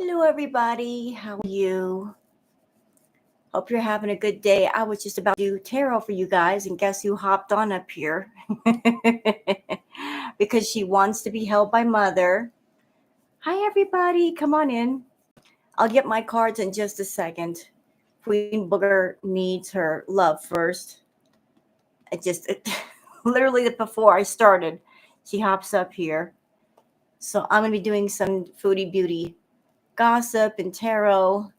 Hello, everybody. How are you? Hope you're having a good day. I was just about to do tarot for you guys, and guess who hopped on up here? Because she wants to be held by mother. Hi, everybody. Come on in. I'll get my cards in just a second. Queen Booger needs her love first. Literally before I started, she hops up here. So I'm going to be doing some Foodie Beauty gossip and tarot.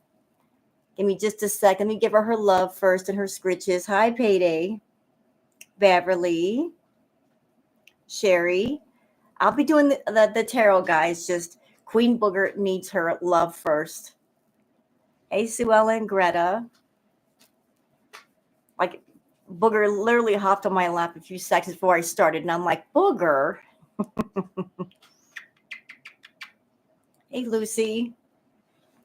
Give me just a second. Let me give her love first and her scritches. Hi, Payday. Beverly. Sherry. I'll be doing the tarot, guys. Just Queen Booger needs her love first. Hey, Sue Ellen, Greta. Like, Booger literally hopped on my lap a few seconds before I started, and I'm like, Booger. Hey, Lucy.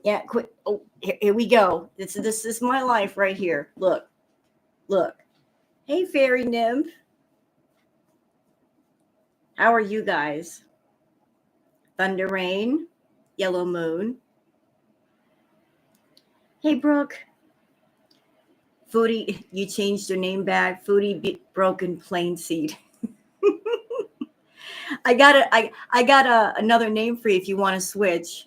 Yeah, quick. Oh, here we go. This is my life right here. Look. Hey, Fairy Nymph. How are you guys? Thunder Rain, Yellow Moon. Hey, Brooke. Foodie, you changed your name back. Foodie Broken Plain Seed. I got another name for you if you want to switch.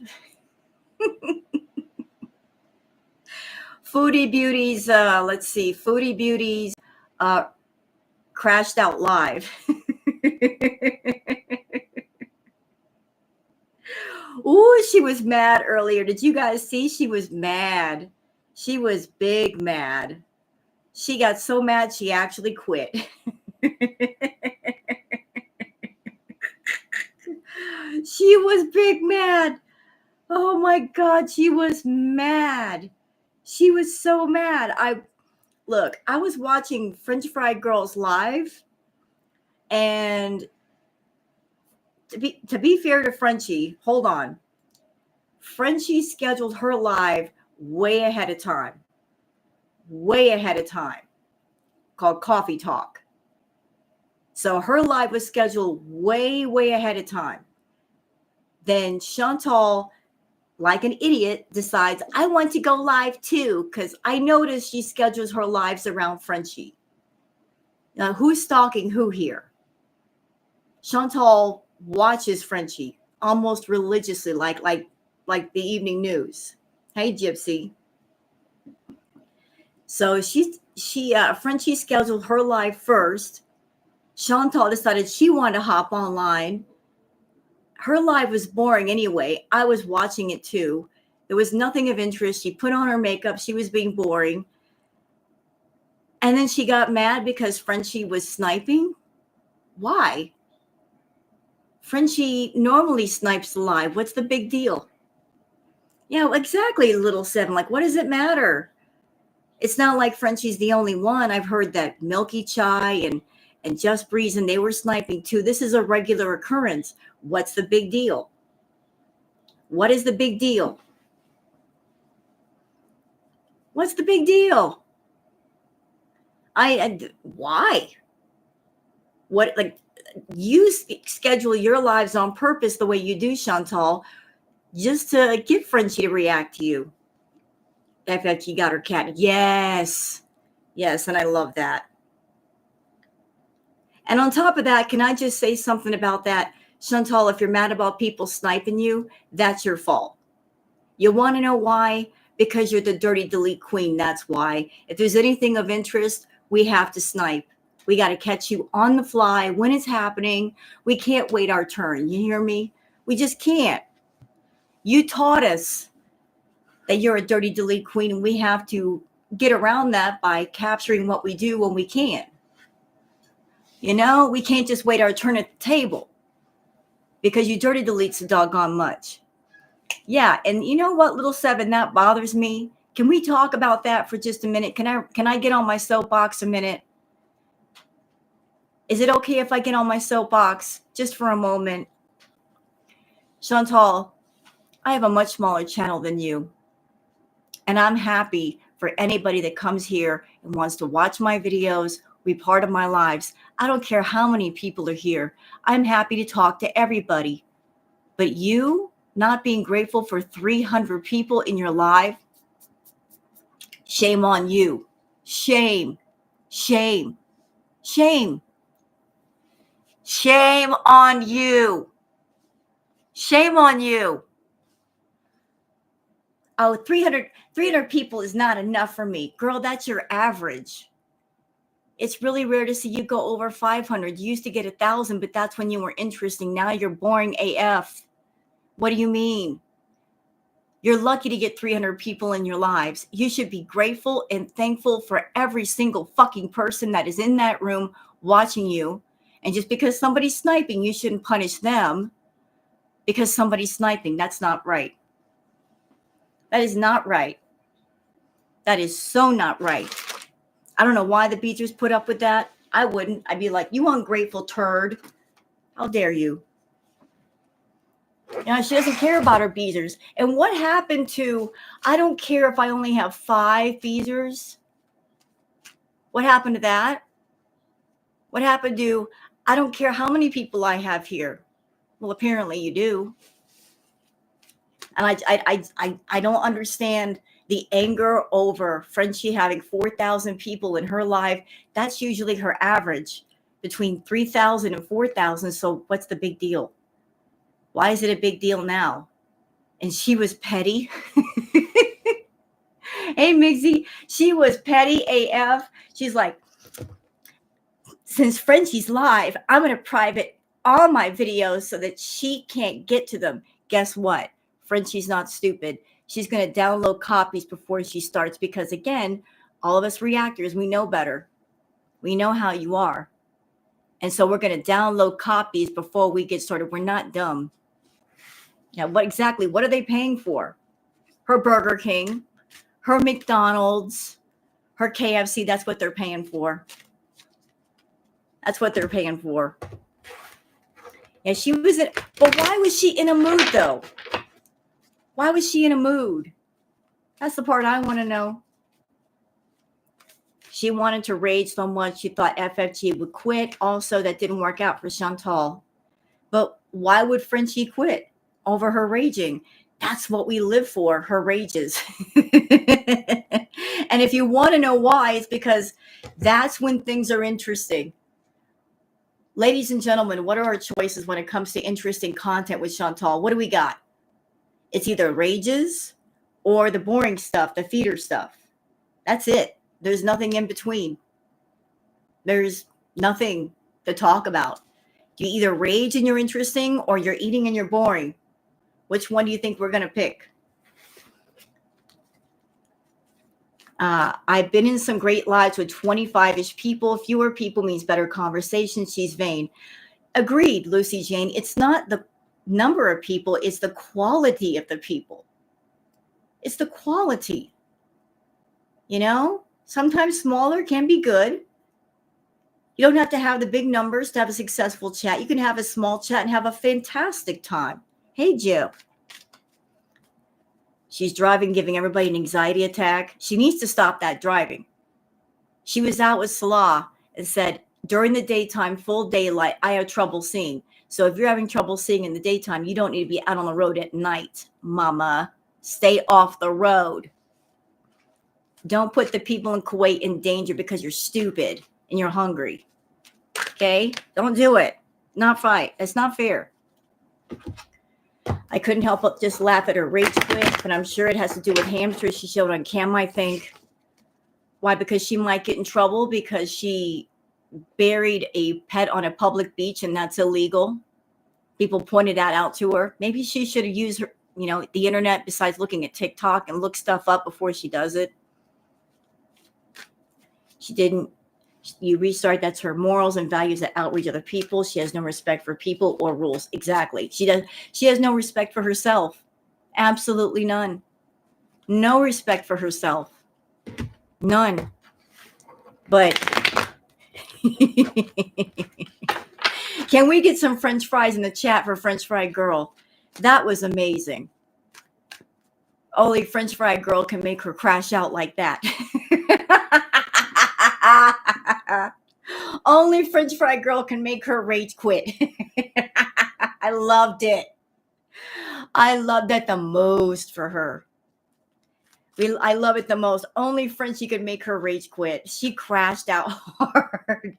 Foodie Beauty's, let's see, Foodie Beauty's crashed out live. Ooh, she was mad earlier. Did you guys see? She was mad. She was big mad. She got so mad she actually quit. She was big mad. Oh my God, she was mad. She was so mad. I was watching French Fry Girls live, and to be fair to Frenchie, hold on. Frenchie scheduled her live way ahead of time, called Coffee Talk. So her live was scheduled way ahead of time. Then Chantal, like an idiot, decides, I want to go live too, because I noticed she schedules her lives around Frenchie. Now, who's stalking who here? Chantal watches Frenchie almost religiously, like the evening news. Hey, Gypsy. So Frenchie scheduled her live first. Chantal decided she wanted to hop online. Her live was boring anyway. I was watching it too. There was nothing of interest. She put on her makeup. She was being boring. And then she got mad because Frenchie was sniping. Why? Frenchie normally snipes live. What's the big deal? Yeah, exactly, little seven. Like, what does it matter? It's not like Frenchie's the only one. I've heard that Milky Chai and Just Breeze, and they were sniping too. This is a regular occurrence. What's the big deal? What is the big deal? What's the big deal? Why? What, like, you schedule your lives on purpose the way you do, Chantal, just to get Frenchie to react to you. In fact, she got her cat. Yes, and I love that. And on top of that, can I just say something about that? Chantal, if you're mad about people sniping you, that's your fault. You want to know why? Because you're the dirty delete queen. That's why. If there's anything of interest, we have to snipe. We got to catch you on the fly when it's happening. We can't wait our turn. You hear me? We just can't. You taught us that you're a dirty delete queen, and we have to get around that by capturing what we do when we can. You know, we can't just wait our turn at the table because you dirty delete so doggone much. Yeah, and you know what, little seven, that bothers me. Can we talk about that for just a minute? Can I get on my soapbox a minute? Is it okay if I get on my soapbox just for a moment? Chantal, I have a much smaller channel than you. And I'm happy for anybody that comes here and wants to watch my videos, be part of my lives. I don't care how many people are here. I'm happy to talk to everybody. But you not being grateful for 300 people in your life, shame on you. Shame, shame, shame, shame on you. Shame on you. Oh, 300 people is not enough for me. Girl, that's your average. It's really rare to see you go over 500. You used to get 1,000, but that's when you were interesting. Now you're boring AF. What do you mean? You're lucky to get 300 people in your lives. You should be grateful and thankful for every single fucking person that is in that room watching you. And just because somebody's sniping, you shouldn't punish them because somebody's sniping. That's not right. That is not right. That is so not right. I don't know why the Beaters put up with that. I wouldn't. I'd be like, you ungrateful turd. How dare you? You know, she doesn't care about her beezers. And what happened to, I don't care if I only have 5 beezers. What happened to that? What happened to, I don't care how many people I have here. Well, apparently you do. And I don't understand the anger over Frenchie having 4,000 people in her life. That's usually her average, between 3,000 and 4,000. So what's the big deal? Why is it a big deal now? And she was petty. Hey, Mixie, she was petty AF. She's like, since Frenchie's live, I'm going to private all my videos so that she can't get to them. Guess what? Frenchie's not stupid. She's going to download copies before she starts because, again, all of us reactors, we know better. We know how you are. And so we're going to download copies before we get started. We're not dumb. Yeah, what are they paying for? Her Burger King, her McDonald's, her KFC. That's what they're paying for. That's what they're paying for. And she was in, but why was she in a mood though? Why was she in a mood? That's the part I want to know. She wanted to rage so much. She thought FFG would quit. Also, that didn't work out for Chantal. But why would Frenchie quit over her raging? That's what we live for, her rages. And if you want to know why, it's because that's when things are interesting. Ladies and gentlemen, what are our choices when it comes to interesting content with Chantal? What do we got? It's either rages or the boring stuff, the feeder stuff. That's it. There's nothing in between. There's nothing to talk about. You either rage and you're interesting or you're eating and you're boring. Which one do you think we're going to pick? I've been in some great lives with 25-ish people. Fewer people means better conversation. She's vain. Agreed, Lucy Jane. It's not the number of people. It's the quality of the people. It's the quality. You know, sometimes smaller can be good. You don't have to have the big numbers to have a successful chat. You can have a small chat and have a fantastic time. Hey, Jill. She's driving, giving everybody an anxiety attack. She needs to stop that driving. She was out with Salah and said, during the daytime, full daylight, I have trouble seeing. So if you're having trouble seeing in the daytime, you don't need to be out on the road at night, mama. Stay off the road. Don't put the people in Kuwait in danger because you're stupid and you're hungry. Okay? Don't do it. Not fight. It's not fair. I couldn't help but just laugh at her rage quit, but I'm sure it has to do with hamsters she showed on cam, I think. Why? Because she might get in trouble because she buried a pet on a public beach and that's illegal. People pointed that out to her. Maybe she should have used her, the internet besides looking at TikTok and look stuff up before she does it. She didn't. You restart. That's her morals and values that outreach other people. She has no respect for people or rules. Exactly. She has no respect for herself. Absolutely none. No respect for herself. None. But can we get some French fries in the chat for French Fry Girl? That was amazing. Only French Fry Girl can make her crash out like that. Only French Fry Girl can make her rage quit. I loved it. I love that the most for her. I love it the most. Only Frenchie could make her rage quit. She crashed out hard.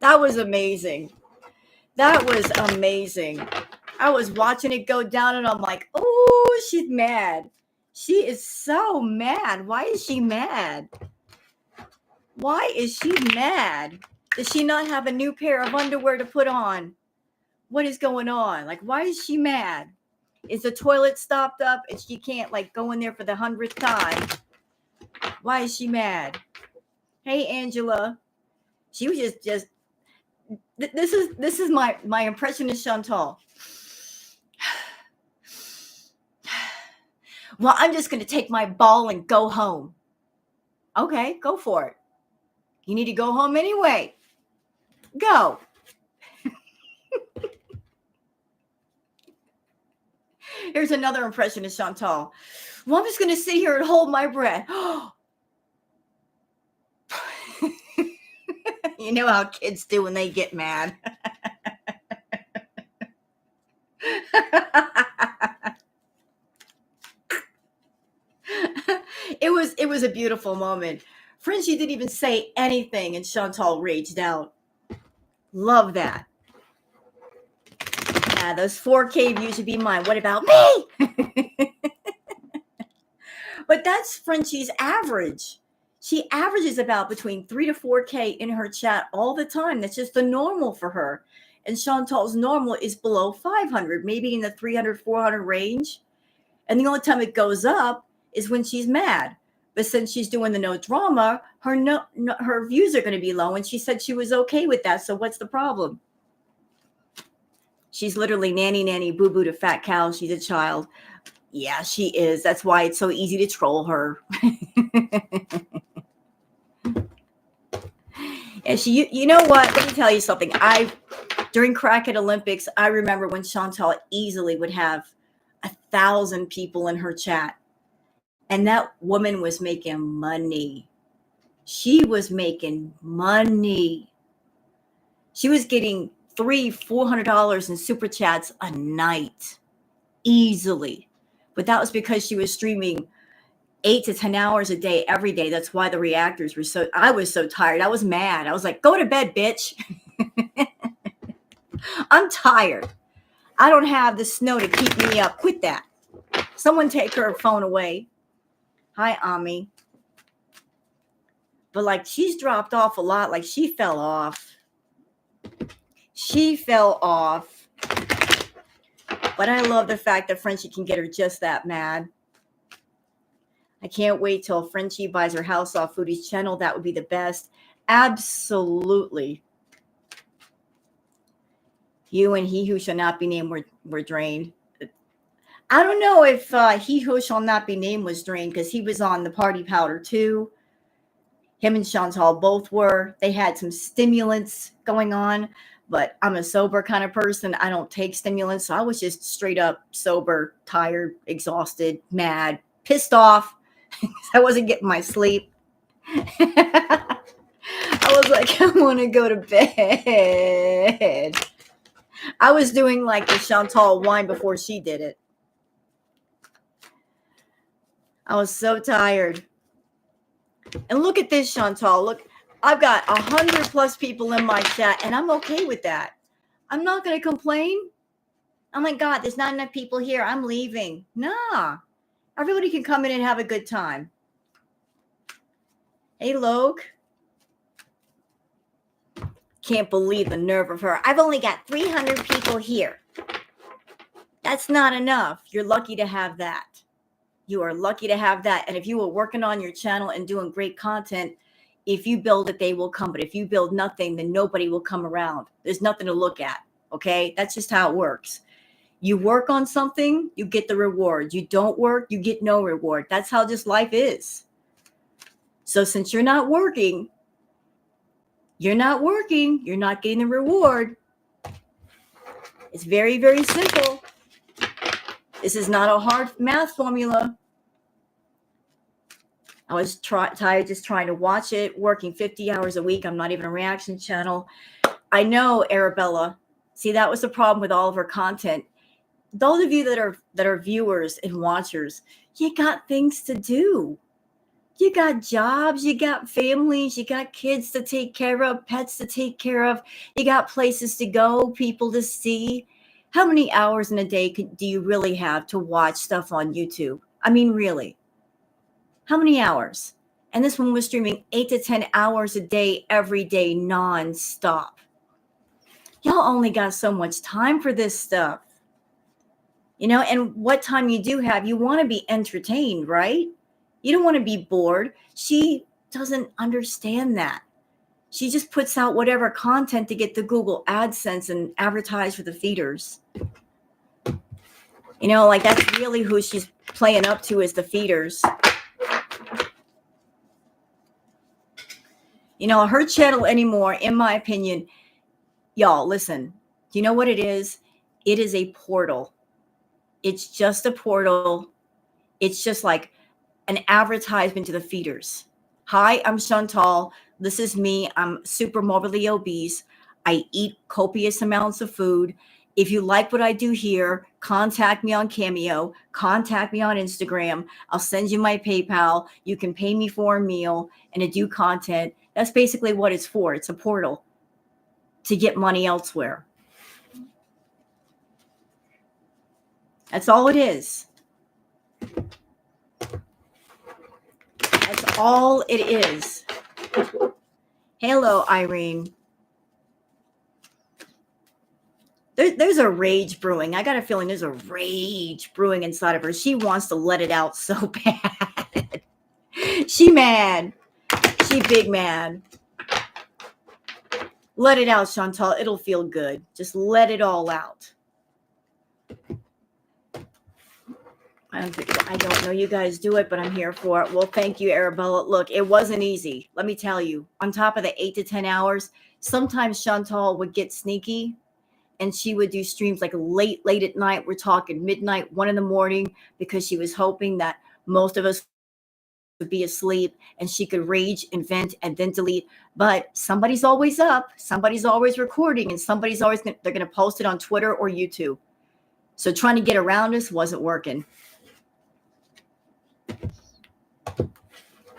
That was amazing. That was amazing. I was watching it go down and I'm like, oh, she's mad. She is so mad. Why is she mad? Why is she mad? Does she not have a new pair of underwear to put on? What is going on? Like, why is she mad? Is the toilet stopped up and she can't like go in there for the 100th time? Why is she mad? Hey, Angela. She was just this is my impression of Chantal. Well, I'm just going to take my ball and go home. Okay, go for it. You need to go home anyway. Go. Here's another impression of Chantal. Well, I'm just going to sit here and hold my breath. You know how kids do when they get mad. It was a beautiful moment. Frenchie didn't even say anything and Chantal raged out. Love that. Yeah, those 4K views should be mine. What about me? But that's Frenchie's average. She averages about between 3 to 4K in her chat all the time. That's just the normal for her. And Chantal's normal is below 500, maybe in the 300, 400 range. And the only time it goes up is when she's mad. But since she's doing the no drama, her views are going to be low. And she said she was okay with that. So what's the problem? She's literally nanny, boo-boo to fat cow. She's a child. Yeah, she is. That's why it's so easy to troll her. And you know what? Let me tell you something. During Crackhead Olympics, I remember when Chantal easily would have 1,000 people in her chat. And that woman was making money. She was making money. She was getting $300-$400 in super chats a night. Easily. But that was because she was streaming 8 to 10 hours a day, every day. That's why the reactors were I was so tired. I was mad. I was like, go to bed, bitch. I'm tired. I don't have the snow to keep me up. Quit that. Someone take her phone away. Hi, Ami. But like, she's dropped off a lot. Like, she fell off. She fell off. But I love the fact that Frenchie can get her just that mad. I can't wait till Frenchie buys her house off Foodie's channel. That would be the best. Absolutely. You and he who shall not be named were drained. I don't know if he who shall not be named was drained because he was on the party powder too. Him and Chantal both were. They had some stimulants going on, but I'm a sober kind of person. I don't take stimulants. So I was just straight up sober, tired, exhausted, mad, pissed off. I wasn't getting my sleep. I was like, I want to go to bed. I was doing like the Chantal wine before she did it. I was so tired. And look at this, Chantal. Look, I've got 100+ people in my chat, and I'm okay with that. I'm not going to complain. Oh my God, there's not enough people here. I'm leaving. Nah. Everybody can come in and have a good time. Hey, Logue. Can't believe the nerve of her. I've only got 300 people here. That's not enough. You're lucky to have that. You are lucky to have that. And if you were working on your channel and doing great content, if you build it, they will come. But if you build nothing, then nobody will come around. There's nothing to look at. Okay? That's just how it works. You work on something, you get the reward. You don't work, you get no reward. That's how just life is. So since you're not working, you're not getting the reward. It's very, very simple. This is not a hard math formula. I was tired just trying to watch it, working 50 hours a week. I'm not even a reaction channel. I know, Arabella. See, that was the problem with all of her content. Those of you that are viewers and watchers, you got things to do. You got jobs, you got families, you got kids to take care of, pets to take care of, you got places to go, people to see. How many hours in a day do you really have to watch stuff on YouTube? I mean, really? How many hours? And this one was streaming 8 to 10 hours a day, every day, non-stop. Y'all only got so much time for this stuff. And what time you do have, you want to be entertained, right? You don't want to be bored. She doesn't understand that. She just puts out whatever content to get the Google AdSense and advertise for the feeders. Like that's really who she's playing up to, is the feeders. Her channel anymore, in my opinion, y'all, listen, you know what it is? It is a portal. It's just a portal. It's just like an advertisement to the feeders. Hi, I'm Chantal. This is me. I'm super morbidly obese. I eat copious amounts of food. If you like what I do here, contact me on Cameo, contact me on Instagram. I'll send you my PayPal. You can pay me for a meal and to do content. That's basically what it's for. It's a portal to get money elsewhere. That's all it is. That's all it is. Hello, Irene. There's a rage brewing. I got a feeling there's a rage brewing inside of her. She wants to let it out so bad. She mad. She big mad. Let it out, Chantal. It'll feel good. Just let it all out. I don't know you guys do it, but I'm here for it. Well, thank you, Arabella. Look, it wasn't easy. Let me tell you. On top of the 8 to 10 hours, sometimes Chantal would get sneaky and she would do streams like late at night. We're talking midnight, 1 a.m, because she was hoping that most of us would be asleep and she could rage and vent and then delete. But somebody's always up. Somebody's always recording, and somebody's always they're going to post it on Twitter or YouTube. So trying to get around us wasn't working.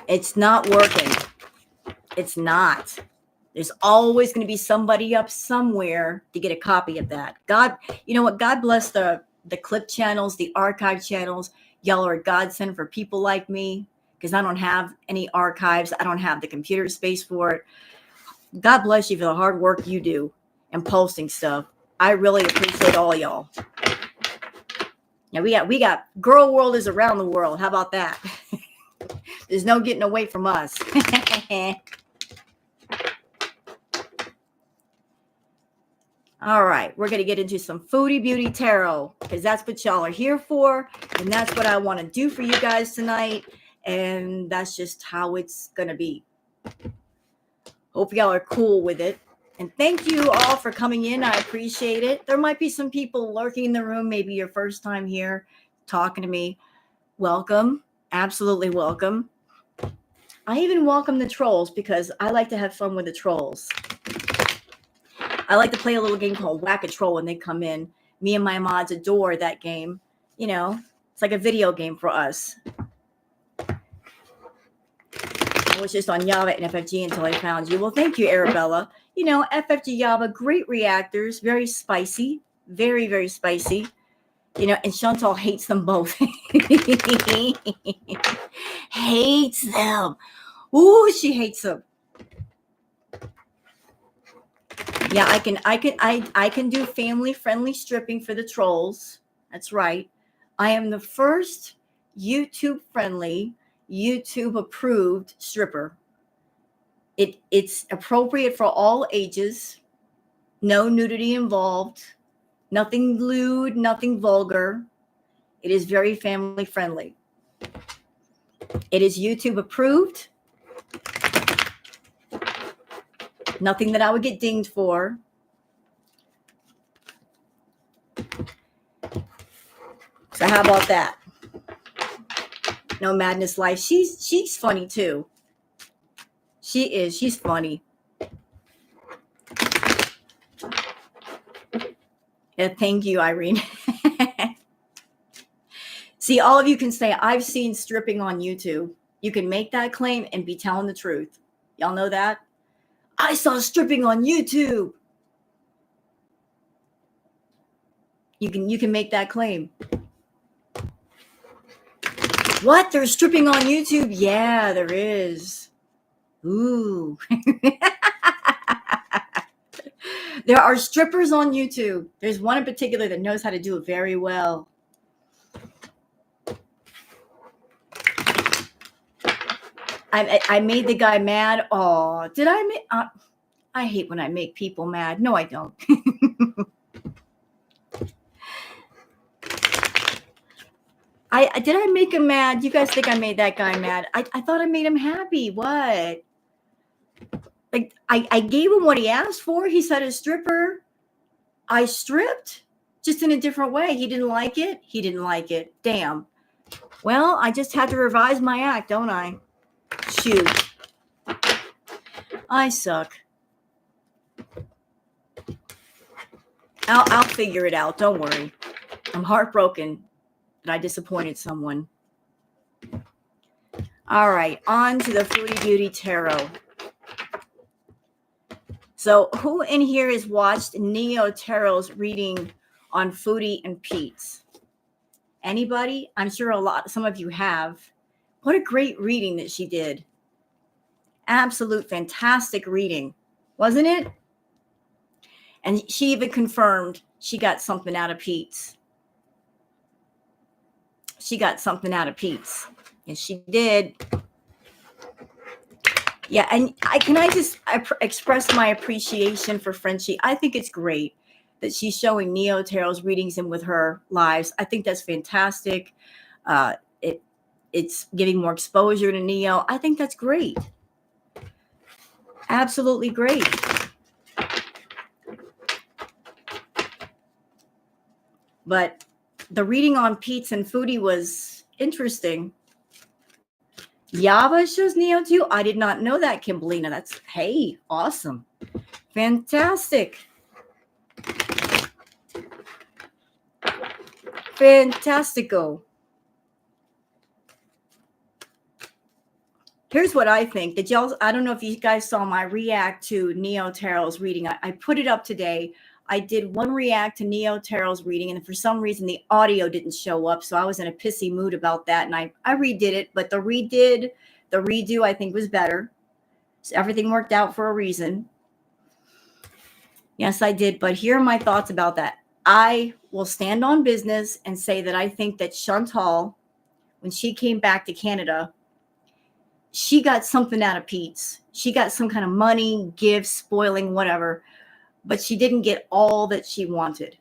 It's not working. It's not. There's always going to be somebody up somewhere to get a copy of that. God, you know what? God bless the clip channels, the archive channels. Y'all are a godsend for people like me, because I don't have any archives. I don't have the computer space for it. God bless you for the hard work you do and posting stuff. I really appreciate all y'all. Now we got girl world is around the world. How about that? There's no getting away from us. All right, we're going to get into some Foodie Beauty Tarot, because that's what y'all are here for, and that's what I want to do for you guys tonight, and that's just how it's going to be. Hope y'all are cool with it, and thank you all for coming in. I appreciate it. There might be some people lurking in the room, maybe your first time here talking to me. Welcome. Absolutely welcome. I even welcome the trolls, because I like to have fun with the trolls. I like to play a little game called Whack a Troll when they come in. Me and my mods adore that game. It's like a video game for us. I was just on Java and FFG until I found you. Well, thank you, Arabella. FFG Java, great reactors, very spicy, very, very spicy. And Chantal hates them both. Hates them. Ooh, she hates them. Yeah, I can do family friendly stripping for the trolls. That's right. I am the first YouTube friendly, YouTube approved stripper. It's appropriate for all ages. No nudity involved. Nothing lewd, nothing vulgar. It is very family friendly. It is YouTube approved. Nothing that I would get dinged for. So how about that? No Madness Life. She's funny too. She is. She's funny. Yeah, thank you, Irene. See, all of you can say, I've seen stripping on YouTube. You can make that claim and be telling the truth. Y'all know that? I saw stripping on YouTube. You can make that claim. What? There's stripping on YouTube? Yeah, there is. Ooh. There are strippers on YouTube. There's one in particular that knows how to do it very well. I made the guy mad. Oh, did I make? I hate when I make people mad. No, I don't. Did I make him mad? You guys think I made that guy mad? I thought I made him happy. What? Like I gave him what he asked for. He said a stripper. I stripped, just in a different way. He didn't like it. He didn't like it. Damn. Well, I just had to revise my act, don't I? Shoot. I suck. I'll figure it out. Don't worry. I'm heartbroken that I disappointed someone. All right, on to the Foodie Beauty Tarot. So who in here has watched Neo Tarot's reading on Foodie and Pete's? Anybody? I'm sure some of you have. What a great reading that she did. Absolute fantastic reading, wasn't it? And she even confirmed she got something out of Pete's. She got something out of Pete's. And she did. Yeah, and I just express my appreciation for Frenchie. I think it's great that she's showing Neo Tarot's readings in with her lives. I think that's fantastic. It's giving more exposure to Neo. I think that's great. Absolutely great. But the reading on Pete's and Foodie was interesting. Yava shows Neo too. I did not know that, Kimberlina. That's, hey, awesome. Fantastic. Fantastico. Here's what I think. I don't know if you guys saw my react to Neo Tarot's reading. I put it up today. I did one react to Neo Tarot's reading, and for some reason the audio didn't show up, so I was in a pissy mood about that, and I redid it, but the redo I think was better. So everything worked out for a reason. Yes, I did, but here are my thoughts about that. I will stand on business and say that I think that Chantal, when she came back to Canada, she got something out of Pete's. She got some kind of money, gifts, spoiling, whatever. But she didn't get all that she wanted.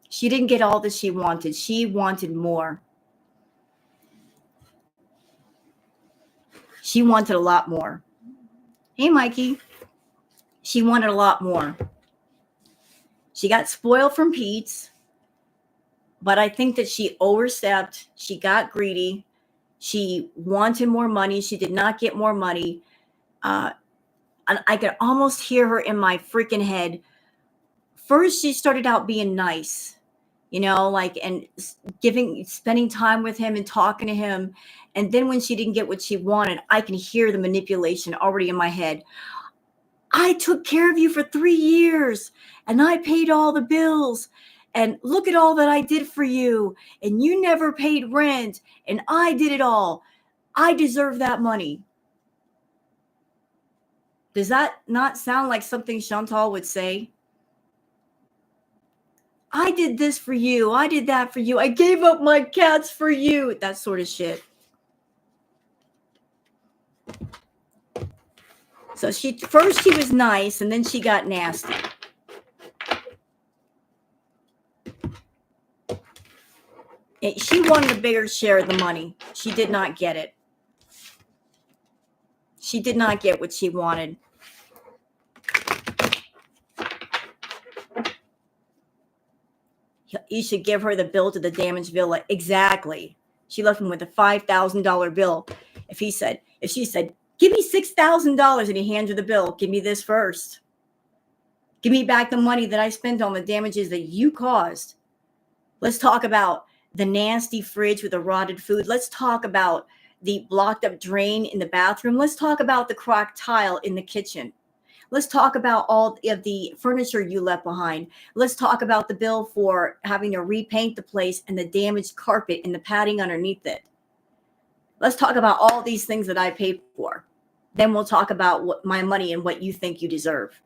She didn't get all that she wanted. She wanted more. She wanted a lot more. Hey, Mikey. She wanted a lot more. She got spoiled from Pete's, but I think that she overstepped. She got greedy. She wanted more money. She did not get more money. And I could almost hear her in my freaking head. First, she started out being nice, and spending time with him and talking to him. And then when she didn't get what she wanted, I can hear the manipulation already in my head. I took care of you for 3 years and I paid all the bills. And look at all that I did for you. And you never paid rent. And I did it all. I deserve that money. Does that not sound like something Chantal would say? I did this for you. I did that for you. I gave up my cats for you. That sort of shit. So first she was nice and then she got nasty. She wanted a bigger share of the money. She did not get it. She did not get what she wanted. You should give her the bill to the damaged villa. Exactly. She left him with a $5,000 bill. If she said, give me $6,000 and he hands her the bill, give me this first. Give me back the money that I spent on the damages that you caused. Let's talk about the nasty fridge with the rotted food. Let's talk about the blocked up drain in the bathroom. Let's talk about the cracked tile in the kitchen. Let's talk about all of the furniture you left behind. Let's talk about the bill for having to repaint the place and the damaged carpet and the padding underneath it. Let's talk about all these things that I paid for. Then we'll talk about what my money and what you think you deserve.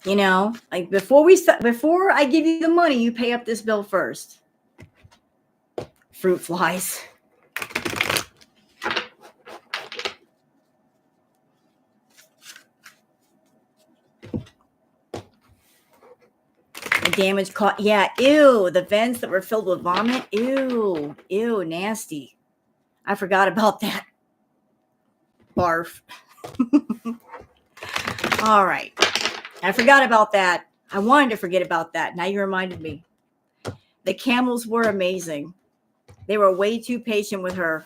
You know, like before I give you the money, you pay up this bill first. Fruit flies. The damage caught. Yeah, ew. The vents that were filled with vomit. Ew, ew, nasty. I forgot about that. Barf. All right. I forgot about that. I wanted to forget about that. Now you reminded me. The Camels were amazing. They were way too patient with her.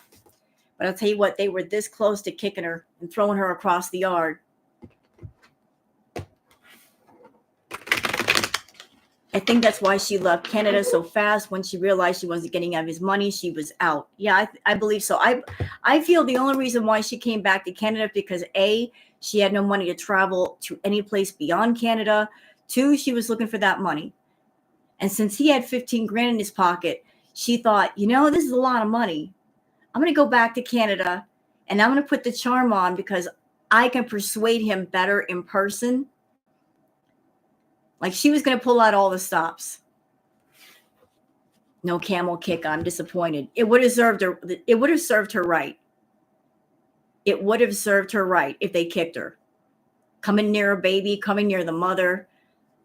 But I'll tell you what, they were this close to kicking her and throwing her across the yard. I think that's why she left Canada so fast. When she realized she wasn't getting out of his money, she was out. Yeah, I believe so. I feel the only reason why she came back to Canada because A, she had no money to travel to any place beyond Canada. 2, she was looking for that money. And since he had 15 grand in his pocket, she thought, you know, this is a lot of money. I'm going to go back to Canada and I'm going to put the charm on because I can persuade him better in person. Like she was going to pull out all the stops. No camel kick. I'm disappointed. It would have served her. It would have served her right. It would have served her right if they kicked her. Coming near her baby, coming near the mother.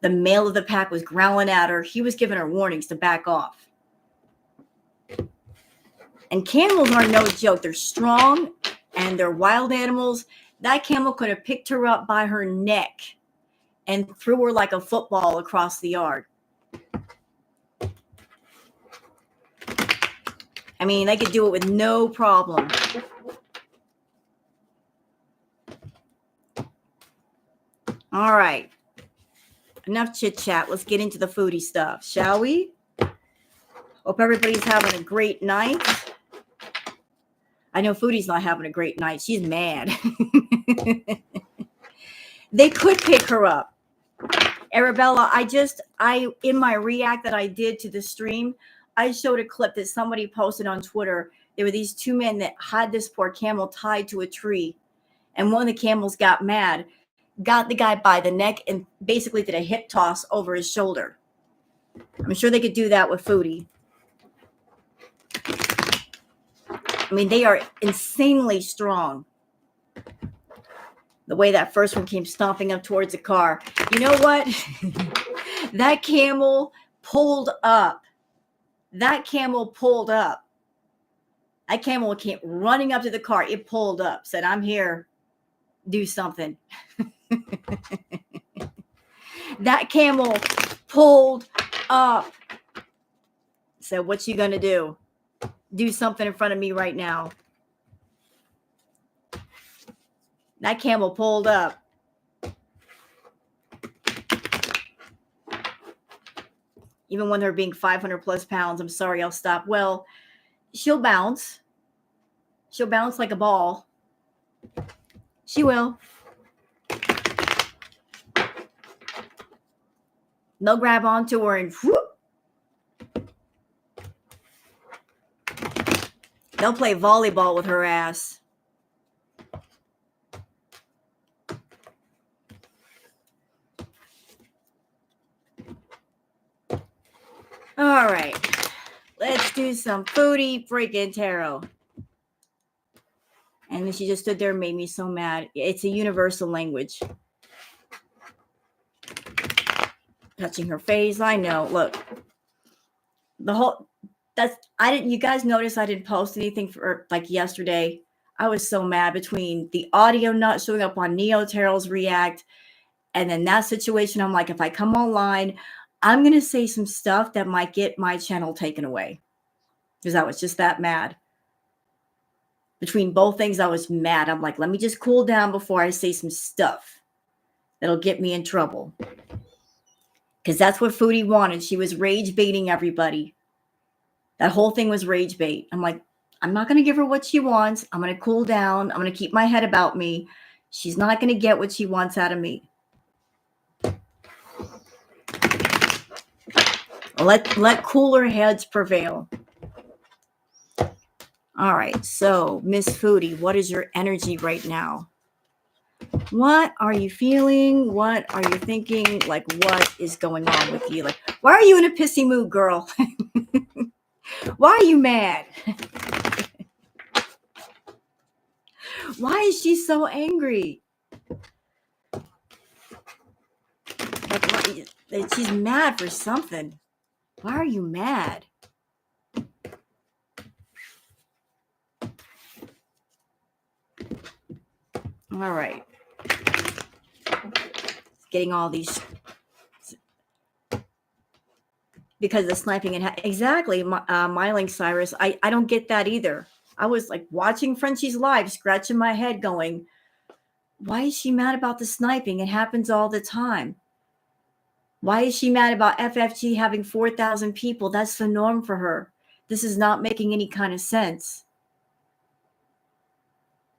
The male of the pack was growling at her. He was giving her warnings to back off. And camels are no joke. They're strong and they're wild animals. That camel could have picked her up by her neck and threw her like a football across the yard. I mean, they could do it with no problem. All right. Enough chit chat. Let's get into the foodie stuff, shall we? Hope everybody's having a great night. I know Foodie's not having a great night. She's mad. They could pick her up. Arabella, in my react that I did to the stream, I showed a clip that somebody posted on Twitter. There were these 2 men that had this poor camel tied to a tree. And one of the camels got mad, got the guy by the neck, and basically did a hip toss over his shoulder. I'm sure they could do that with Foodie. I mean, they are insanely strong. The way that first one came stomping up towards the car. You know what? That camel pulled up. That camel pulled up. That camel came running up to the car. It pulled up, said, I'm here. Do something. That camel pulled up. Said, what you gonna do? Do something in front of me right now. That camel pulled up. Even when they're being 500 plus pounds, I'm sorry, I'll stop. Well, she'll bounce. She'll bounce like a ball. She will. They'll grab onto her and whoop. They'll play volleyball with her ass. All right. Let's do some foodie freaking tarot. And then she just stood there and made me so mad. It's a universal language. Touching her face. I know. Look. You guys notice I didn't post anything for like yesterday. I was so mad between the audio not showing up on Neo Tarot's React and then that situation. I'm like, if I come online, I'm going to say some stuff that might get my channel taken away because I was just that mad. Between both things, I was mad. I'm like, let me just cool down before I say some stuff that'll get me in trouble. Because that's what Foodie wanted. She was rage baiting everybody. That whole thing was rage bait. I'm like, I'm not going to give her what she wants. I'm going to cool down. I'm going to keep my head about me. She's not going to get what she wants out of me. Let cooler heads prevail. All right. So, Miss Foodie, what is your energy right now? What are you feeling? What are you thinking? Like, what is going on with you? Like, why are you in a pissy mood, girl? Why are you mad? Why is she so angry? Like, she's mad for something. Why are you mad? All right. Getting all these. Because the sniping and exactly, Myling Cyrus. I don't get that either. I was like watching Frenchie's live, scratching my head, going, "Why is she mad about the sniping? It happens all the time. Why is she mad about FFG having 4,000 people? That's the norm for her. This is not making any kind of sense."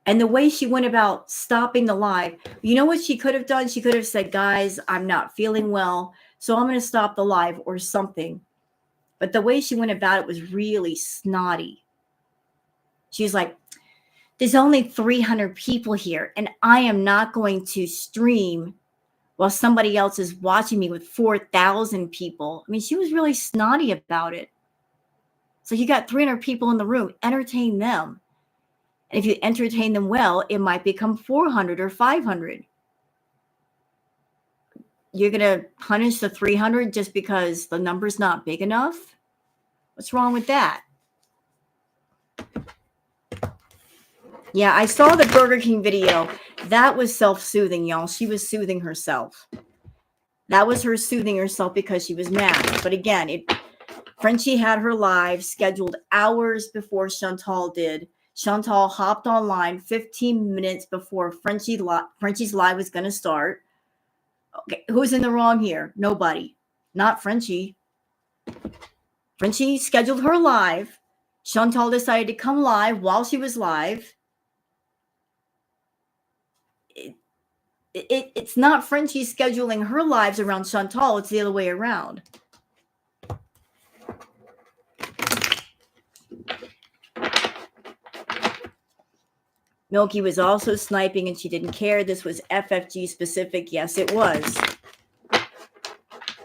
And the way she went about stopping the live, you know what she could have done? She could have said, "Guys, I'm not feeling well, so I'm going to stop the live," or something. But the way she went about it was really snotty. She's like, "There's only 300 people here, and I am not going to stream while somebody else is watching me with 4,000 people." I mean, she was really snotty about it. So you got 300 people in the room, entertain them. And if you entertain them well, it might become 400 or 500. You're going to punish the 300 just because the number's not big enough? What's wrong with that? Yeah, I saw the Burger King video. That was self-soothing, y'all. She was soothing herself. That was her soothing herself because she was mad. But again, Frenchie had her live scheduled hours before Chantal did. Chantal hopped online 15 minutes before Frenchie's live was going to start. Okay, who's in the wrong here? Nobody. Not Frenchie. Frenchie scheduled her live. Chantal decided to come live while she was live. It's not Frenchie scheduling her lives around Chantal. It's the other way around. Milky was also sniping and she didn't care. This was FFG specific. Yes, it was.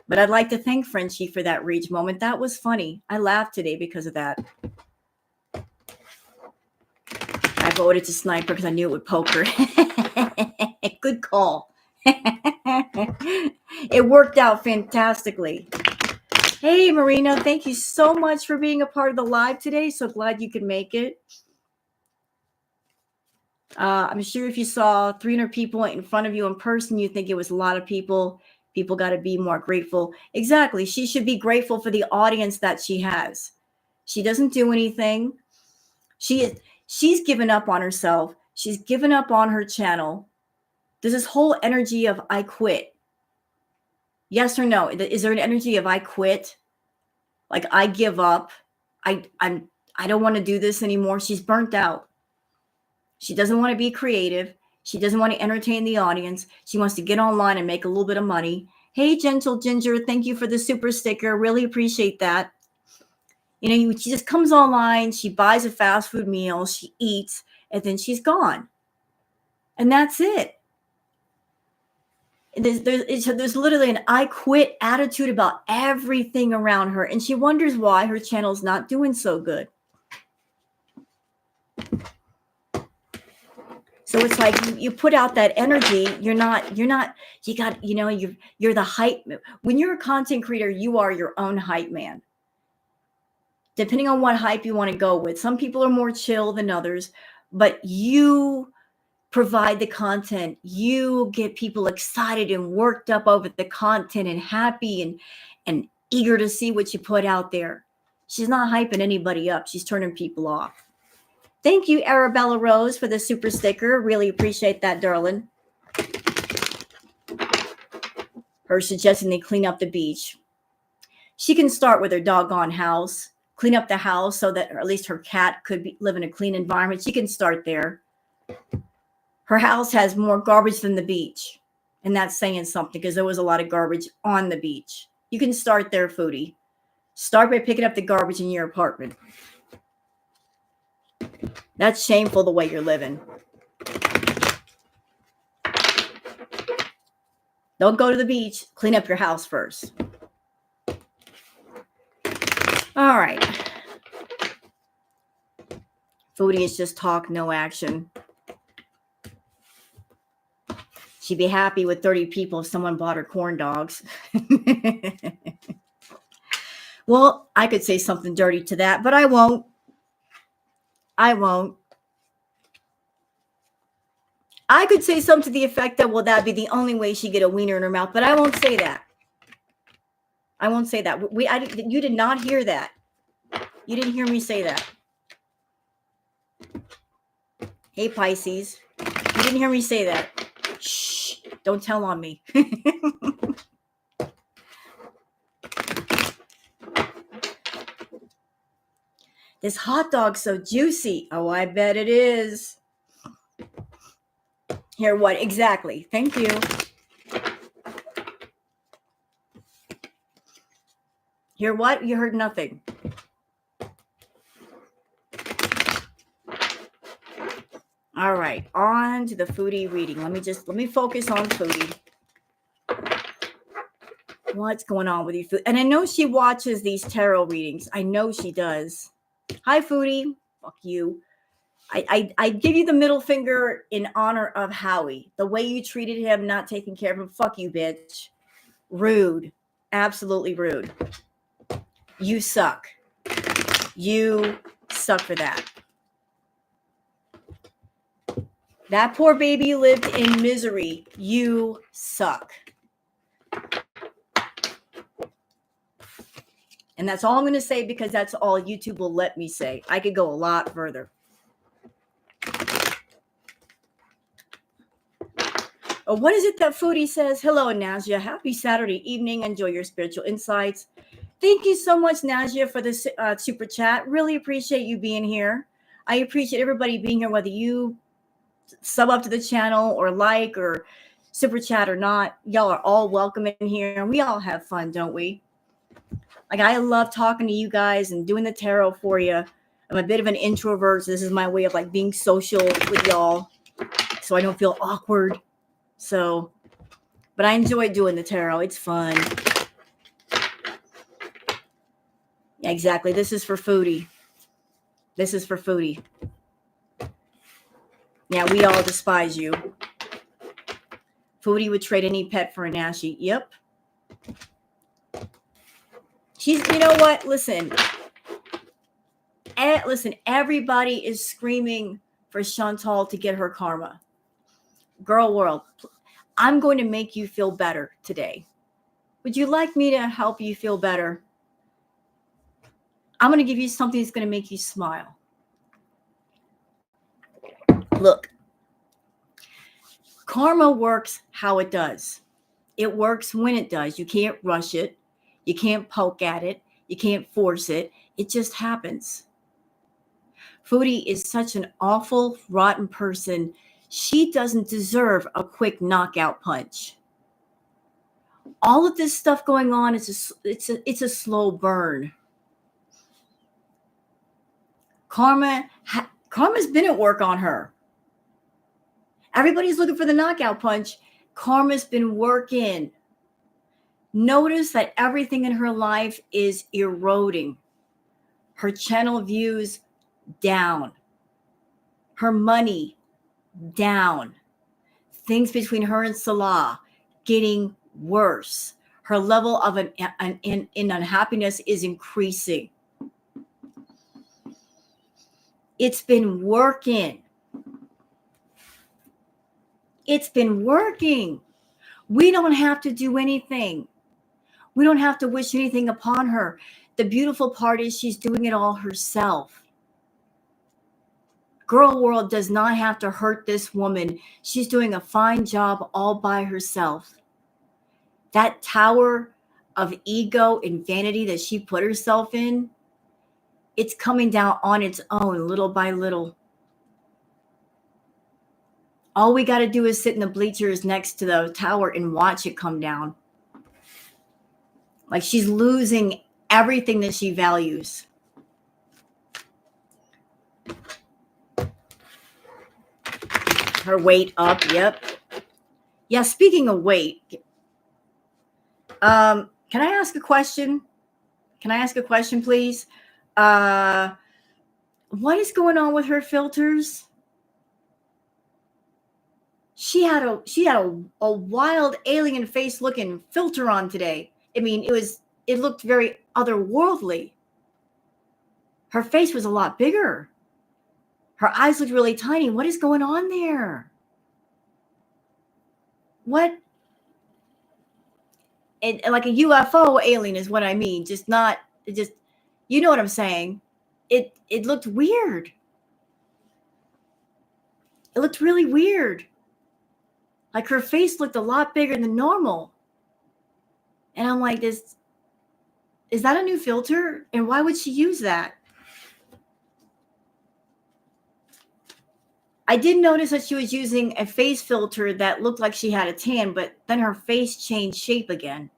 But I'd like to thank Frenchie for that rage moment. That was funny. I laughed today because of that. I voted to sniper because I knew it would poke her. Good call. It worked out fantastically. Hey, Marina, thank you so much for being a part of the live today. So glad you could make it. I'm sure if you saw 300 people in front of you in person, you think it was a lot of people. People got to be more grateful. Exactly. She should be grateful for the audience that she has. She doesn't do anything. She's given up on herself. She's given up on her channel. There's this whole energy of I quit. Yes or no? Is there an energy of I quit? Like I give up. I don't want to do this anymore. She's burnt out. She doesn't want to be creative. She doesn't want to entertain the audience. She wants to get online and make a little bit of money. Hey, Gentle Ginger, thank you for the super sticker. Really appreciate that. You know, she just comes online. She buys a fast food meal. She eats, and then she's gone. And that's it. There's literally an I quit attitude about everything around her. And she wonders why her channel's not doing so good. So it's like you put out that energy. You're the hype. When you're a content creator, you are your own hype man. Depending on what hype you want to go with. Some people are more chill than others, but you provide the content. You get people excited and worked up over the content and happy and eager to see what you put out there. She's not hyping anybody up. She's turning people off. Thank you, Arabella Rose, for the super sticker. Really appreciate that, darling. Her suggesting they clean up the beach. She can start with her doggone house, clean up the house so that, or at least her cat could live in a clean environment. She can start there. Her house has more garbage than the beach. And that's saying something because there was a lot of garbage on the beach. You can start there, Foodie. Start by picking up the garbage in your apartment. That's shameful the way you're living. Don't go to the beach. Clean up your house first. All right. Foodie is just talk, no action. She'd be happy with 30 people if someone bought her corn dogs. Well, I could say something dirty to that, but I won't. I won't. I could say something to the effect that, well, that'd be the only way she'd get a wiener in her mouth, but I won't say that. I won't say that. You did not hear that. You didn't hear me say that. Hey, Pisces. You didn't hear me say that. Shh. Don't tell on me. This hot dog's so juicy. Oh, I bet it is. Here, what? Exactly. Thank you. Hear what? You heard nothing. All right, on to the Foodie reading. Let me focus on Foodie. What's going on with you, Foodie? And I know she watches these tarot readings. I know she does. Hi, Foodie. Fuck you. I give you the middle finger in honor of Howie. The way you treated him, not taking care of him. Fuck you, bitch. Rude. Absolutely rude. You suck. You suck for that. That poor baby lived in misery. You suck. And that's all I'm going to say because that's all YouTube will let me say. I could go a lot further. Oh, what is it that Foodie says? Hello, Nazia. Happy Saturday evening. Enjoy your spiritual insights. Thank you so much, Nazia, for this super chat. Really appreciate you being here. I appreciate everybody being here, whether you sub up to the channel or like or super chat or not. Y'all are all welcome in here. We all have fun, don't we? Like, I love talking to you guys and doing the tarot for you. I'm a bit of an introvert, so this is my way of like being social with y'all so I don't feel awkward. So, but I enjoy doing the tarot. It's fun. Yeah, exactly. This is for Foodie. This is for Foodie. Yeah, we all despise you. Foodie would trade any pet for a Nashi. Yep. You know what? Listen, everybody is screaming for Chantal to get her karma. Girl world, I'm going to make you feel better today. Would you like me to help you feel better? I'm going to give you something that's going to make you smile. Look, karma works how it does. It works when it does. You can't rush it. You can't poke at it. You can't force it. It just happens. Foodie is such an awful, rotten person. She doesn't deserve a quick knockout punch. All of this stuff going on it's a slow burn. Karma's been at work on her. Everybody's looking for the knockout punch. Karma's been working. Notice that everything in her life is eroding. Her channel views down. Her money down. Things between her and Salah getting worse. Her level of in unhappiness is increasing. It's been working. It's been working. We don't have to do anything. We don't have to wish anything upon her. The beautiful part is she's doing it all herself. Girl World does not have to hurt this woman. She's doing a fine job all by herself. That tower of ego and vanity that she put herself in, it's coming down on its own, little by little. All we got to do is sit in the bleachers next to the tower and watch it come down. Like she's losing everything that she values. Her weight up, yep. Yeah, speaking of weight, can I ask a question? Can I ask a question, please? What is going on with her filters? She had a wild alien face looking filter on today. I mean, it looked very otherworldly. Her face was a lot bigger. Her eyes looked really tiny. What is going on there? What? And like a UFO alien is what I mean. Just not, just, you know what I'm saying? It looked weird. It looked really weird. Like her face looked a lot bigger than normal. And I'm like, is that a new filter? And why would she use that? I did notice that she was using a face filter that looked like she had a tan, but then her face changed shape again.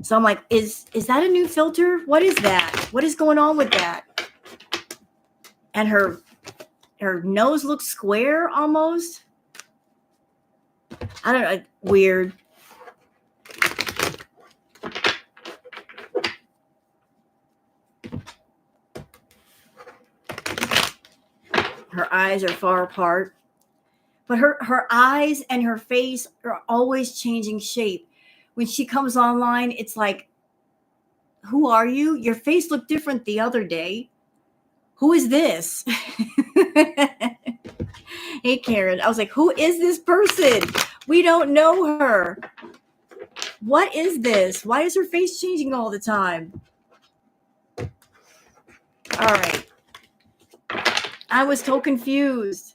So I'm like, is that a new filter? What is that? What is going on with that? And her nose looks square almost. I don't know. Weird. Her eyes are far apart. But her eyes and her face are always changing shape. When she comes online, it's like, who are you? Your face looked different the other day. Who is this? Hey, Karen. I was like, who is this person? We don't know her. What is this? Why is her face changing all the time? All right. I was so confused.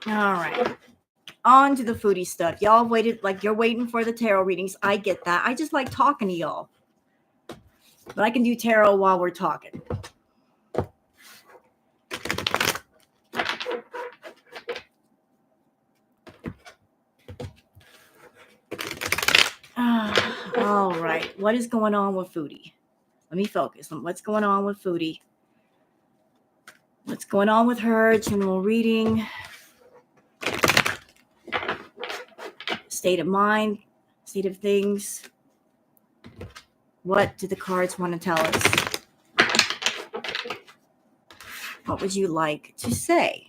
All right. On to the foodie stuff. Y'all waited, like you're waiting for the tarot readings. I get that. I just like talking to y'all. But I can do tarot while we're talking. All right. What is going on with Foodie? Let me focus on what's going on with Foodie. What's going on with her? General reading. State of mind. State of things. What do the cards want to tell us? What would you like to say?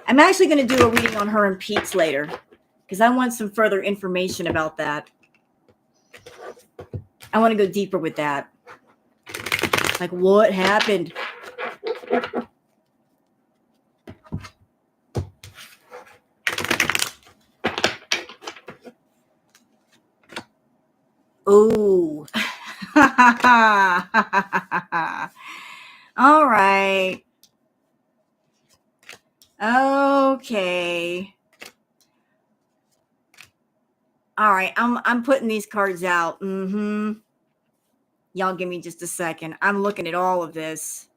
I'm actually going to do a reading on her and Pete's later because I want some further information about that. I want to go deeper with that. Like, what happened? Ooh. All right. Okay. All right. I'm putting these cards out. Y'all give me just a second. I'm looking at all of this.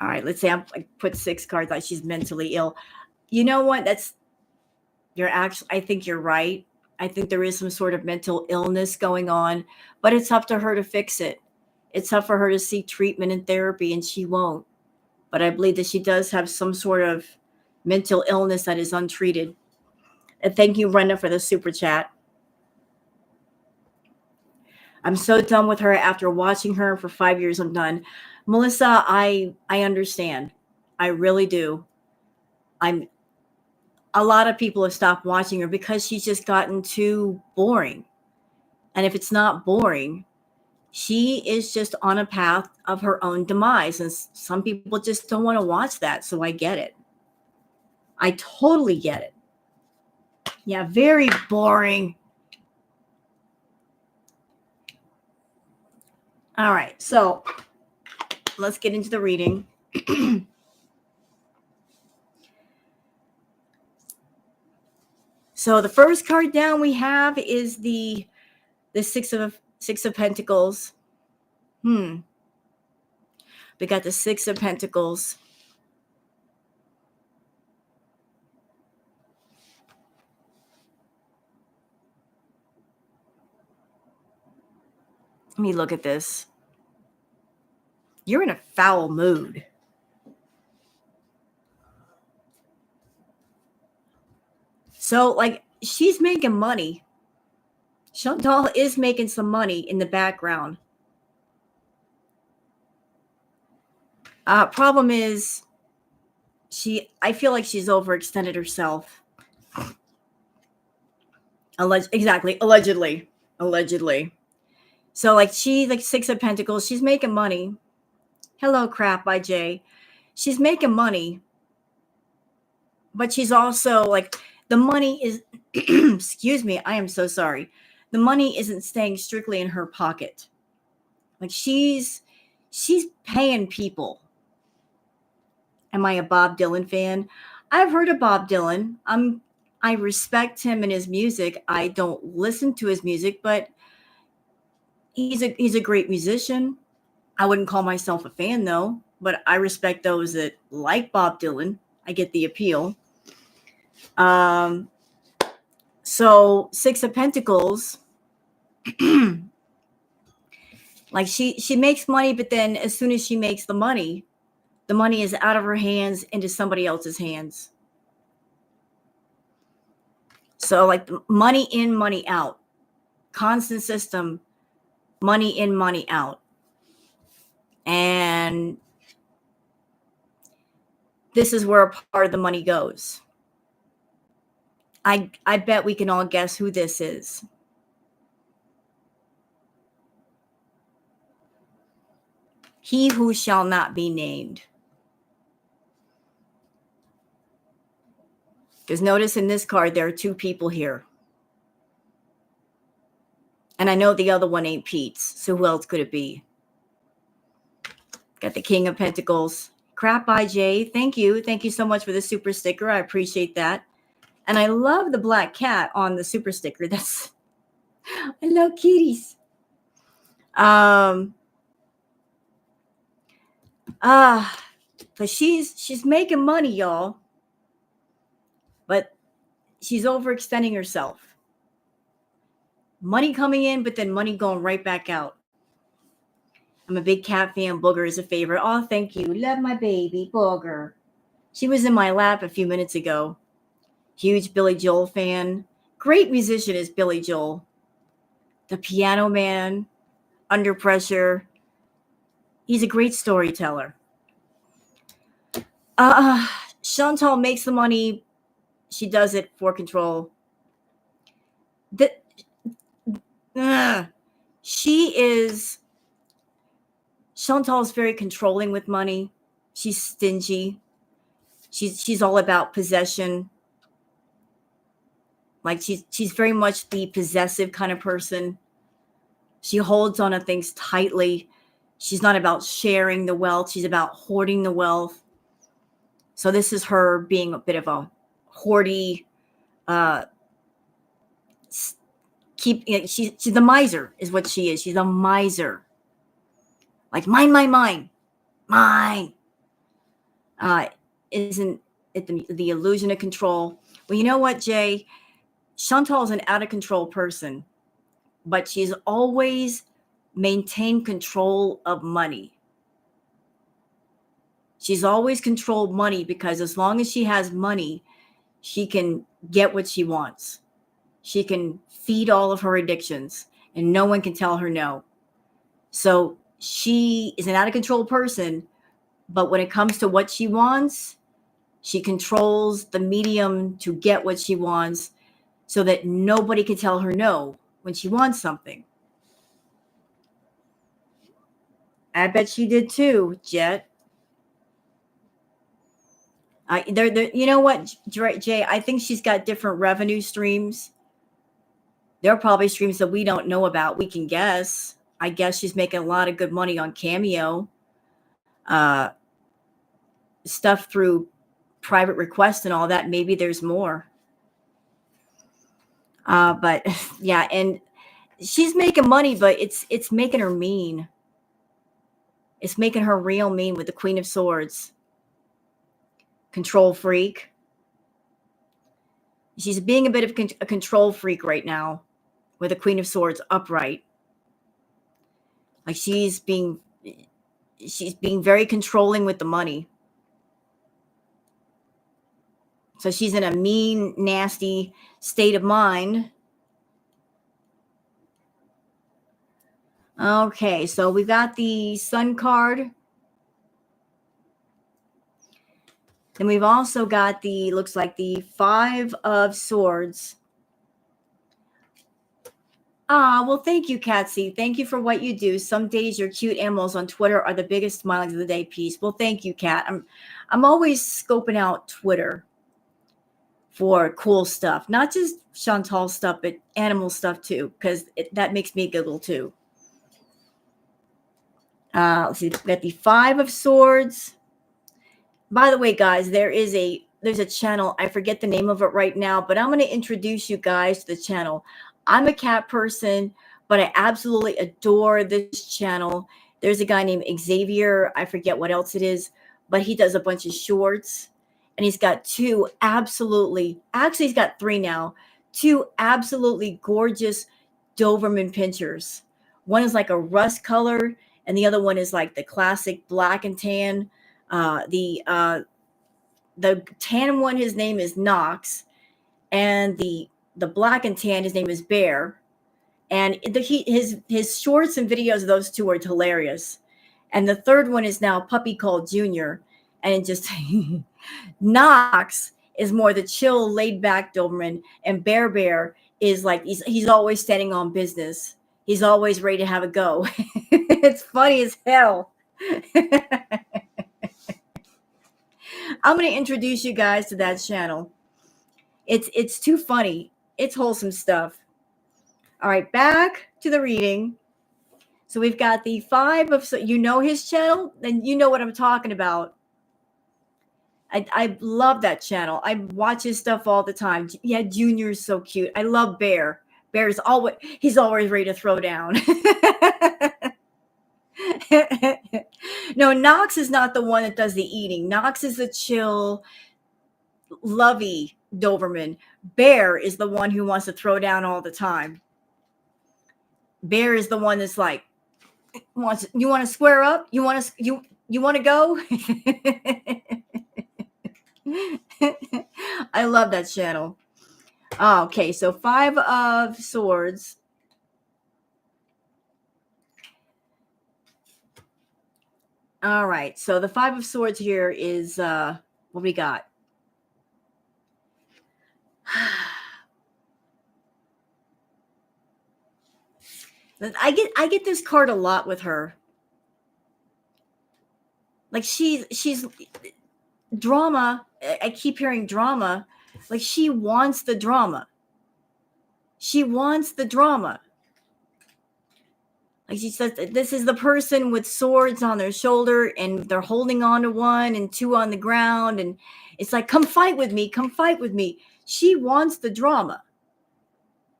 All right. Let's say I put 6 cards out. She's mentally ill. You know what? I think you're right. I think there is some sort of mental illness going on, but it's up to her to fix it. It's up for her to seek treatment and therapy, and she won't. But I believe that she does have some sort of mental illness that is untreated. And thank you, Brenda, for the super chat. I'm so done with her after watching her for 5 years. I'm done. Melissa, I understand. I really do. A lot of people have stopped watching her because she's just gotten too boring. And if it's not boring, she is just on a path of her own demise. And some people just don't want to watch that. So I get it. I totally get it. Yeah, very boring. All right, so let's get into the reading. So the first card down we have is the Six of Pentacles. We got the Six of Pentacles. Let me look at this. You're in a foul mood. So, like, she's making money. Chantal is making some money in the background. Problem is, I feel like she's overextended herself. Allegedly. So, like, she's like Six of Pentacles. She's making money. Hello, crap by Jay. She's making money. But she's also like, the money is, excuse me, I am so sorry. The money isn't staying strictly in her pocket. Like, she's paying people. Am I a Bob Dylan fan? I've heard of Bob Dylan. I respect him and his music. I don't listen to his music, but he's a great musician. I wouldn't call myself a fan though, but I respect those that like Bob Dylan. I get the appeal. So Six of Pentacles, like she makes money, but then as soon as she makes the money is out of her hands into somebody else's hands. So like money in, money out, constant system, money in, money out. And this is where a part of the money goes. I bet we can all guess who this is. He who shall not be named. Because notice in this card, there are two people here. And I know the other one ain't Pete's. So who else could it be? Got the King of Pentacles. Crap by Jay. Thank you. Thank you so much for the super sticker. I appreciate that. And I love the black cat on the super sticker. I love kitties. But she's making money, y'all. But she's overextending herself. Money coming in, but then money going right back out. I'm a big cat fan. Booger is a favorite. Oh, thank you. Love my baby, Booger. She was in my lap a few minutes ago. Huge Billy Joel fan. Great musician is Billy Joel. The Piano Man, Under Pressure. He's a great storyteller. Chantal makes the money. She does it for control. Chantal's very controlling with money. She's stingy. She's all about possession. Like she's very much the possessive kind of person. She holds on to things tightly. She's not about sharing the wealth. She's about hoarding the wealth. So this is her being a bit of a hoardy, she's the miser is what she is. She's a miser. Like mine. Isn't it the illusion of control? Well, you know what, Jay? Chantal is an out of control person, but she's always maintained control of money. She's always controlled money because as long as she has money, she can get what she wants. She can feed all of her addictions and no one can tell her no. So she is an out of control person, but when it comes to what she wants, she controls the medium to get what she wants so that nobody can tell her no when she wants something. I bet she did too, Jet. You know what, Jay? I think she's got different revenue streams. There are probably streams that we don't know about. We can guess. I guess she's making a lot of good money on Cameo, uh, stuff through private request and all that. Maybe there's more. But yeah, and she's making money, but it's making her mean. It's making her real mean with the Queen of Swords. Control freak. She's being a bit of a control freak right now with the Queen of Swords upright. Like she's being very controlling with the money. So she's in a mean, nasty state of mind. Okay, so we got the Sun card. Then we've also got looks like the Five of Swords. Well, thank you, Katsy. Thank you for what you do. Some days your cute animals on Twitter are the biggest smilings of the day. Peace. Well, thank you, Kat. I'm always scoping out Twitter for cool stuff, not just Chantal stuff, but animal stuff too, because that makes me giggle too. Let's see, we got the Five of Swords. By the way, guys, there's a channel. I forget the name of it right now, but I'm going to introduce you guys to the channel. I'm a cat person, but I absolutely adore this channel. There's a guy named Xavier. I forget what else it is, but he does a bunch of shorts, and he's got actually he's got three now, two absolutely gorgeous Doberman pinchers. One is like a rust color, and the other one is like the classic black and tan. The tan one, his name is Knox, and the black and tan, his name is Bear. And his shorts and videos of those two are hilarious. And the third one is now Puppy called Junior, and it just Knox is more the chill, laid back Doberman, and Bear is like he's always standing on business. He's always ready to have a go. It's funny as hell. I'm going to introduce you guys to that channel. It's too funny. It's wholesome stuff. All right, back to the reading. So we've got the Five of, so you know his channel, then you know what I'm talking about. I love that channel. I watch his stuff all the time. Yeah, Junior's so cute. I love Bear. Bear's he's always ready to throw down. No, Knox is not the one that does the eating. Knox is the chill, lovey Doberman. Bear is the one who wants to throw down all the time. Bear is the one that's like, you want to square up? You want to go? I love that channel. Okay, so Five of Swords. All right, so the Five of Swords here is what we got. I get this card a lot with her. Like she's drama. I keep hearing drama. Like she wants the drama. She wants the drama. Like she says, this is the person with swords on their shoulder, and they're holding on to one and two on the ground, and it's like, come fight with me, come fight with me. She wants the drama,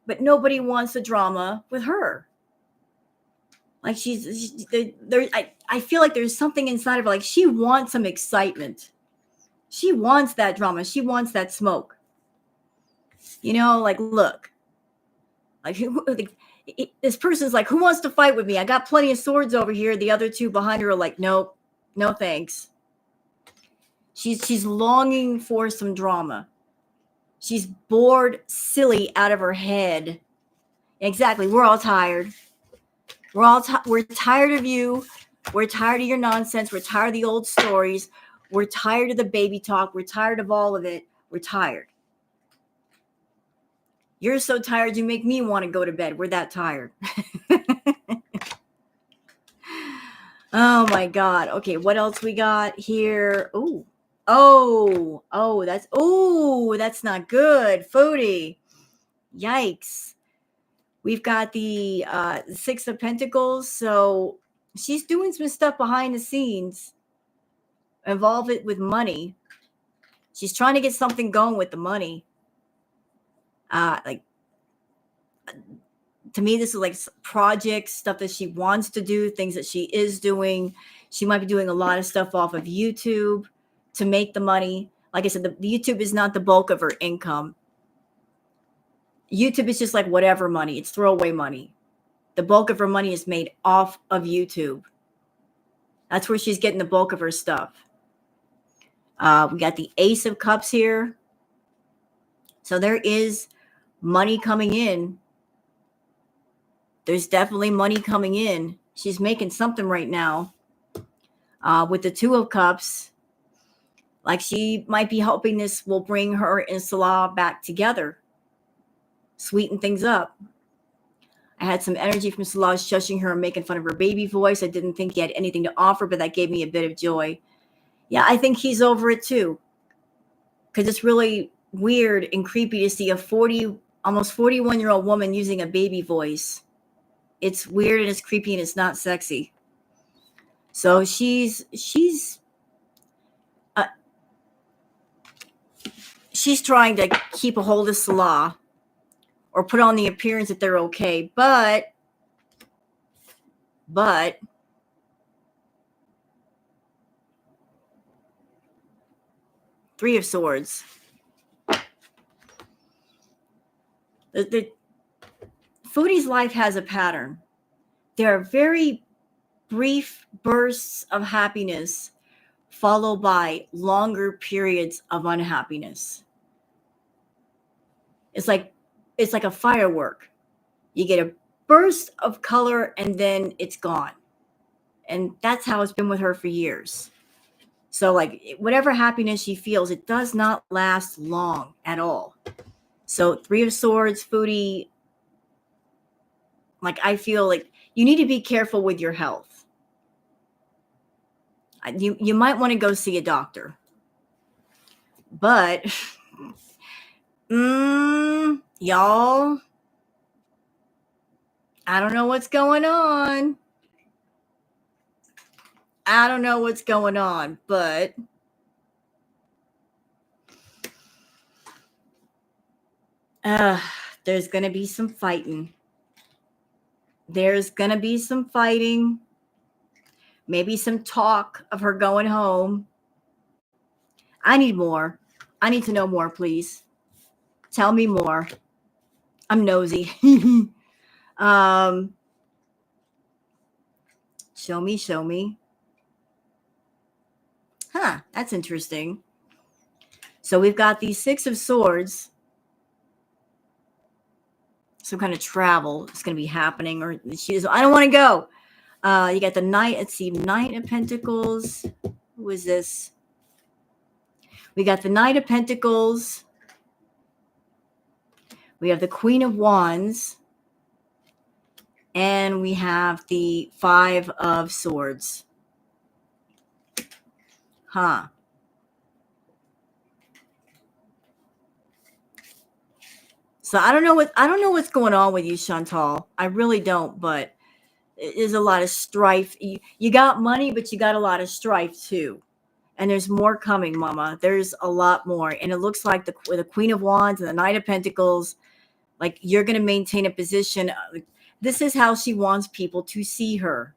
but nobody wants the drama with her. Like I feel like there's something inside of her. Like she wants some excitement. She wants that drama. She wants that smoke. You know, like, look, like this person's like, who wants to fight with me? I got plenty of swords over here. The other two behind her are like, nope, no thanks. She's longing for some drama. She's bored, silly, out of her head. Exactly. We're all tired. We're tired of you. We're tired of your nonsense. We're tired of the old stories. We're tired of the baby talk. We're tired of all of it. We're tired. You're so tired, you make me want to go to bed. We're that tired. Oh my God. Okay, what else we got here? That's not good. Foodie. Yikes. We've got the Six of Pentacles. So she's doing some stuff behind the scenes. Involve it with money. She's trying to get something going with the money. Like, to me, this is like projects, stuff that she wants to do, things that she is doing. She might be doing a lot of stuff off of YouTube to make the money. Like I said, the YouTube is not the bulk of her income. YouTube is just like whatever money. It's throwaway money. The bulk of her money is made off of YouTube. That's where she's getting the bulk of her stuff. We got the Ace of Cups here. So there is money coming in. There's definitely money coming in. She's making something right now. With the Two of Cups, like she might be hoping this will bring her and Salah back together. Sweeten things up. I had some energy from Salah shushing her and making fun of her baby voice. I didn't think he had anything to offer, but that gave me a bit of joy. Yeah, I think he's over it too. Because it's really weird and creepy to see a almost 41-year-old woman using a baby voice. It's weird and it's creepy and it's not sexy. So she's trying to keep a hold of Salah or put on the appearance that they're okay. But Three of Swords. The Foodie's life has a pattern. There are very brief bursts of happiness followed by longer periods of unhappiness. It's like a firework. You get a burst of color and then it's gone. And that's how it's been with her for years. So like whatever happiness she feels, it does not last long at all. So Three of Swords, Foodie, like I feel like you need to be careful with your health. You might want to go see a doctor. But y'all, I don't know what's going on. But there's going to be some fighting. Maybe some talk of her going home. I need more. I need to know more, please. Tell me more. I'm nosy. Show me. Huh, that's interesting. So we've got the Six of Swords. Some kind of travel is going to be happening, or I don't want to go. You got the Knight. Let's see, Knight of Pentacles. Who is this? We got the Knight of Pentacles. We have the Queen of Wands. And we have the Five of Swords. Huh. So I don't know what's going on with you, Chantal. I really don't, but there's a lot of strife. You got money, but you got a lot of strife too. And there's more coming, Mama. There's a lot more. And it looks like the Queen of Wands and the Knight of Pentacles, like you're going to maintain a position. This is how she wants people to see her.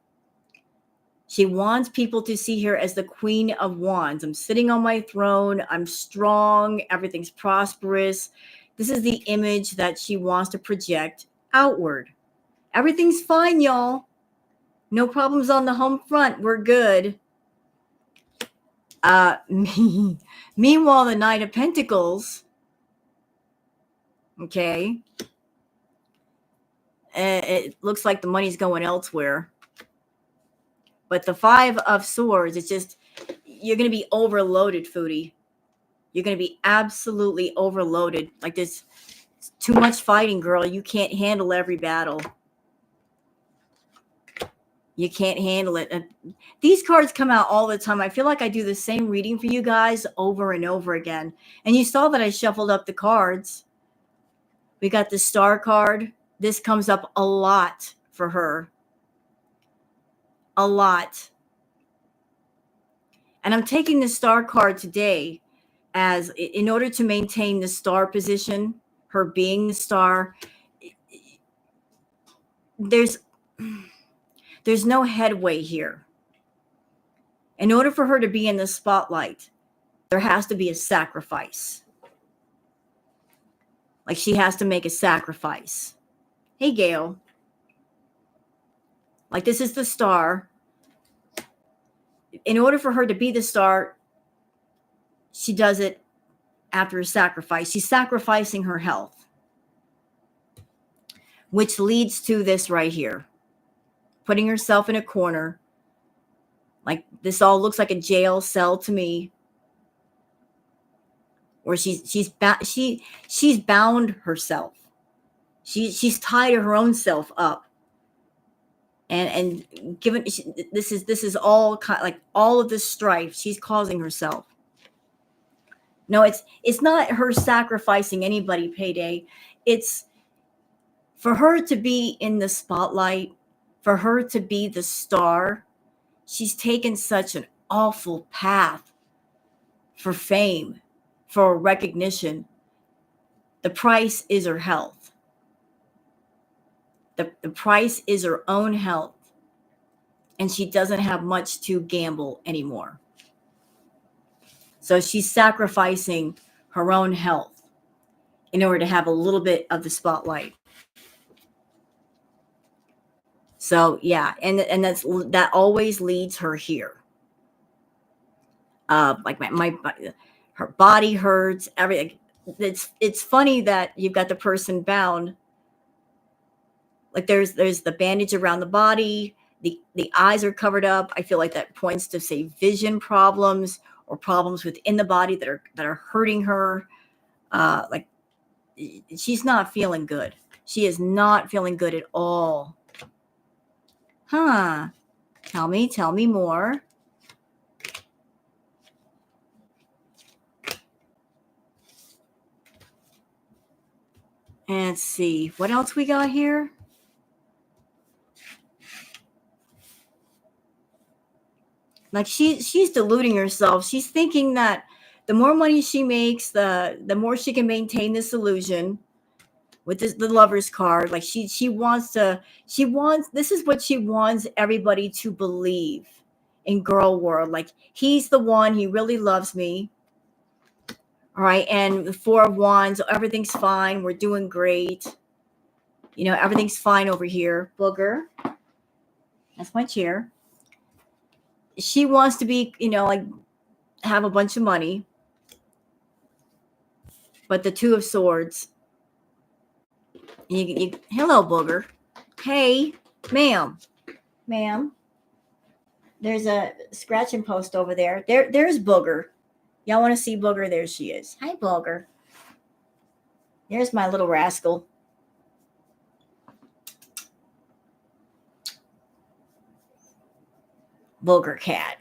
She wants people to see her as the Queen of Wands. I'm sitting on my throne. I'm strong. Everything's prosperous. This is the image that she wants to project outward. Everything's fine, y'all. No problems on the home front. We're good. Meanwhile, the Knight of Pentacles, okay, it looks like the money's going elsewhere. But the Five of Swords, it's just, you're going to be overloaded, Foodie. You're going to be absolutely overloaded. Like there's too much fighting, girl. You can't handle every battle. You can't handle it. These cards come out all the time. I feel like I do the same reading for you guys over and over again. And you saw that I shuffled up the cards. We got the star card. This comes up a lot for her. A lot. And I'm taking the star card today as in order to maintain the star position, her being the star, there's no headway here. In order for her to be in the spotlight, there has to be a sacrifice. Like she has to make a sacrifice. Hey, Gail. Like this is the star. In order for her to be the star, she does it after a sacrifice. She's sacrificing her health, which leads to this right here. Putting herself in a corner. Like this all looks like a jail cell to me. Where she's bound herself. She's tied her own self up. And given this is all like all of this strife she's causing herself. No, it's not her sacrificing anybody, Payday. It's for her to be in the spotlight, for her to be the star. She's taken such an awful path for fame, for recognition. The price is her health. The price is her own health. And she doesn't have much to gamble anymore. So she's sacrificing her own health in order to have a little bit of the spotlight. So yeah, and that always leads her here. Like her body hurts, everything. It's funny that you've got the person bound. Like there's the bandage around the body, the eyes are covered up. I feel like that points to say vision problems or problems within the body that are hurting her. Like she's not feeling good. She is not feeling good at all. Huh? Tell me more. And let's see what else we got here. Like she's deluding herself. She's thinking that the more money she makes, the more she can maintain this illusion with the lover's card. Like this is what she wants everybody to believe in girl world. Like he's the one, he really loves me. All right. And the Four of Wands, everything's fine. We're doing great. You know, everything's fine over here. Booger. That's my chair. She wants to be, like have a bunch of money. But the Two of Swords. Hello, Booger. Hey, ma'am. There's a scratching post over there. There's Booger. Y'all want to see Booger? There she is. Hi, Booger. There's my little rascal. Booger cat.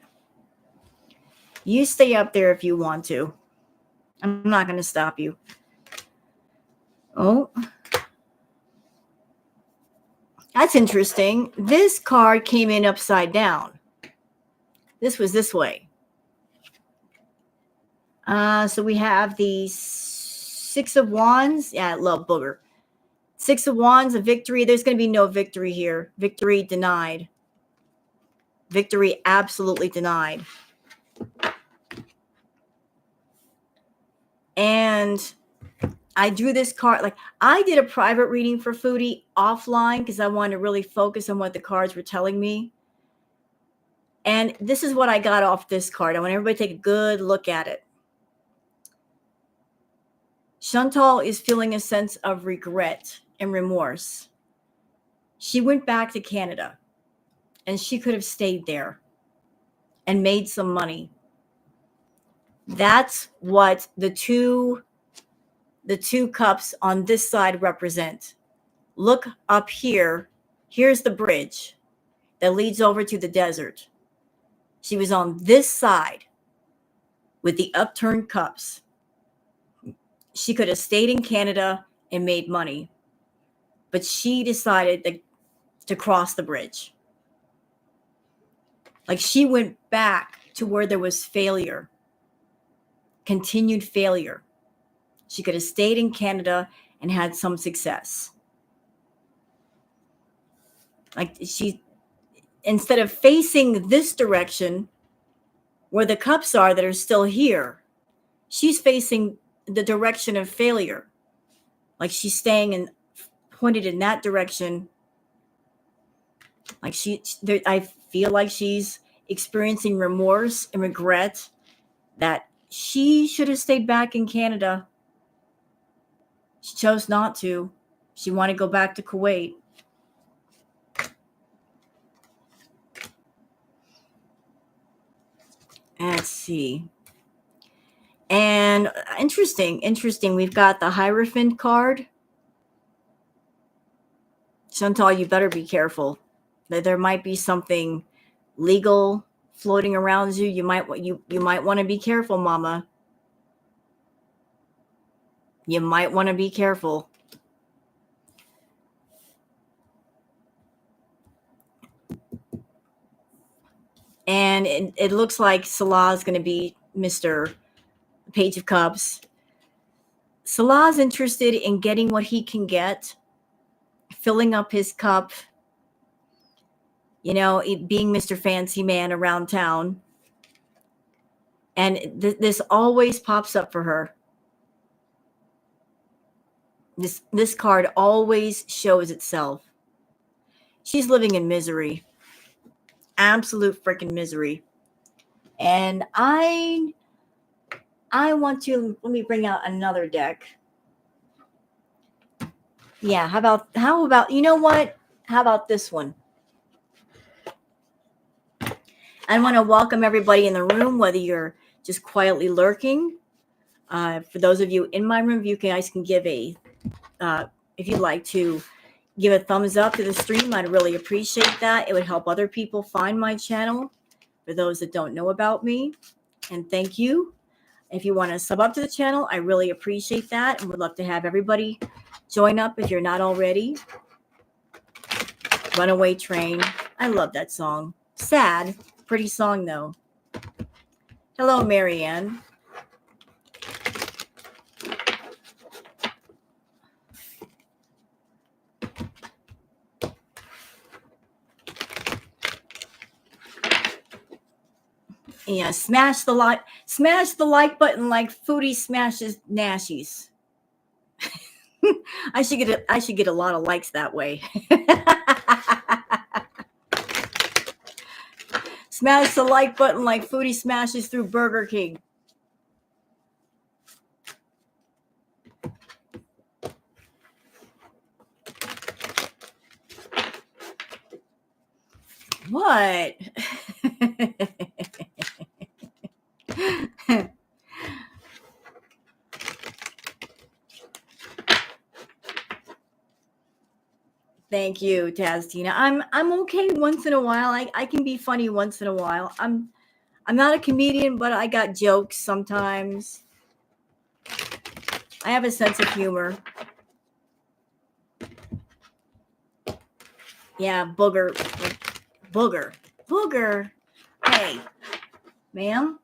You stay up there if you want to. I'm not going to stop you. Oh. That's interesting. This card came in upside down. This was this way. So we have the Six of Wands. Yeah, I love Booger. Six of Wands, a victory. There's going to be no victory here. Victory denied. Victory absolutely denied. And I drew this card. Like I did a private reading for Foodie offline because I wanted to really focus on what the cards were telling me. And this is what I got off this card. I want everybody to take a good look at it. Chantal is feeling a sense of regret and remorse. She went back to Canada and she could have stayed there and made some money. That's what the two cups on this side represent. Look up here. Here's the bridge. that leads over to the desert. She was on this side with the upturned cups. She could have stayed in Canada and made money, but she decided to cross the bridge. Like, she went back to where there was failure, continued failure. She could have stayed in Canada and had some success. Like, she, instead of facing this direction where the cups are that are still here, she's facing the direction of failure. Like, she's staying and pointed in that direction. Like, I feel like she's experiencing remorse and regret that she should have stayed back in Canada. She chose not to. She wanted to go back to Kuwait. Let's see. And interesting. We've got the Hierophant card. Chantal, you better be careful. There might be something legal floating around you. You might want to be careful, Mama. You might want to be careful. And it looks like Salah is going to be Mr. Page of Cups. Salah's interested in getting what he can get, filling up his cup, being Mr. Fancy Man around town. And this always pops up for her. This card always shows itself. She's living in misery. Absolute freaking misery. And I want to, let me bring out another deck. Yeah, how about, you know what? How about this one? I want to welcome everybody in the room, whether you're just quietly lurking. For those of you in my room, you guys can give if you'd like to give a thumbs up to the stream. I'd really appreciate that. It would help other people find my channel, for those that don't know about me. And thank you. If you want to sub up to the channel, I really appreciate that, and would love to have everybody join up if you're not already. Runaway Train. I love that song. Sad. Pretty song, though. Hello, Marianne. Yeah, smash the like button like Foodie smashes Nashies. I should get a lot of likes that way. Smash the like button like Foodie smashes through Burger King. What? Thank you, Taztina. I'm okay once in a while. I can be funny once in a while. I'm not a comedian, but I got jokes sometimes. I have a sense of humor. Yeah, booger. Hey, ma'am.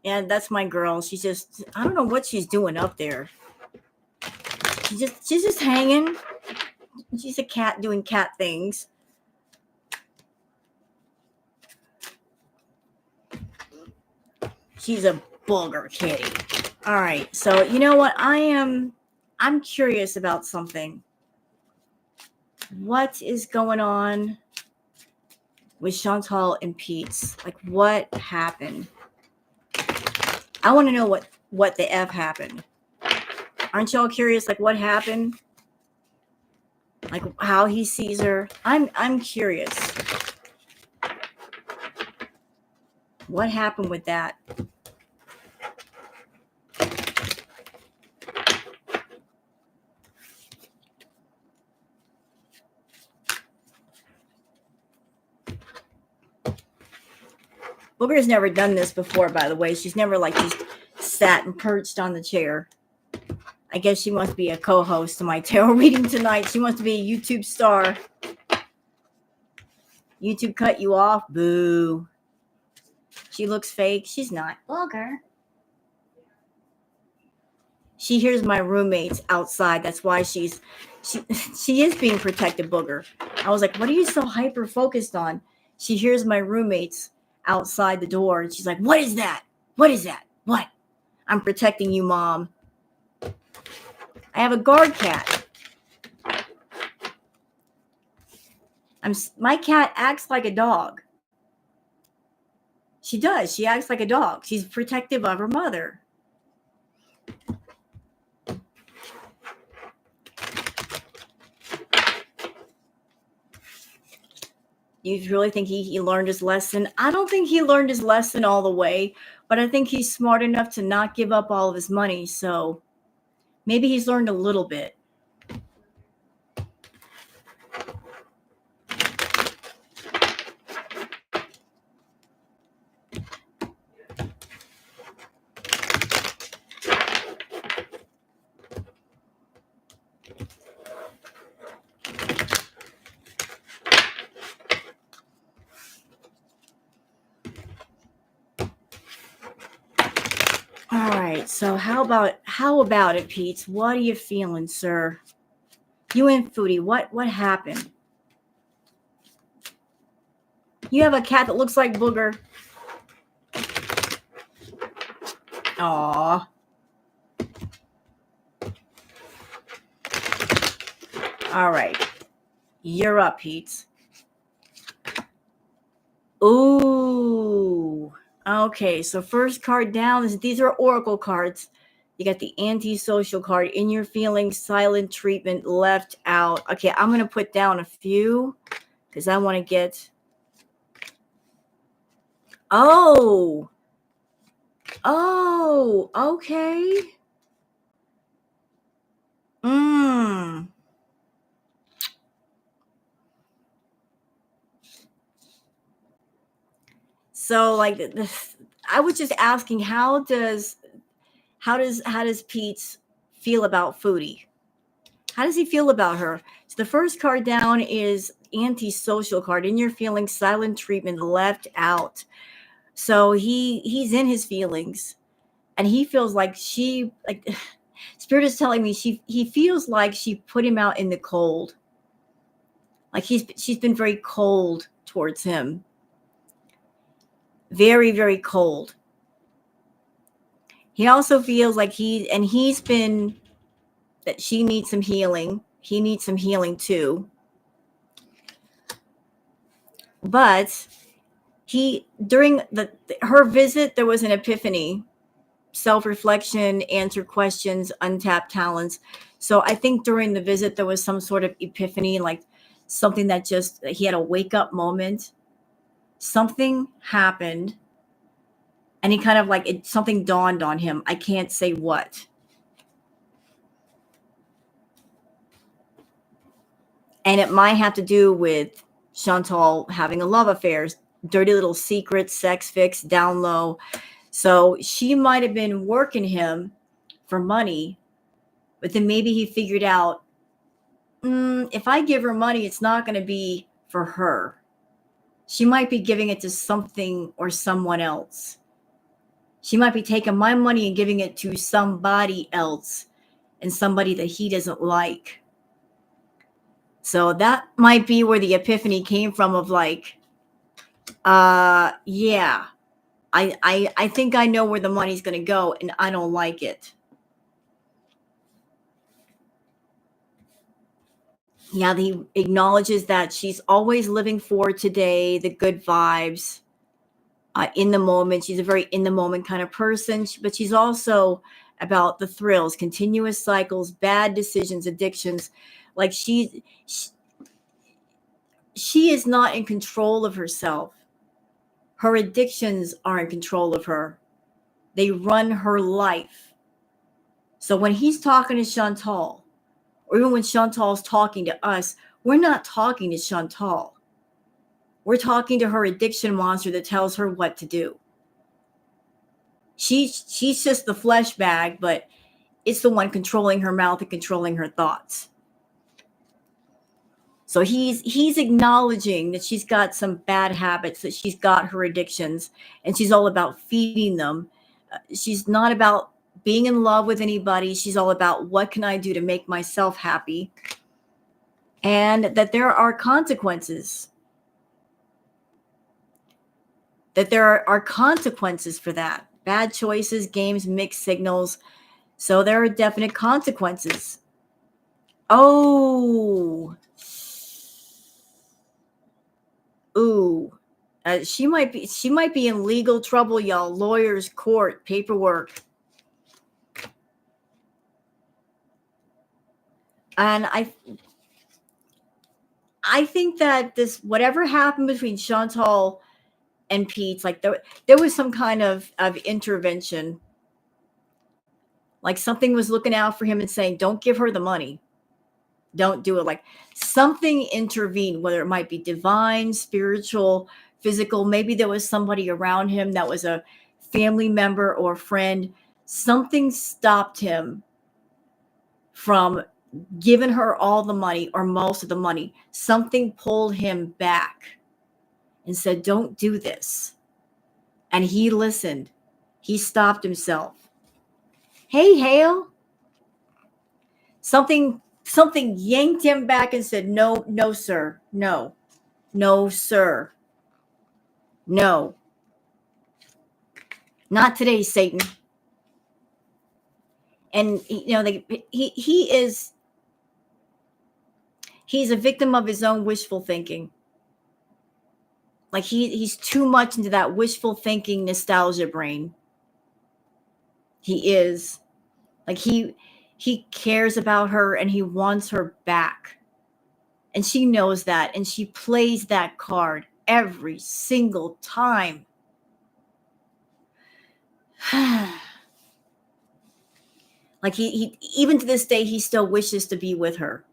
Yeah, that's my girl. She's just, I don't know what she's doing up there. She's just hanging. She's a cat doing cat things. She's a booger kitty. All right. So, you know what? I'm curious about something. What is going on with Chantal and Pete's? Like, what happened? I want to know what the F happened. Aren't y'all curious? Like, what happened? Like, how he sees her? I'm curious. What happened with that? Booger's never done this before, by the way. She's never like just sat and perched on the chair. I guess she must be a co-host to my tarot reading tonight. She wants to be a YouTube star. YouTube cut you off? Boo. She looks fake. She's not. Booger. She hears my roommates outside. That's why she is being protected, Booger. I was like, what are you so hyper focused on? She hears my roommates outside the door and she's like, what is that? What is that? What? I'm protecting you, Mom. I have a guard cat. My cat acts like a dog. She does. She acts like a dog. She's protective of her mother. You really think he learned his lesson? I don't think he learned his lesson all the way, but I think he's smart enough to not give up all of his money. So maybe he's learned a little bit. All right, so how about it, Pete? What are you feeling, sir? You and Foodie, what happened? You have a cat that looks like Booger. Aw. All right, you're up, Pete. Ooh. Okay, so first card down these are oracle cards. You got the antisocial card, in your feelings, silent treatment, left out. Okay, I'm going to put down a few because I want to get. Oh, okay. So like I was just asking, how does Pete feel about Foodie? How does he feel about her? So the first card down is antisocial card, in your feelings, silent treatment, left out. So he's in his feelings and he feels like Spirit is telling me he feels like she put him out in the cold. Like she's been very cold towards him. Very, very cold. He also feels like that she needs some healing. He needs some healing too. But during her visit, there was an epiphany, self-reflection, answer questions, untapped talents. So I think during the visit, there was some sort of epiphany, like something that he had a wake up moment. Something happened. And he kind of something dawned on him. I can't say what. And it might have to do with Chantal having a love affair, dirty little secret, sex fix, down low. So she might have been working him for money, but then maybe he figured out, if I give her money, it's not going to be for her. She might be giving it to something or someone else. She might be taking my money and giving it to somebody else and somebody that he doesn't like. So that might be where the epiphany came from of yeah, I think I know where the money's going to go and I don't like it. Yeah, he acknowledges that she's always living for today, the good vibes. In the moment. She's a very in the moment kind of person, but she's also about the thrills, continuous cycles, bad decisions, addictions. Like she is not in control of herself. Her addictions are in control of her. They run her life. So when he's talking to Chantal, or even when Chantal's talking to us, we're not talking to Chantal. We're talking to her addiction monster that tells her what to do. She's just the flesh bag, but it's the one controlling her mouth and controlling her thoughts. So he's acknowledging that she's got some bad habits, that she's got her addictions, and she's all about feeding them. She's not about being in love with anybody. She's all about, what can I do to make myself happy? And that there are consequences. That there are consequences for that. Bad choices, games, mixed signals. So there are definite consequences. Oh. Ooh. She might be in legal trouble, y'all. Lawyers, court, paperwork. And I think that this, whatever happened between Chantal and Pete's, like there was some kind of intervention. Like something was looking out for him and saying, don't give her the money. Don't do it. Like something intervened, whether it might be divine, spiritual, physical. Maybe there was somebody around him that was a family member or friend. Something stopped him from giving her all the money or most of the money. Something pulled him back and said, don't do this. And he listened. He stopped himself. Hey, Hale. Something yanked him back and said, no, no, sir. No, no, sir. No. Not today, Satan. And, he's a victim of his own wishful thinking. Like he's too much into that wishful thinking nostalgia brain. He is. Like he cares about her and he wants her back. And she knows that, and she plays that card every single time. Like he even to this day, he still wishes to be with her.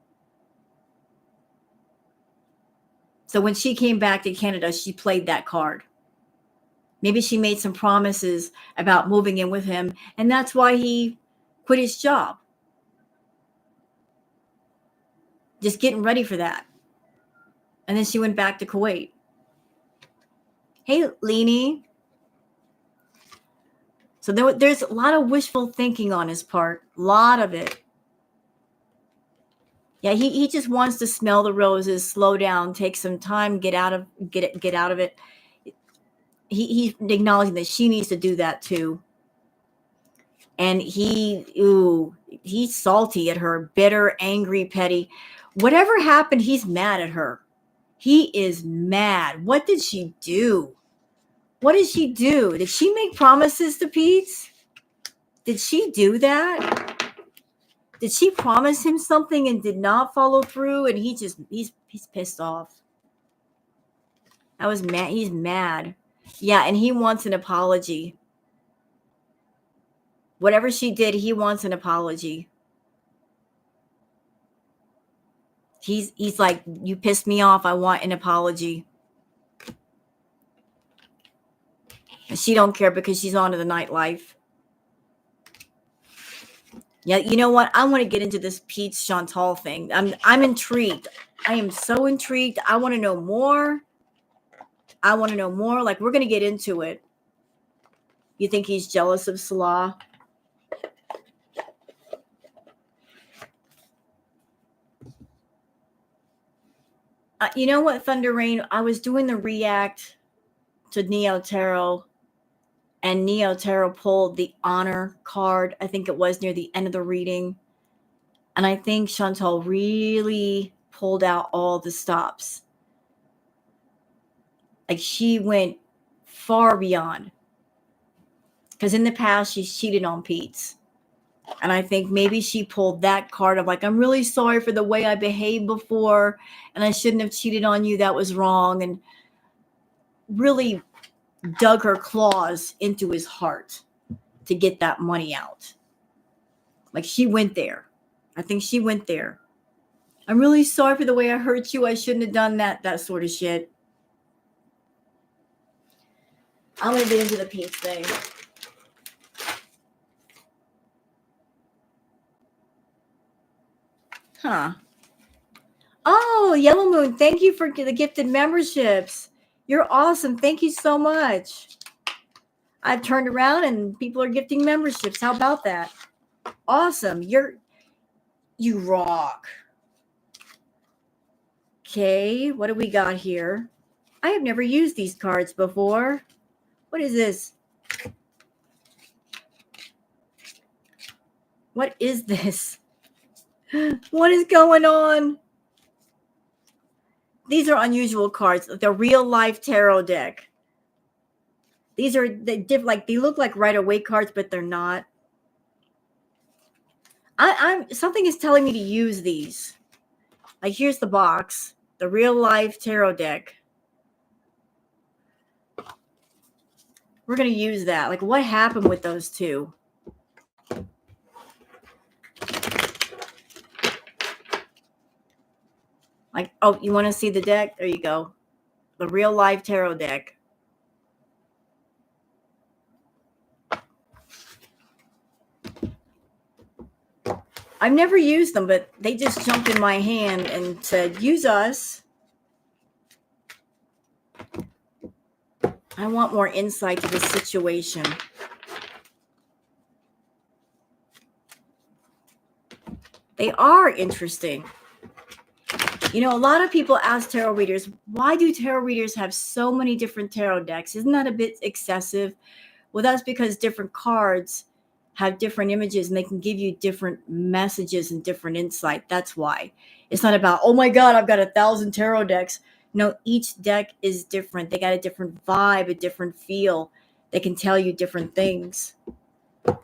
So when she came back to Canada, she played that card. Maybe she made some promises about moving in with him, and that's why he quit his job. Just getting ready for that. And then she went back to Kuwait. Hey, Leanie. So there's a lot of wishful thinking on his part. A lot of it. Yeah, he just wants to smell the roses, slow down, take some time, get out of it. He's acknowledging that she needs to do that too. And he's salty at her, bitter, angry, petty. Whatever happened, he's mad at her. He is mad. What did she do? What did she do? Did she make promises to Pete? Did she do that? Did she promise him something and did not follow through? And he's pissed off. I was mad. He's mad. Yeah, and he wants an apology. Whatever she did, he wants an apology. He's like, you pissed me off. I want an apology. And she don't care because she's on to the nightlife. Yeah, you know what? I want to get into this Pete Chantal thing. I'm intrigued. I am so intrigued. I want to know more. Like, we're going to get into it. You think he's jealous of Salah? You know what, Thunder Rain? I was doing the react to Neo Tarot, and Neo Tarot pulled the honor card. I think it was near the end of the reading. And I think Chantal really pulled out all the stops. Like, she went far beyond. Because in the past, she's cheated on Pete's. And I think maybe she pulled that card of like, I'm really sorry for the way I behaved before, and I shouldn't have cheated on you. That was wrong. And really dug her claws into his heart to get that money out. Like, she went there. I think she went there. I'm really sorry for the way I hurt you. I shouldn't have done that sort of shit. I'm going to get into the Pete's thing. Huh. Oh, Yellow Moon, thank you for the gifted memberships. You're awesome. Thank you so much. I've turned around and people are gifting memberships. How about that? Awesome. You rock. Okay, what do we got here? I have never used these cards before. What is this? What is this? What is going on? These are unusual cards. The real life tarot deck. These are they look like Rider-Waite cards, but they're not. I'm something is telling me to use these. Like, here's the box, the real life tarot deck. We're gonna use that. Like, what happened with those two? Like, oh, you want to see the deck? There you go. The real life tarot deck. I've never used them, but they just jumped in my hand and said, use us. I want more insight to the situation. They are interesting. You know, a lot of people ask tarot readers, why do tarot readers have so many different tarot decks? Isn't that a bit excessive? Well, that's because different cards have different images and they can give you different messages and different insight. That's why. It's not about, oh my God, I've got 1,000 tarot decks. No, each deck is different. They got a different vibe, a different feel. They can tell you different things.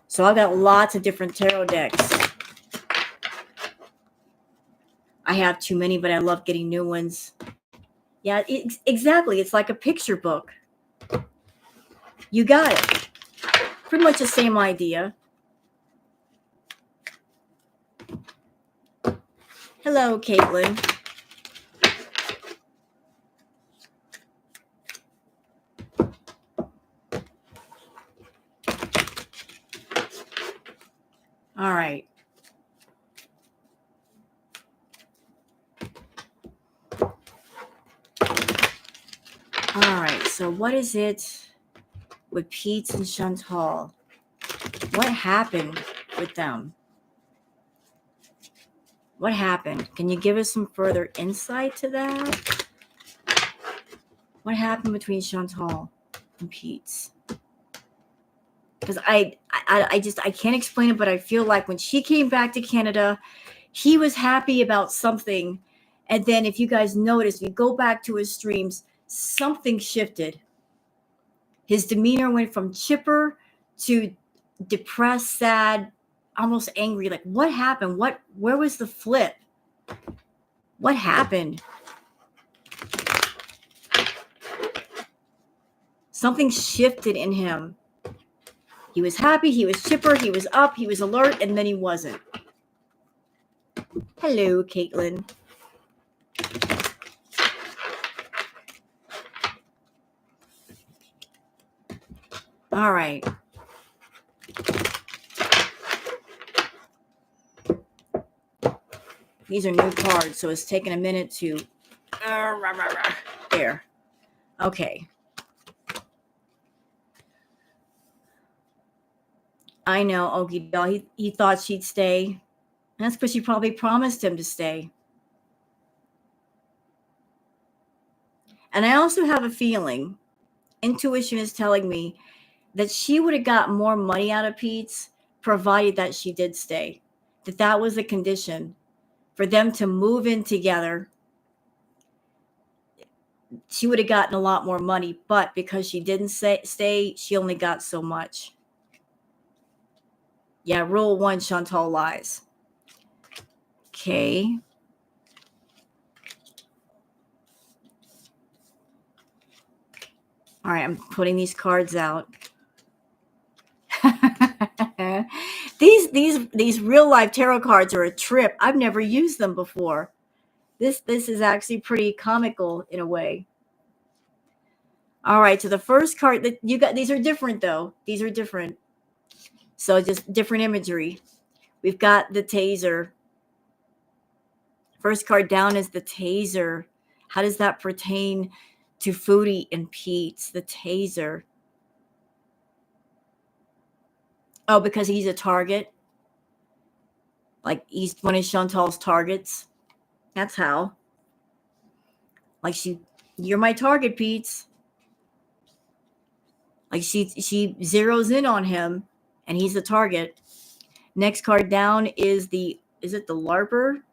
So I've got lots of different tarot decks. I have too many, but I love getting new ones. Yeah, exactly. It's like a picture book. You got it. Pretty much the same idea. Hello, Caitlin. All right. All right. So what is it with Pete and Chantal? What happened with them? What happened? Can you give us some further insight to that? What happened between Chantal and Pete? Because I can't explain it, but I feel like when she came back to Canada, he was happy about something. And then if you guys notice, you go back to his streams, something shifted. His demeanor went from chipper to depressed, sad, almost angry. Like, what happened? Where was the flip? What happened? Something shifted in him. He was happy, he was chipper, he was up, he was alert, and then he wasn't. Hello, Caitlin. All right. These are new cards, so it's taking a minute to... There. Okay. I know, Okie doll. He thought she'd stay. And that's because she probably promised him to stay. And I also have a feeling, intuition is telling me that she would have got more money out of Pete's provided that she did stay. That was a condition for them to move in together. She would have gotten a lot more money, but because she didn't stay, she only got so much. Yeah, rule 1, Chantal lies. Okay. All right, I'm putting these cards out. These real life tarot cards are a trip. I've never used them before. This is actually pretty comical in a way. All right, so the first card that you got, these are different though. These are different. So just different imagery. We've got the taser. First card down is the taser. How does that pertain to Foodie and Pete's? The taser. Oh, because he's a target. Like he's one of Chantal's targets. That's how. Like you're my target, Pete's. Like she zeroes in on him, and he's the target. Next card down is it the LARPer?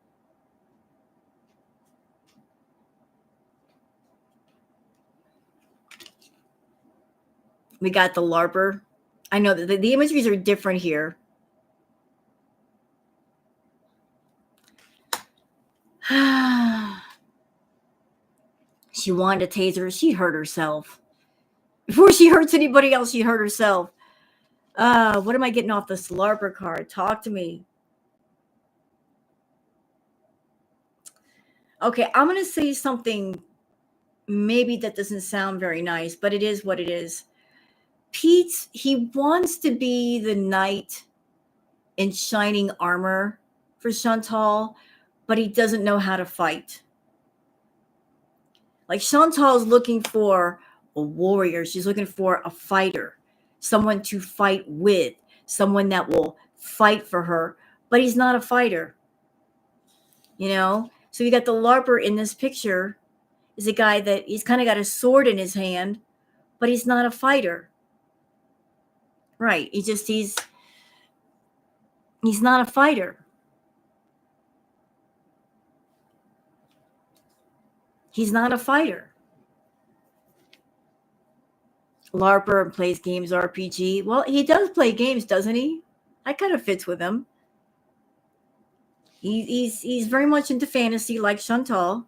We got the LARPer. I know that the imageries are different here. She wanted a taser. She hurt herself. Before she hurts anybody else, she hurt herself. What am I getting off this LARPer card? Talk to me. Okay, I'm going to say something maybe that doesn't sound very nice, but it is what it is. Pete, he wants to be the knight in shining armor for Chantal, but he doesn't know how to fight. Like Chantal's looking for a warrior. She's looking for a fighter, someone to fight with, someone that will fight for her, but he's not a fighter. You know? So you got the LARPer in this picture is a guy that he's kind of got a sword in his hand, but he's not a fighter. Right. He's not a fighter. He's not a fighter. LARPer plays games RPG. Well, he does play games, doesn't he? That kind of fits with him. He's very much into fantasy like Chantal.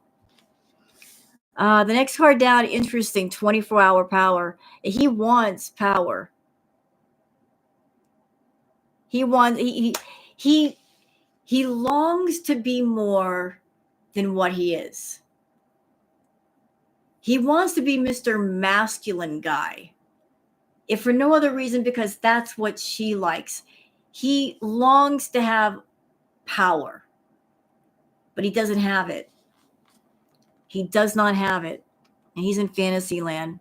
The next card down, interesting, 24-hour power. He wants power. He wants he longs to be more than what he is. He wants to be Mr. Masculine guy. If for no other reason, because that's what she likes. He longs to have power, but he doesn't have it. He does not have it. And he's in fantasy land.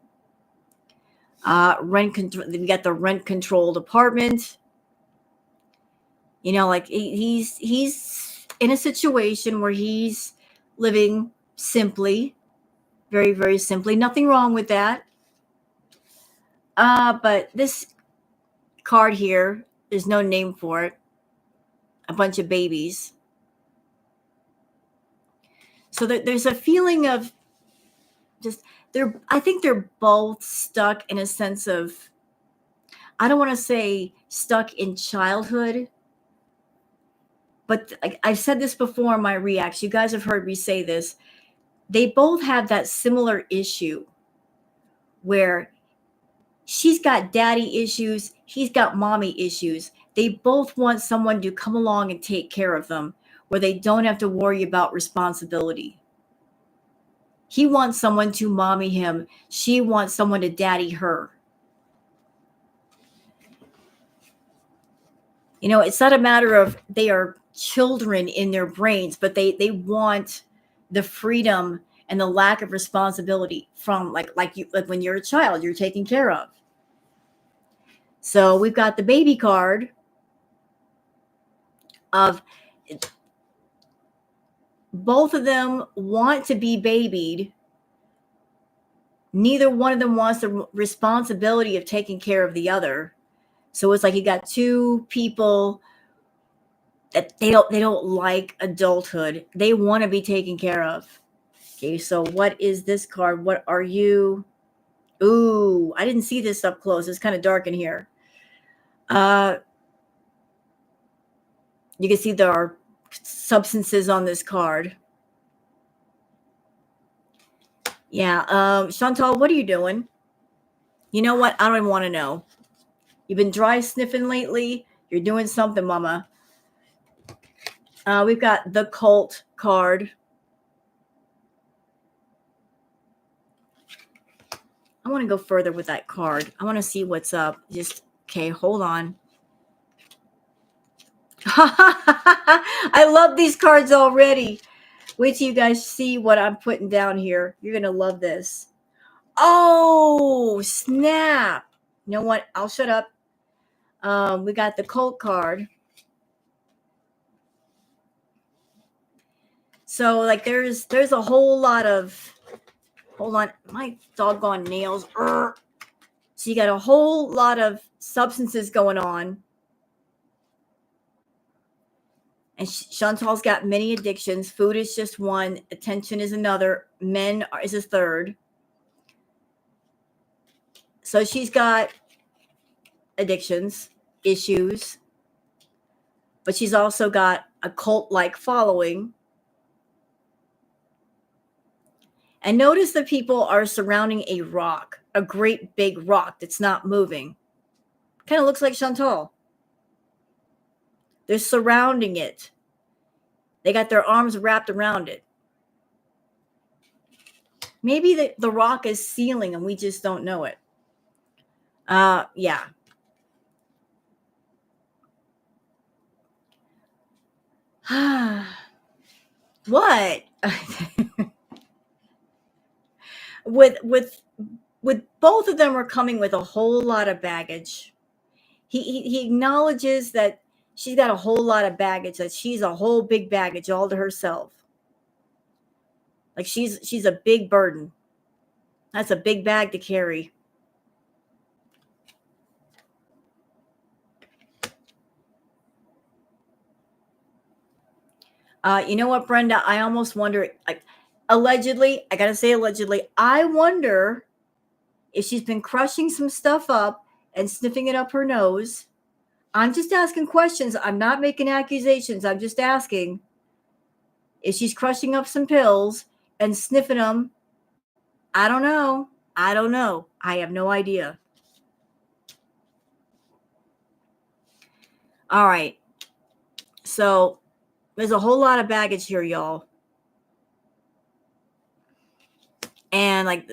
Rent control. We got the rent controlled apartment. You know, like he's in a situation where he's living simply, very, very simply. Nothing wrong with that. But this card here, there's no name for it. A bunch of babies. So there's a feeling of just I think they're both stuck in a sense of, I don't want to say stuck in childhood, but I've said this before in my reacts. You guys have heard me say this. They both have that similar issue where she's got daddy issues, he's got mommy issues. They both want someone to come along and take care of them where they don't have to worry about responsibility. He wants someone to mommy him. She wants someone to daddy her. You know, it's not a matter of they are children in their brains, but they want the freedom and the lack of responsibility from like when you're a child, you're taken care of. So we've got the baby card of both of them want to be babied. Neither one of them wants the responsibility of taking care of the other. So it's like you got two people that they don't like adulthood. They want to be taken care of. Okay, so what is this card? What are you? Ooh, I didn't see this up close. It's kind of dark in here. You can see there are substances on this card. Yeah, Chantal, what are you doing? You know what? I don't even want to know. You've been dry sniffing lately. You're doing something, mama. We've got the cult card. I want to go further with that card. I want to see what's up. Just, okay, hold on. I love these cards already. Wait till you guys see what I'm putting down here. You're going to love this. Oh, snap. You know what? I'll shut up. We got the Colt card. So, like, there's a whole lot of, hold on, my doggone nails. So you got a whole lot of substances going on. And Chantal's got many addictions. Food is just one. Attention is another. Men is a third. So she's got addictions, issues, but she's also got a cult-like following. And notice that people are surrounding a rock, a great big rock that's not moving. Kind of looks like Chantal. They're surrounding it. They got their arms wrapped around it. Maybe the rock is sealing and we just don't know it. Yeah. What? with both of them are coming with a whole lot of baggage. He acknowledges that she's got a whole lot of baggage, that she's a whole big baggage all to herself. Like she's a big burden. That's a big bag to carry. You know what, Brenda? I almost wonder, like, allegedly, I gotta say allegedly, I wonder if she's been crushing some stuff up and sniffing it up her nose. I'm just asking questions. I'm not making accusations. I'm just asking if she's crushing up some pills and sniffing them. I don't know. I don't know. I have no idea. All right. So there's a whole lot of baggage here, y'all. And like,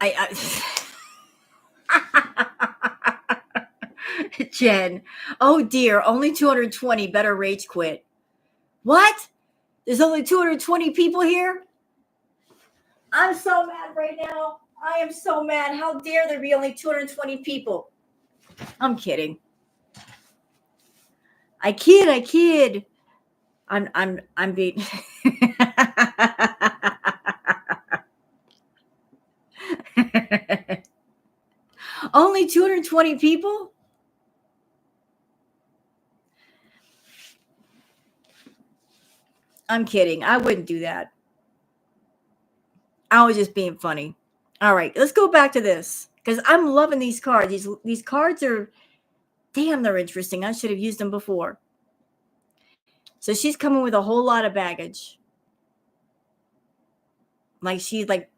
I Jen, oh dear, only 220. Better rage quit. What? There's only 220 people here? I'm so mad right now. I am so mad. How dare there be only 220 people? I'm kidding. I kid. I'm being only 220 people? I'm kidding. I wouldn't do that. I was just being funny. All right, let's go back to this because I'm loving these cards. These cards are, damn, they're interesting. I should have used them before. So she's coming with a whole lot of baggage. Like she's like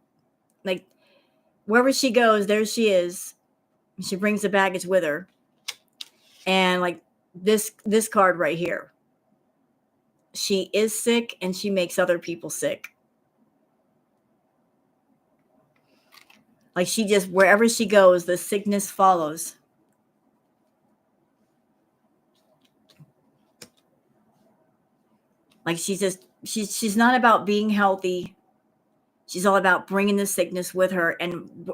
wherever she goes, there she is. She brings the baggage with her. And like this card right here. She is sick and she makes other people sick. Like she just, wherever she goes, the sickness follows. Like she's not about being healthy. She's all about bringing the sickness with her. And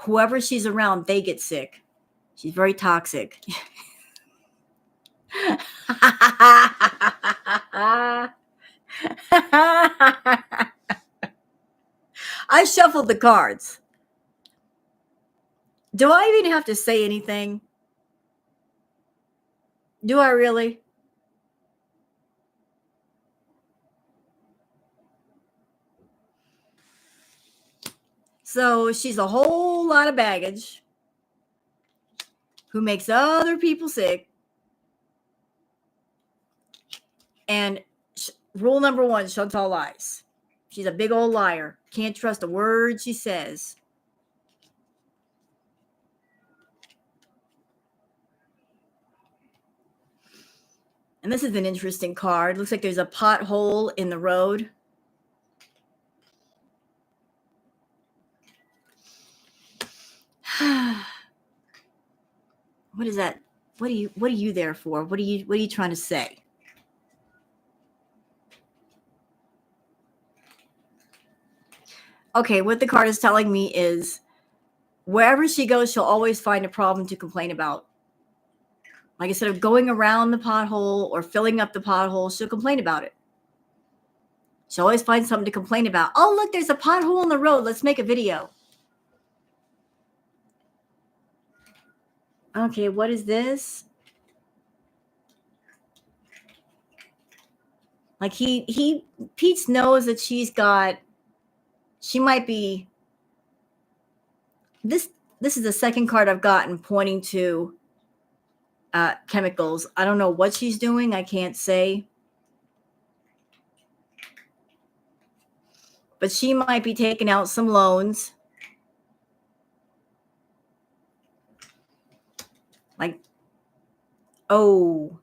whoever she's around, they get sick. She's very toxic. I shuffled the cards. Do I even have to say anything? Do I really? So she's a whole lot of baggage who makes other people sick. And rule number one, Chantal lies. She's a big old liar. Can't trust a word she says. And this is an interesting card. Looks like there's a pothole in the road. is that? What are you there for? What are you trying to say? Okay, what the card is telling me is wherever she goes, she'll always find a problem to complain about. Like instead of going around the pothole or filling up the pothole, she'll complain about it. She'll always find something to complain about. Oh, look, there's a pothole in the road. Let's make a video. Okay, what is this? Like Pete knows that she might be, this is the second card I've gotten pointing to chemicals. I don't know what she's doing. I can't say. But she might be taking out some loans. Like, oh.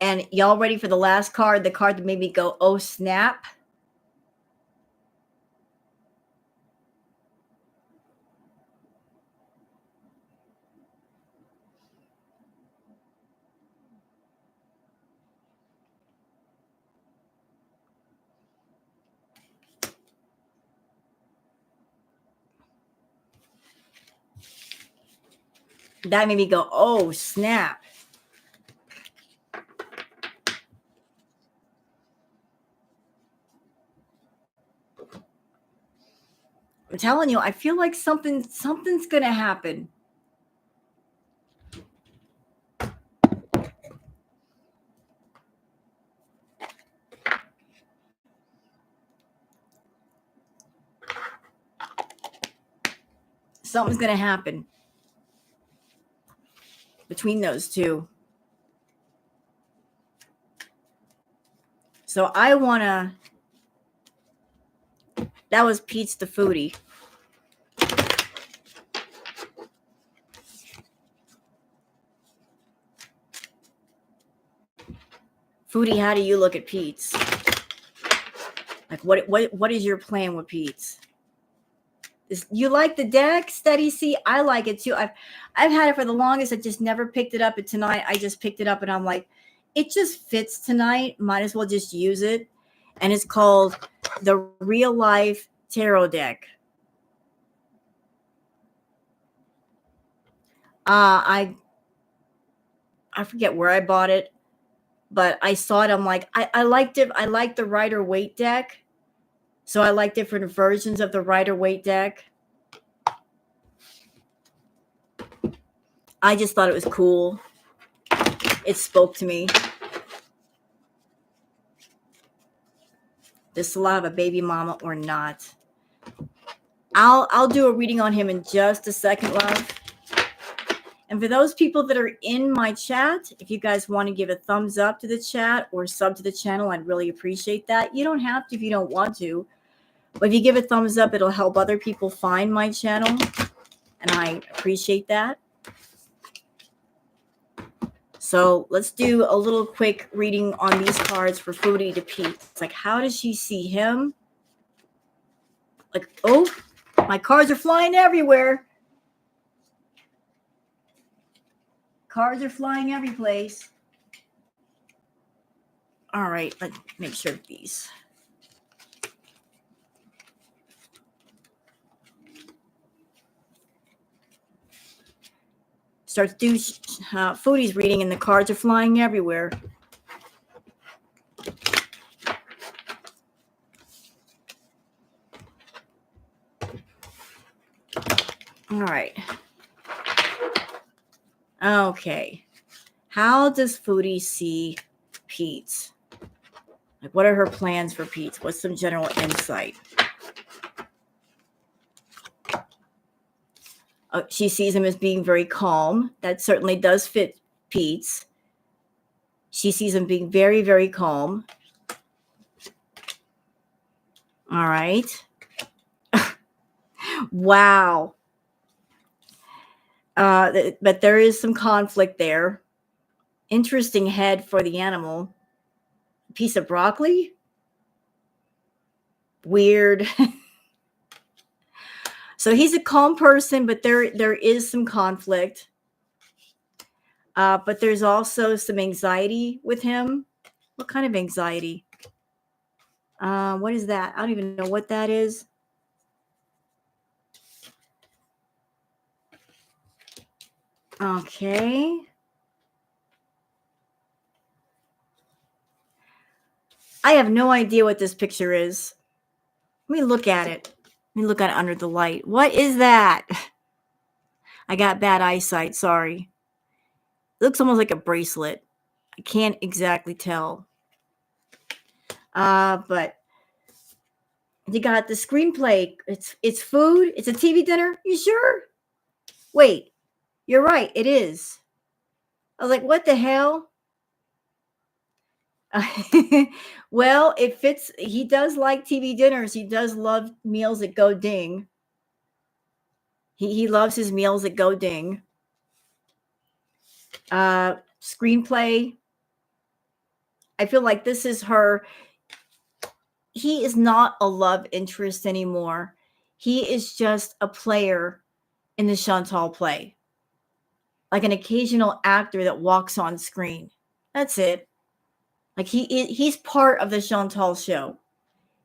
And y'all ready for the last card? The card that made me go, oh, snap. That made me go, oh, snap. I'm telling you, I feel like something's going to happen. Something's going to happen between those two. So I want to, that was Pete's the Foodie. Foodie, how do you look at Pete's? Like, what is your plan with Pete's? You like the deck, Steady C? I like it too. I've had it for the longest. I just never picked it up. And tonight I just picked it up and I'm like, it just fits tonight. Might as well just use it. And it's called the Real Life Tarot Deck. I forget where I bought it, but I saw it. I'm like, I liked it. I like the Rider-Waite deck. So I like different versions of the Rider-Waite deck. I just thought it was cool. It spoke to me. Does Salah have a baby mama or not? I'll do a reading on him in just a second, love. And for those people that are in my chat, if you guys want to give a thumbs up to the chat or sub to the channel, I'd really appreciate that. You don't have to if you don't want to. But if you give a thumbs up, it'll help other people find my channel. And I appreciate that. So let's do a little quick reading on these cards for Foodie to Pete. It's like, how does she see him? Like, oh, my cards are flying everywhere. Cards are flying every place. All right, let's make sure of these. Start to do Foodie's reading and the cards are flying everywhere. All right. Okay. How does Foodie see Pete? Like, what are her plans for Pete? What's some general insight? She sees him as being very calm. That certainly does fit Pete's. She sees him being very, very calm. All right. Wow. But there is some conflict there. Interesting head for the animal. A piece of broccoli? Weird. So he's a calm person, but there is some conflict. But there's also some anxiety with him. What kind of anxiety? What is that? I don't even know what that is. Okay. I have no idea what this picture is. Let me look at it. Let me look at it under the light. What is that? I got bad eyesight. Sorry. It looks almost like a bracelet. I can't exactly tell. But you got the screenplay. It's food. It's a TV dinner. You sure? Wait, you're right. It is. I was like, what the hell? Well, it fits. He does like TV dinners. He does love meals that go ding. He loves his meals that go ding. Screenplay. I feel like this is her. He is not a love interest anymore. He is just a player in the Chantal play, like an occasional actor that walks on screen. That's it. Like he's part of the Chantal show.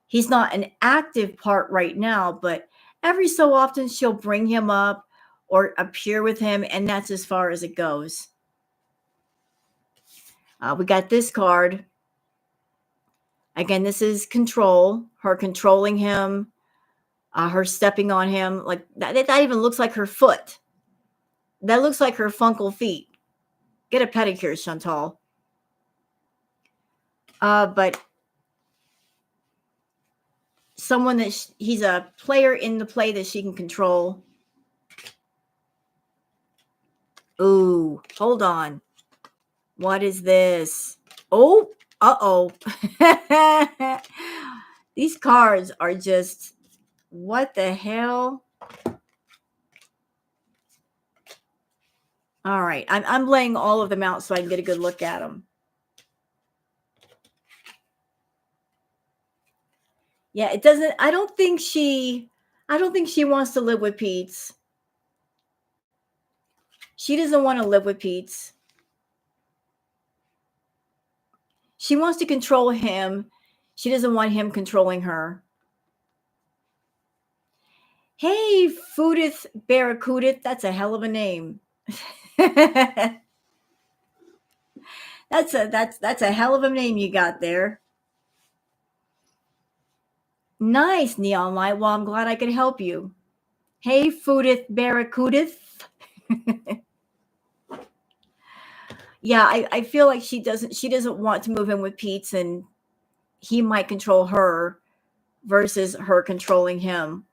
He's not an active part right now, but every so often she'll bring him up or appear with him, and that's as far as it goes. We got this card. Again, this is control, her controlling him, her stepping on him. Like that even looks like her foot. That looks like her funkle feet. Get a pedicure, Chantal. But someone that he's a player in the play that she can control. Ooh, hold on. What is this? Oh, uh-oh. These cards are just, what the hell? All right, I'm laying all of them out so I can get a good look at them. Yeah, it doesn't, I don't think she wants to live with Pete's. She doesn't want to live with Pete's. She wants to control him. She doesn't want him controlling her. Hey, Foodith Barracuda, that's a hell of a name. that's a hell of a name you got there. Nice, Neon Light. Well, I'm glad I could help you. Hey, Foodith Barracudith. Yeah, I feel like she doesn't want to move in with Pete's, and he might control her versus her controlling him.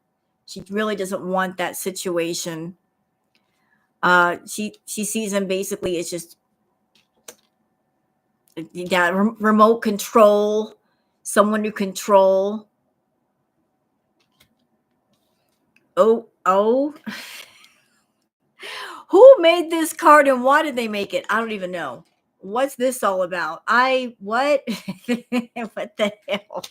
She really doesn't want that situation. She sees him basically as just remote control, someone to control. Oh. Who made this card and why did they make it? I don't even know. What's this all about? What? What the hell?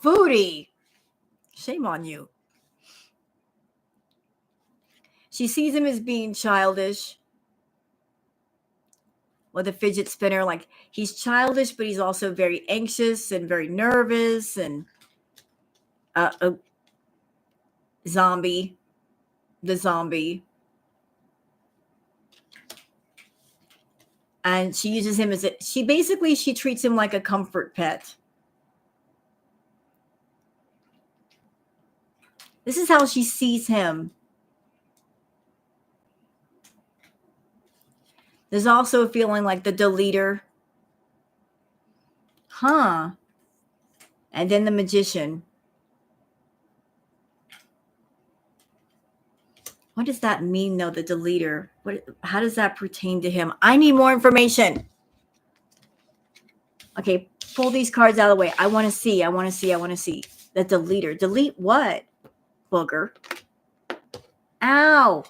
Foodie. Shame on you. She sees him as being childish with a fidget spinner. Like he's childish, but he's also very anxious and very nervous and a zombie. The zombie. And she uses him she treats him like a comfort pet. This is how she sees him. There's also a feeling like the deleter. Huh. And then the magician. What does that mean, though, the deleter? How does that pertain to him? I need more information. Okay, pull these cards out of the way. I want to see. The deleter. Delete what? Booger. Ow.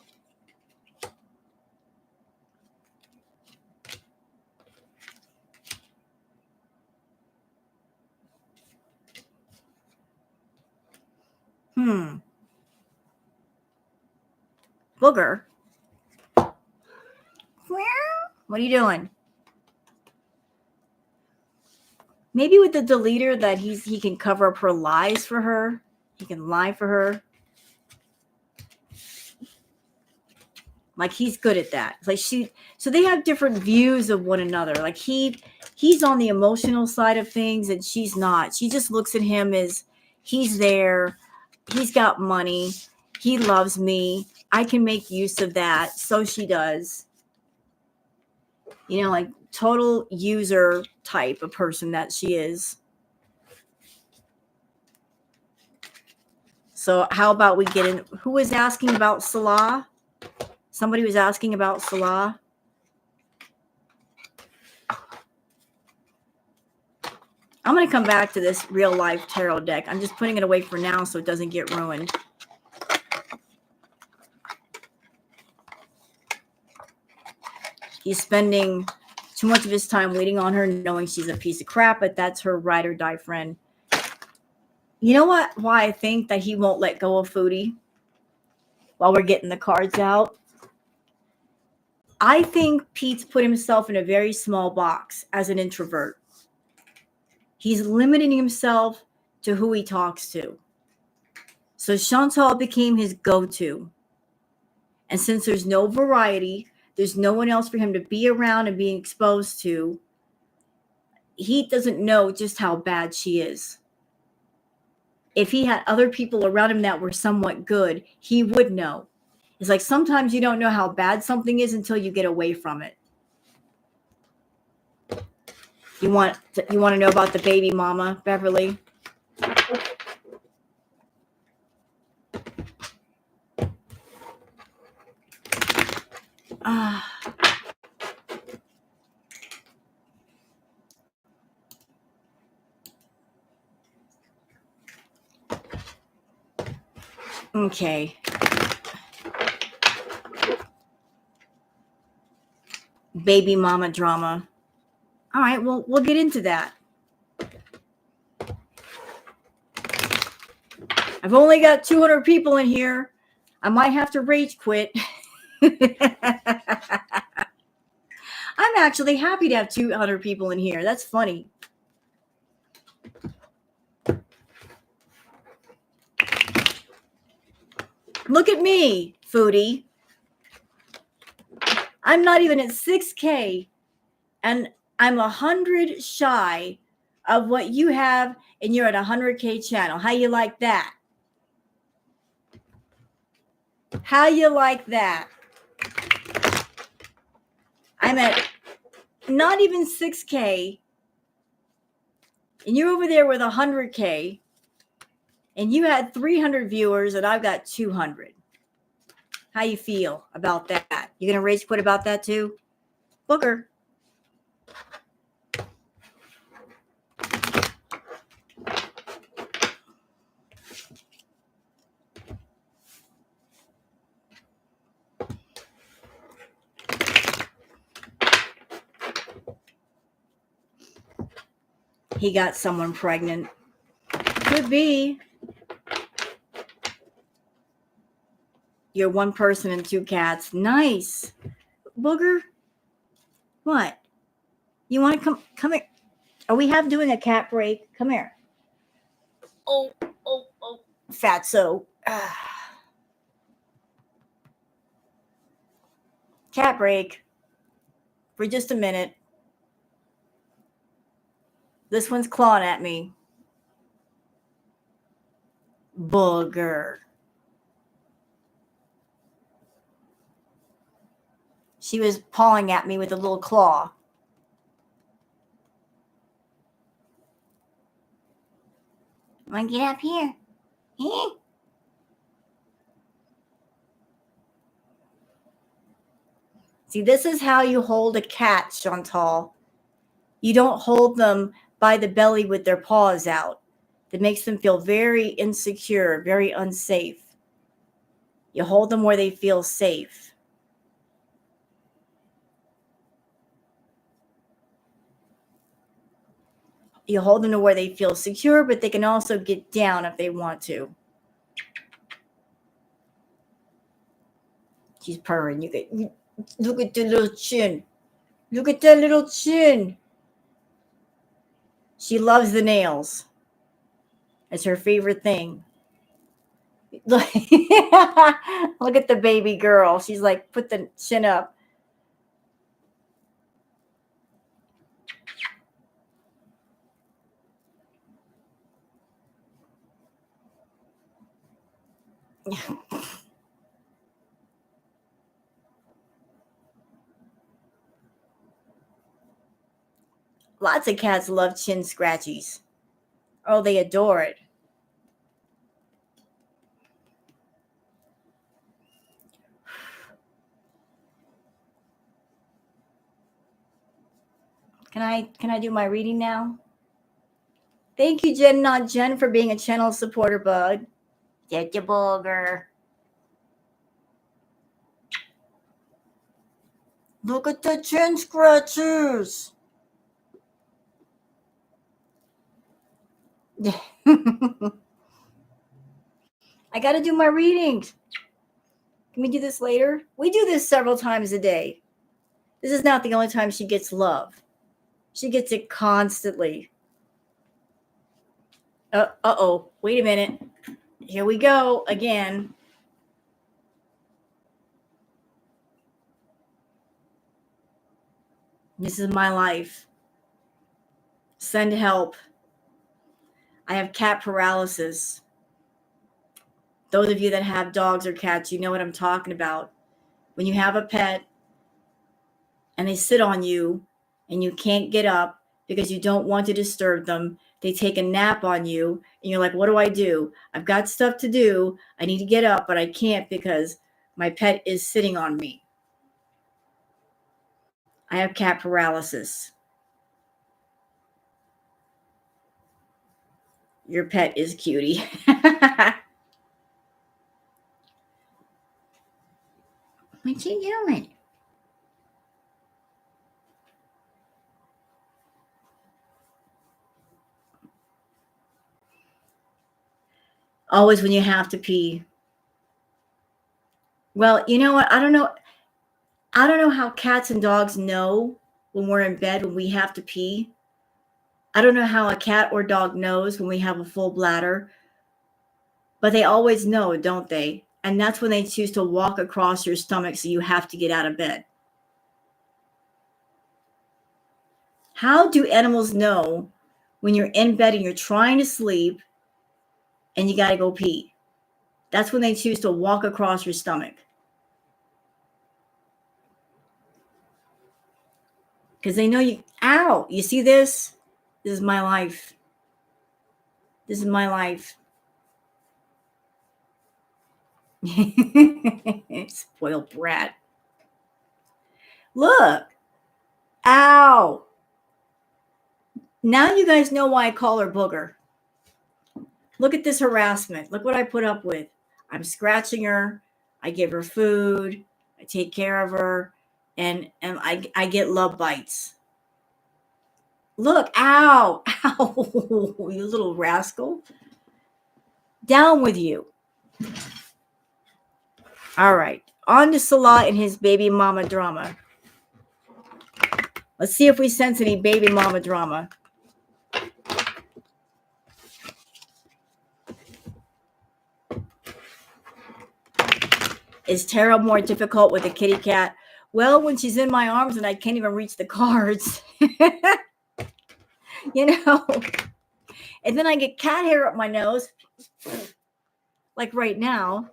Booger. What are you doing? Maybe with the deleter that he can cover up her lies for her. He can lie for her. Like he's good at that. Like so they have different views of one another. Like he's on the emotional side of things and she's not. She just looks at him as he's there. He's got money. He loves me. I can make use of that. So she does. You know, like total user type of person that she is. So how about we get in? Who was asking about Salah? Somebody was asking about Salah. I'm going to come back to this real life tarot deck. I'm just putting it away for now so it doesn't get ruined. He's spending too much of his time waiting on her, knowing she's a piece of crap, but that's her ride or die friend. You know what? Why I think that he won't let go of Foodie while we're getting the cards out? I think Pete's put himself in a very small box as an introvert. He's limiting himself to who he talks to. So Chantal became his go-to. And since there's no variety, there's no one else for him to be around and being exposed to, he doesn't know just how bad she is. If he had other people around him that were somewhat good, he would know. It's like sometimes you don't know how bad something is until you get away from it. You want to know about the baby mama, Beverly? Okay. Baby mama drama. All right, well, we'll get into that. I've only got 200 people in here. I might have to rage quit. I'm actually happy to have 200 people in here. That's funny. Look at me, Foodie. I'm not even at 6K, and I'm 100 shy of what you have, and you're at 100K channel. How you like that? How you like that? I'm at not even 6K, and you're over there with 100K, and you had 300 viewers, and I've got 200. How you feel about that? You gonna rage quit about that too? Booker. He got someone pregnant. Could be. You're one person and 2 cats. Nice. Booger. What? You want to come here? Are we doing a cat break? Come here. Oh. Fatso. Cat break. For just a minute. This one's clawing at me. Booger. She was pawing at me with a little claw. Want to get up here? See, this is how you hold a cat, Chantal. You don't hold them by the belly with their paws out. That makes them feel very insecure, very unsafe. You hold them where they feel safe. You hold them to where they feel secure, but they can also get down if they want to. She's purring. Look at the little chin. Look at that little chin. She loves the nails. It's her favorite thing. Look at the baby girl. She's like, put the chin up. Lots of cats love chin scratchies. Oh, they adore it. Can I do my reading now? Thank you, Jen, not Jen, for being a channel supporter, bud. Get your booger. Look at the chin scratches. I got to do my readings. Can we do this later? We do this several times a day. This is not the only time she gets love. She gets it constantly. Uh-oh. Wait a minute. Here we go again. This is my life. Send help. I have cat paralysis. Those of you that have dogs or cats, you know what I'm talking about. When you have a pet and they sit on you and you can't get up because you don't want to disturb them, they take a nap on you and you're like, what do? I've got stuff to do. I need to get up, but I can't because my pet is sitting on me. I have cat paralysis. Your pet is cutie. What you doing? Always when you have to pee. Well, you know what? I don't know how cats and dogs know when we're in bed when we have to pee. I don't know how a cat or dog knows when we have a full bladder, but they always know, don't they? And that's when they choose to walk across your stomach so you have to get out of bed. How do animals know when you're in bed and you're trying to sleep and you got to go pee? That's when they choose to walk across your stomach. Because they know you. Ow! You see this? This is my life. This is my life. Spoiled brat. Look. Ow. Now you guys know why I call her Booger. Look at this harassment. Look what I put up with. I'm scratching her. I give her food. I take care of her. And I get love bites. Look. Ow. Ow. You little rascal. Down with you. All right. On to Salah and his baby mama drama. Let's see if we sense any baby mama drama. Is tarot more difficult with a kitty cat? Well, when she's in my arms and I can't even reach the cards. You know. And then I get cat hair up my nose. Like right now.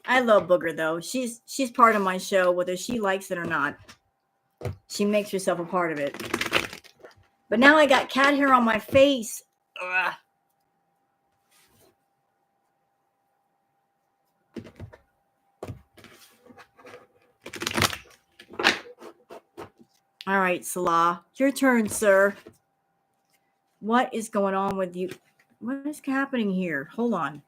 I love Booger though. She's part of my show, whether she likes it or not. She makes herself a part of it. But now I got cat hair on my face. Ugh. All right, Salah. Your turn, sir. What is going on with you? What is happening here? Hold on.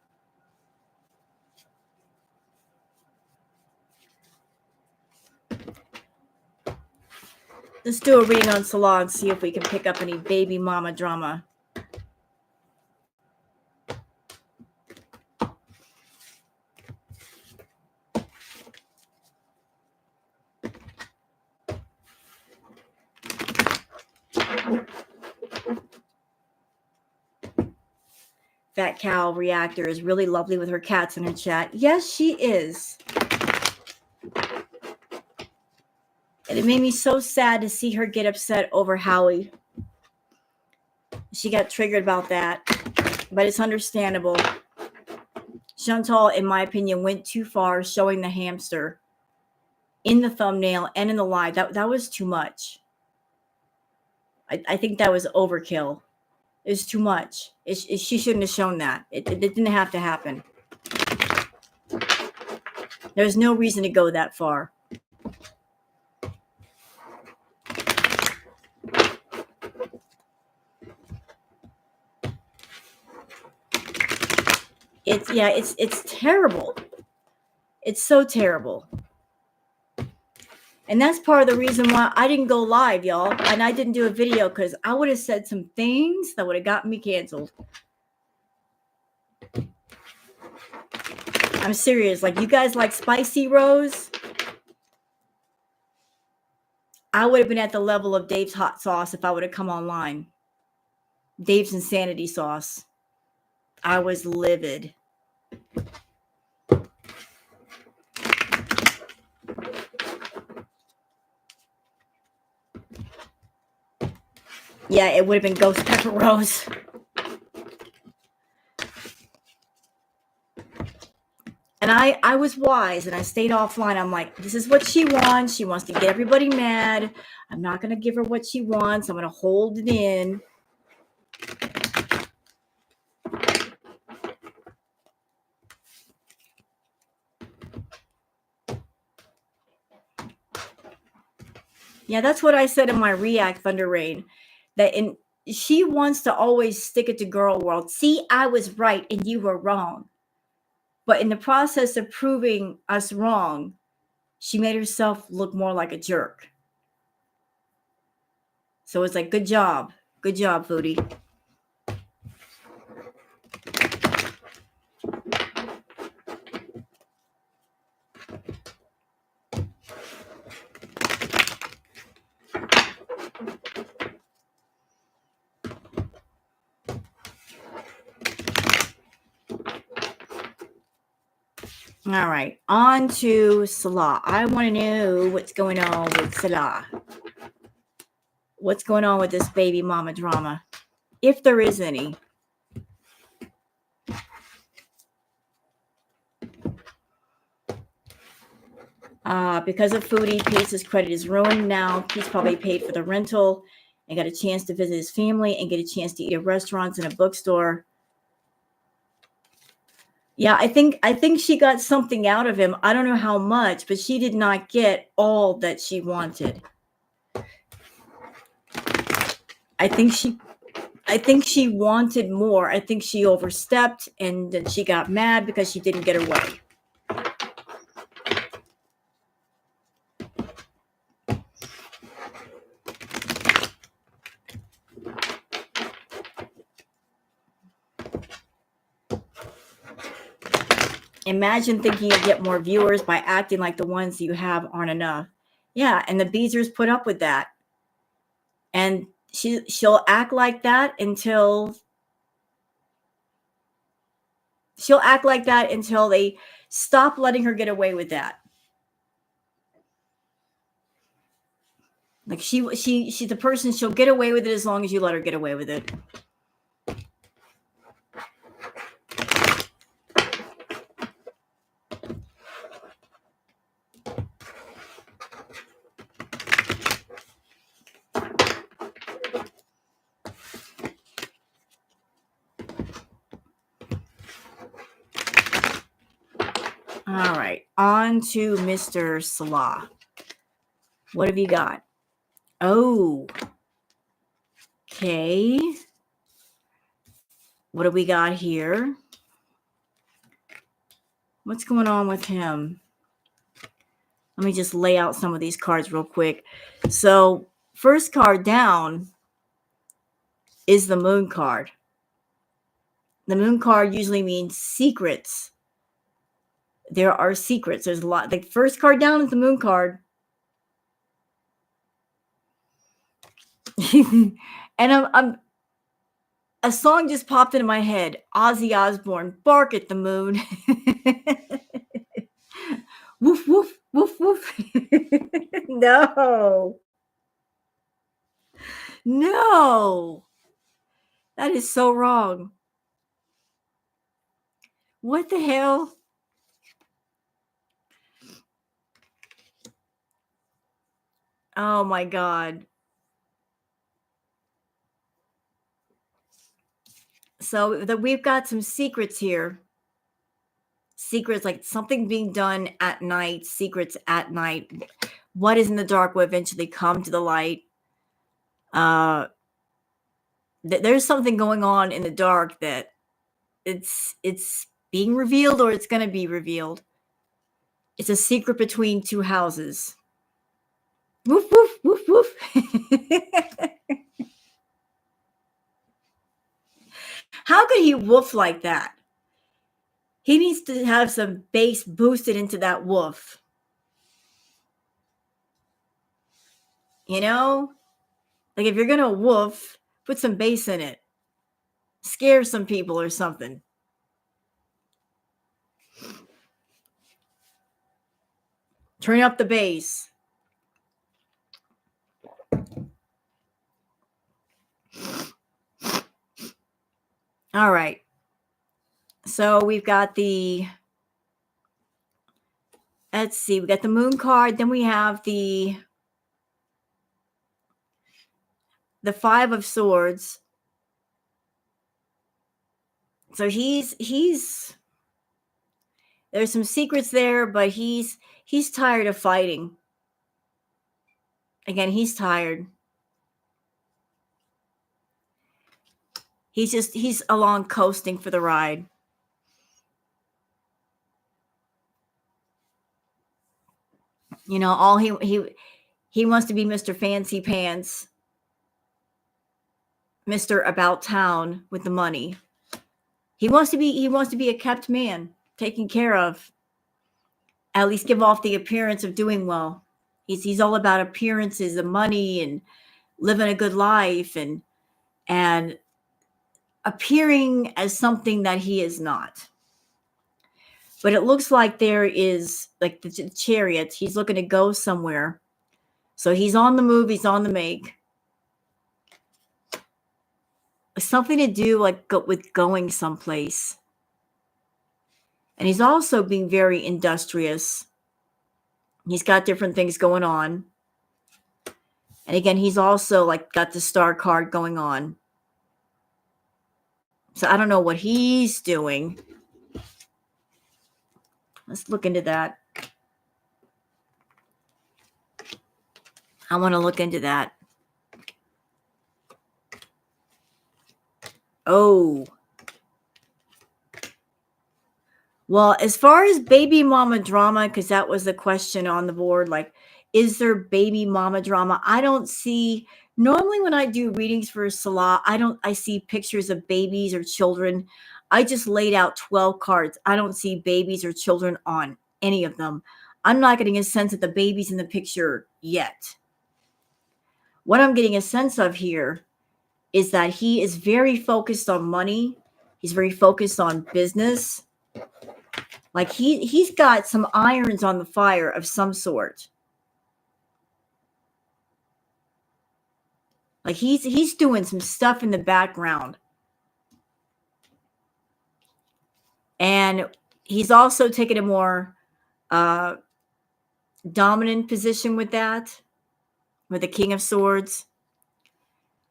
Let's do a reading on Salah and see if we can pick up any baby mama drama. Fat Cow Reactor is really lovely with her cats in her chat. Yes, she is. And it made me so sad to see her get upset over Howie. She got triggered about that, but it's understandable. Chantal, in my opinion, went too far showing the hamster in the thumbnail and in the live. That was too much. I think that was overkill. It was too much. She shouldn't have shown that. It didn't have to happen. There's no reason to go that far. It's terrible. It's so terrible. And that's part of the reason why I didn't go live, y'all. And I didn't do a video because I would have said some things that would have gotten me canceled. I'm serious. Like, you guys like spicy rose? I would have been at the level of Dave's hot sauce if I would have come online. Dave's insanity sauce. I was livid. Yeah, it would have been Ghost Pepper Rose. And I was wise and I stayed offline. I'm like, this is what she wants. She wants to get everybody mad. I'm not going to give her what she wants. I'm going to hold it in. Yeah, that's what I said in my React Thunder Rain. She wants to always stick it to girl world. See, I was right and you were wrong. But in the process of proving us wrong, she made herself look more like a jerk. So it's like, good job. Good job, Foodie. All right, on to Salah. I want to know what's going on with Salah. What's going on with this baby mama drama, if there is any. Because of Foodie, Pace's credit is ruined now. He's probably paid for the rental and got a chance to visit his family and get a chance to eat at restaurants and a bookstore. Yeah, I think she got something out of him. I don't know how much, but she did not get all that she wanted. I think she wanted more. I think she overstepped and then she got mad because she didn't get her way. Imagine thinking you get more viewers by acting like the ones you have aren't enough. Yeah, and the Beezers put up with that. And she'll act like that until they stop letting her get away with that. Like she's the person, she'll get away with it as long as you let her get away with it. All right, on to Mr. Salah. What have you got? Oh, okay. What do we got here? What's going on with him? Let me just lay out some of these cards real quick. So First card down is the moon card. The moon card usually means secrets. There are secrets. There's a lot. The first card down is the moon card. And I'm a song just popped into my head. Ozzy Osbourne, Bark at the Moon. Woof, woof, woof, woof. No. No. That is so wrong. What the hell? Oh my God. So we've got some secrets here. Secrets, like something being done at night, secrets at night. What is in the dark will eventually come to the light. There's something going on in the dark that it's being revealed, or it's going to be revealed. It's a secret between two houses. Woof, woof, woof, woof. How could he woof like that? He needs to have some bass boosted into that woof. You know? Like if you're going to woof, put some bass in it. Scare some people or something. Turn up the bass. All right. So we've got let's see, we got the moon card. Then we have the Five of Swords. So he's there's some secrets there, but he's tired of fighting. Again, he's tired. He's along coasting for the ride. You know, all he wants to be Mr. Fancy Pants, Mr. About Town with the money. He wants to be a kept man, taken care of. At least give off the appearance of doing well. He's all about appearances, the money, and living a good life, and appearing as something that he is not. But it looks like there is, like the Chariot, he's looking to go somewhere. So he's on the move, he's on the make. Something to do with going someplace. And he's also being very industrious. He's got different things going on. And again, he's also got the Star card going on. So I don't know what he's doing. Let's look into that. I want to look into that. Oh. Well, as far as baby mama drama, because that was the question on the board, is there baby mama drama? I don't see. Normally when I do readings for Salah, I see pictures of babies or children. I just laid out 12 cards. I don't see babies or children on any of them. I'm not getting a sense of the babies in the picture yet. What I'm getting a sense of here is that he is very focused on money. He's very focused on business. Like he's got some irons on the fire of some sort. Like he's doing some stuff in the background. And he's also taking a more dominant position with that, with the King of Swords.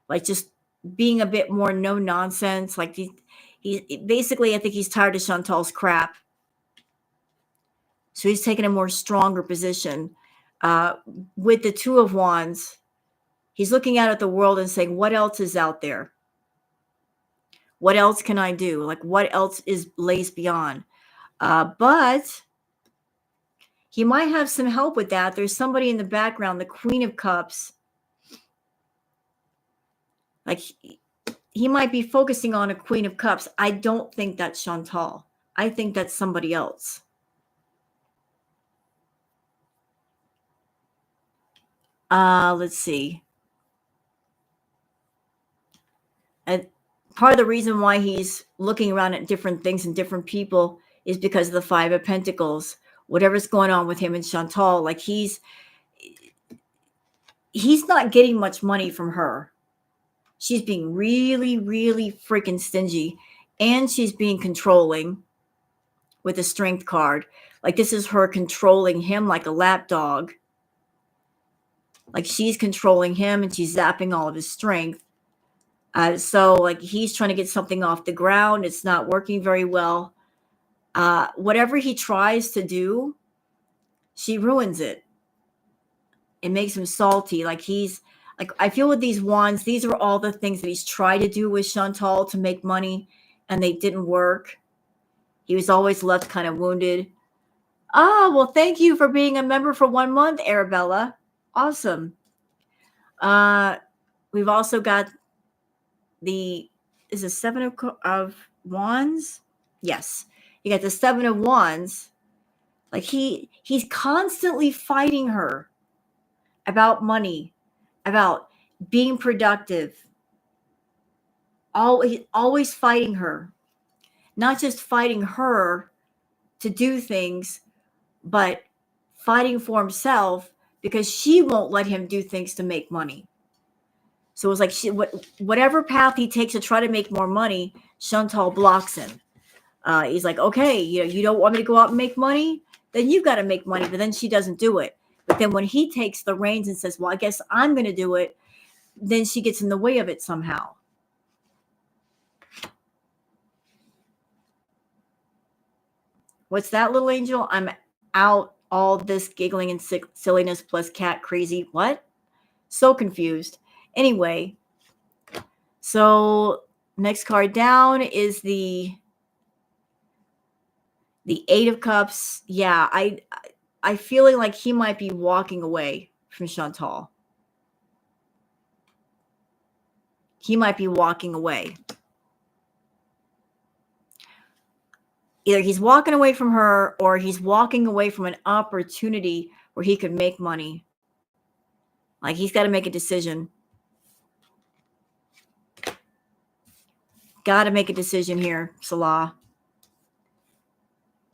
Like just being a bit more no nonsense. Like he basically, I think he's tired of Chantal's crap. So he's taking a more stronger position. With the Two of Wands, he's looking out at the world and saying, what else is out there? What else can I do? Like what else lays beyond? But he might have some help with that. There's somebody in the background, the Queen of Cups. Like he might be focusing on a Queen of Cups. I don't think that's Chantal. I think that's somebody else. Let's see. And part of the reason why he's looking around at different things and different people is because of the Five of Pentacles. Whatever's going on with him and Chantal, like he's not getting much money from her. She's being really, really freaking stingy, and she's being controlling with the Strength card. Like this is her controlling him like a lapdog. Like she's controlling him and she's zapping all of his strength. So like he's trying to get something off the ground. It's not working very well. Whatever he tries to do, she ruins it. It makes him salty. Like he's like, I feel with these wands, these are all the things that he's tried to do with Chantal to make money, and they didn't work. He was always left kind of wounded. Well, thank you for being a member for 1 month, Arabella. Awesome. We've also got is a Seven of Wands? Yes. You got the Seven of Wands. Like he's constantly fighting her about money, about being productive. Always fighting her. Not just fighting her to do things, but fighting for himself because she won't let him do things to make money. So it's like whatever path he takes to try to make more money, Chantal blocks him. He's like, okay, you don't want me to go out and make money? Then you got to make money. But then she doesn't do it. But then when he takes the reins and says, well, I guess I'm going to do it, then she gets in the way of it somehow. What's that, little angel? I'm out all this giggling and silliness plus cat crazy. What? So confused. Anyway, so next card down is the Eight of Cups. Yeah, I feeling like he might be walking away from Chantal. He might be walking away. Either he's walking away from her or he's walking away from an opportunity where he could make money. Like he's got to make a decision. Got to make a decision here, Salah.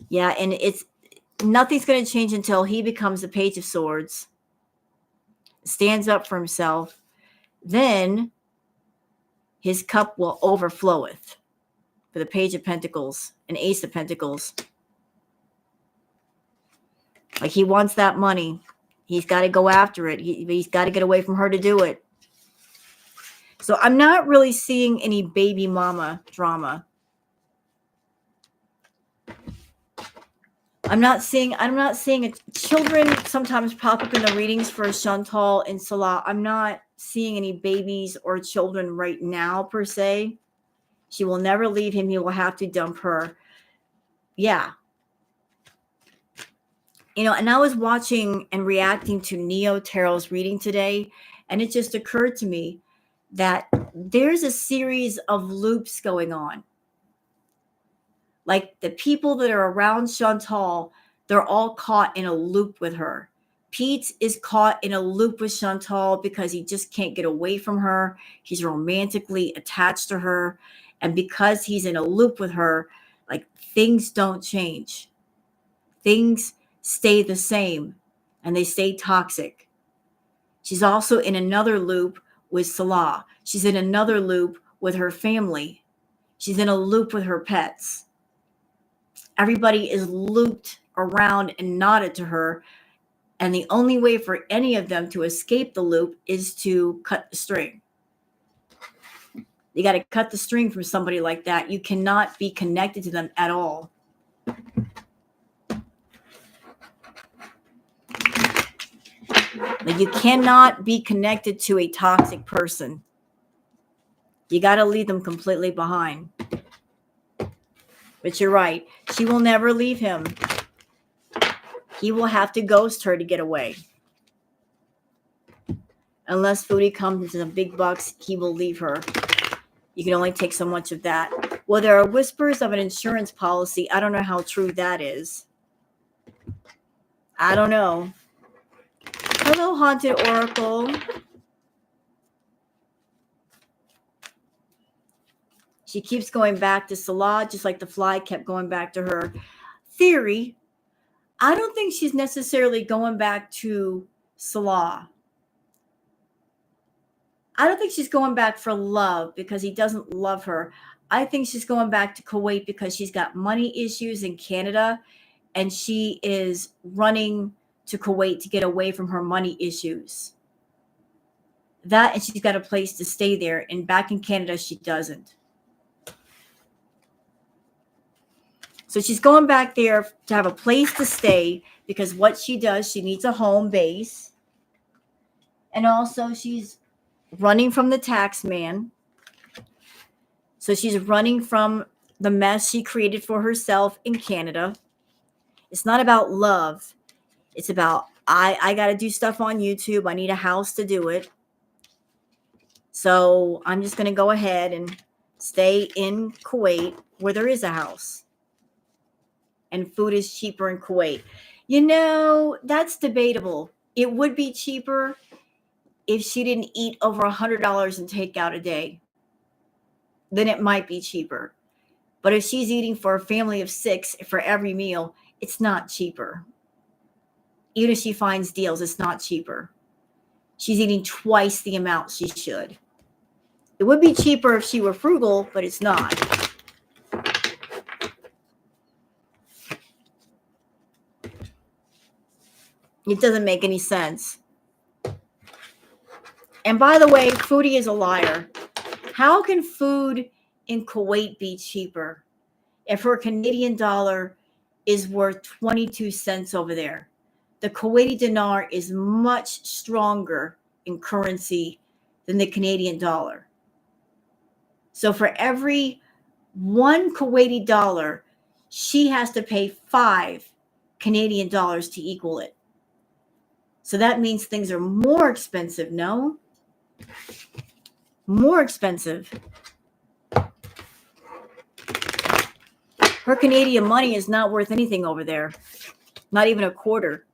Yeah, and nothing's going to change until he becomes the Page of Swords, stands up for himself. Then his cup will overfloweth for the Page of Pentacles and Ace of Pentacles. Like he wants that money. He's got to go after it. He's got to get away from her to do it. So I'm not really seeing any baby mama drama. I'm not seeing it. Children sometimes pop up in the readings for Chantal and Salah. I'm not seeing any babies or children right now per se. She will never leave him. He will have to dump her. Yeah. And I was watching and reacting to Neo Tarot's reading today, and it just occurred to me that there's a series of loops going on. Like the people that are around Chantal, they're all caught in a loop with her. Pete is caught in a loop with Chantal because he just can't get away from her. He's romantically attached to her. And because he's in a loop with her, like things don't change. Things stay the same and they stay toxic. She's also in another loop with Salah. She's in another loop with her family. She's in a loop with her pets. Everybody is looped around and knotted to her. And the only way for any of them to escape the loop is to cut the string. You got to cut the string from somebody like that. You cannot be connected to them at all. Like you cannot be connected to a toxic person. You got to leave them completely behind. But you're right. She will never leave him. He will have to ghost her to get away. Unless Foodie comes into the big bucks, he will leave her. You can only take so much of that. Well, there are whispers of an insurance policy. I don't know how true that is. I don't know. Hello, Haunted Oracle. She keeps going back to Salah, just like the fly kept going back to her. Theory, I don't think she's necessarily going back to Salah. I don't think she's going back for love because he doesn't love her. I think she's going back to Kuwait because she's got money issues in Canada, and she is running to Kuwait to get away from her money issues. That, and she's got a place to stay there, and back in Canada, she doesn't. So she's going back there to have a place to stay because what she does, she needs a home base. And also she's running from the tax man. So she's running from the mess she created for herself in Canada. It's not about love. It's about, I got to do stuff on YouTube. I need a house to do it. So I'm just going to go ahead and stay in Kuwait where there is a house. And food is cheaper in Kuwait. You know, that's debatable. It would be cheaper if she didn't eat over $100 in takeout a day. Then it might be cheaper. But if she's eating for a family of 6 for every meal, it's not cheaper. Even if she finds deals, it's not cheaper. She's eating twice the amount she should. It would be cheaper if she were frugal, but it's not. It doesn't make any sense. And by the way, Foodie is a liar. How can food in Kuwait be cheaper if her Canadian dollar is worth 22 cents over there? The Kuwaiti dinar is much stronger in currency than the Canadian dollar. So for every one Kuwaiti dollar, she has to pay 5 Canadian dollars to equal it. So that means things are more expensive, no? More expensive. Her Canadian money is not worth anything over there. Not even a quarter.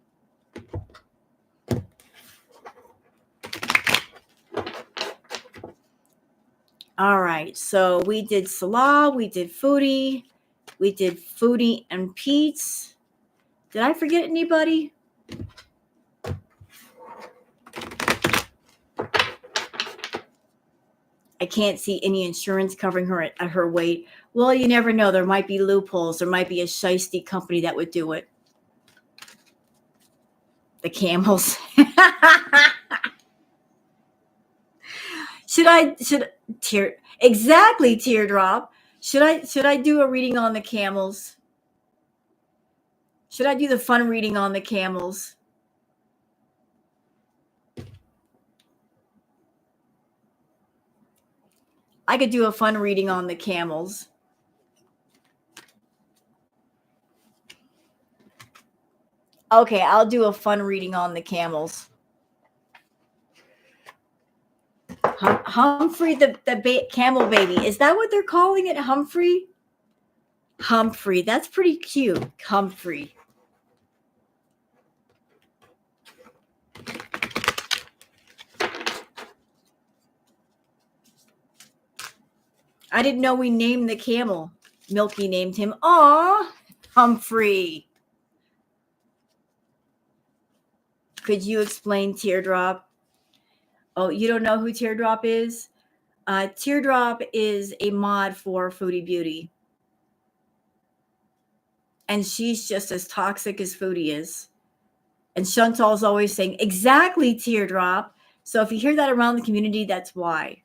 All right, so we did Salah, we did Foodie and Pete's. Did I forget anybody? I can't see any insurance covering her at her weight. Well, you never know. There might be loopholes. There might be a shiesty company that would do it. The Camels. Exactly, Teardrop. Should I do a reading on the Camels? Should I do the fun reading on the Camels? I could do a fun reading on the Camels. Okay, I'll do a fun reading on the Camels. Humphrey, the camel baby. Is that what they're calling it? Humphrey? Humphrey. That's pretty cute. Humphrey. I didn't know we named the camel. Milky named him. Aw, Humphrey. Could you explain Teardrop? Oh, you don't know who Teardrop is? Teardrop is a mod for Foodie Beauty. And she's just as toxic as Foodie is. And Chantal's always saying, exactly, Teardrop. So if you hear that around the community, that's why.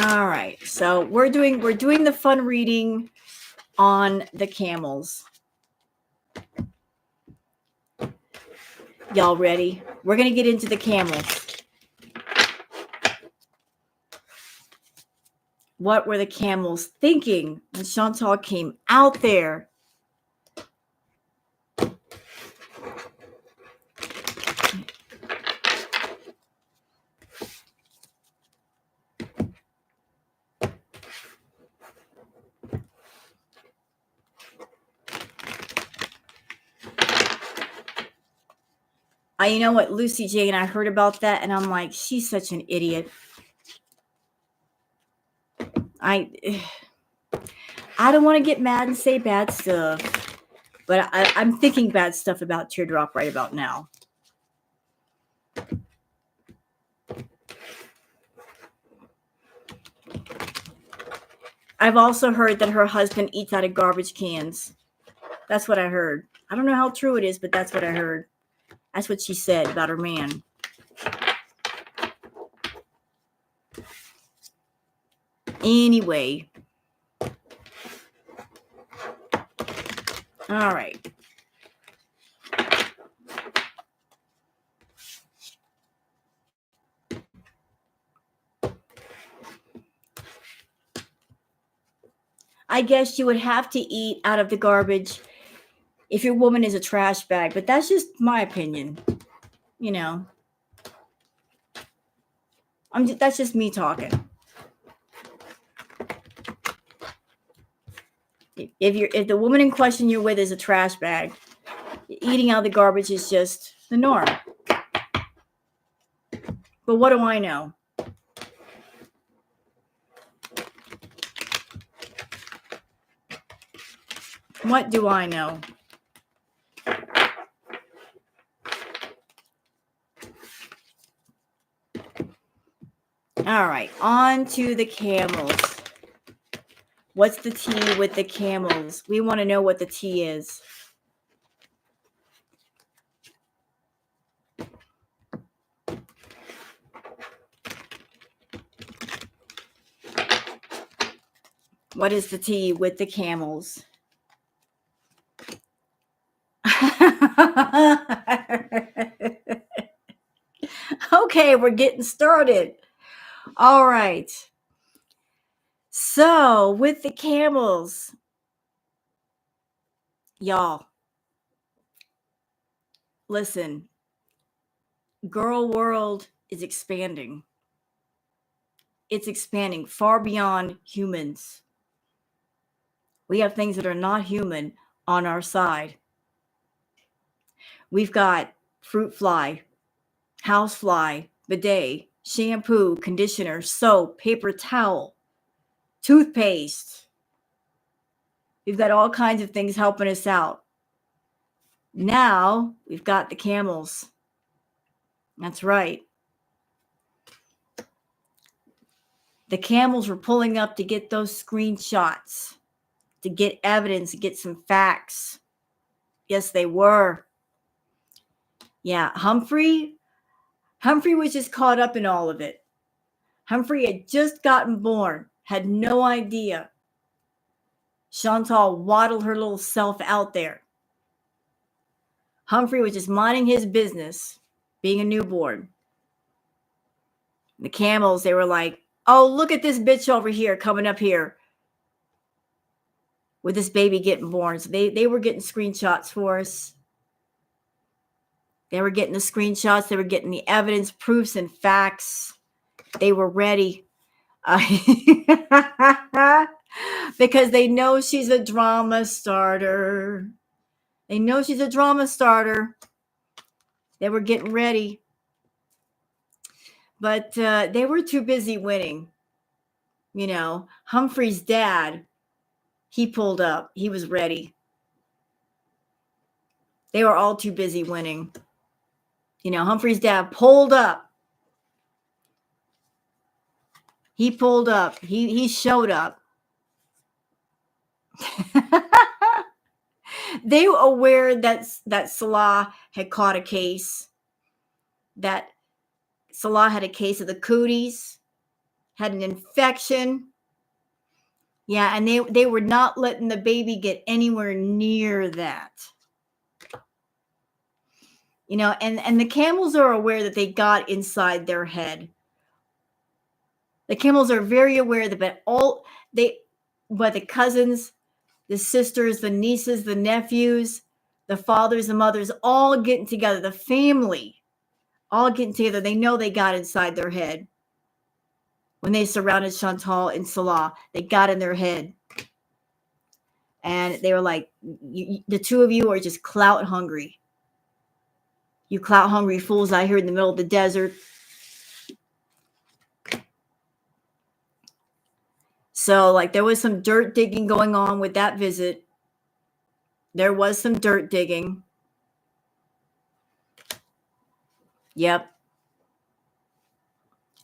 All right, so we're doing the fun reading on the Camels. Y'all ready? We're gonna get into the Camels. What were the Camels thinking when Chantal came out there? You know what, Lucy J and I heard about that, and I'm like, she's such an idiot. I don't want to get mad and say bad stuff, but I'm thinking bad stuff about Teardrop right about now. I've also heard that her husband eats out of garbage cans. That's what I heard. I don't know how true it is, but that's what I heard. That's what she said about her man. Anyway. All right. I guess you would have to eat out of the garbage if your woman is a trash bag, but that's just my opinion. You know, that's just me talking. If the woman in question you're with is a trash bag, eating out of the garbage is just the norm. But what do I know? What do I know? All right, on to the Camels. What's the tea with the Camels? We want to know what the tea is. What is the tea with the Camels? Okay, we're getting started. All right. So, with the Camels, y'all, listen, girl world is expanding. It's expanding far beyond humans. We have things that are not human on our side. We've got fruit fly, house fly, bidet, shampoo, conditioner, soap, paper towel, toothpaste. We've got all kinds of things helping us out. Now we've got the Camels. That's right. The Camels were pulling up to get those screenshots, to get evidence, to get some facts. Yes, they were. Yeah, Humphrey was just caught up in all of it. Humphrey had just gotten born, had no idea. Chantal waddled her little self out there. Humphrey was just minding his business, being a newborn. The Camels, they were like, oh, look at this bitch over here coming up here with this baby getting born. So they were getting screenshots for us. They were getting the screenshots. They were getting the evidence, proofs, and facts. They were ready. Because they know she's a drama starter. They know she's a drama starter. They were getting ready. But they were too busy winning. You know, Humphrey's dad, he pulled up. He was ready. They were all too busy winning. You know, Humphrey's dad pulled up. He pulled up. He showed up. They were aware that Salah had caught a case. That Salah had a case of the cooties, had an infection. Yeah, and they were not letting the baby get anywhere near that. You know, and the Camels are aware that they got inside their head. The Camels are very aware that but the cousins, the sisters, the nieces, the nephews, the fathers, the mothers, all getting together, the family, all getting together. They know they got inside their head. When they surrounded Chantal and Salah, they got in their head. And they were like, the two of you are just clout hungry. You clout hungry fools out here in the middle of the desert. So, like, there was some dirt digging going on with that visit. There was some dirt digging. Yep.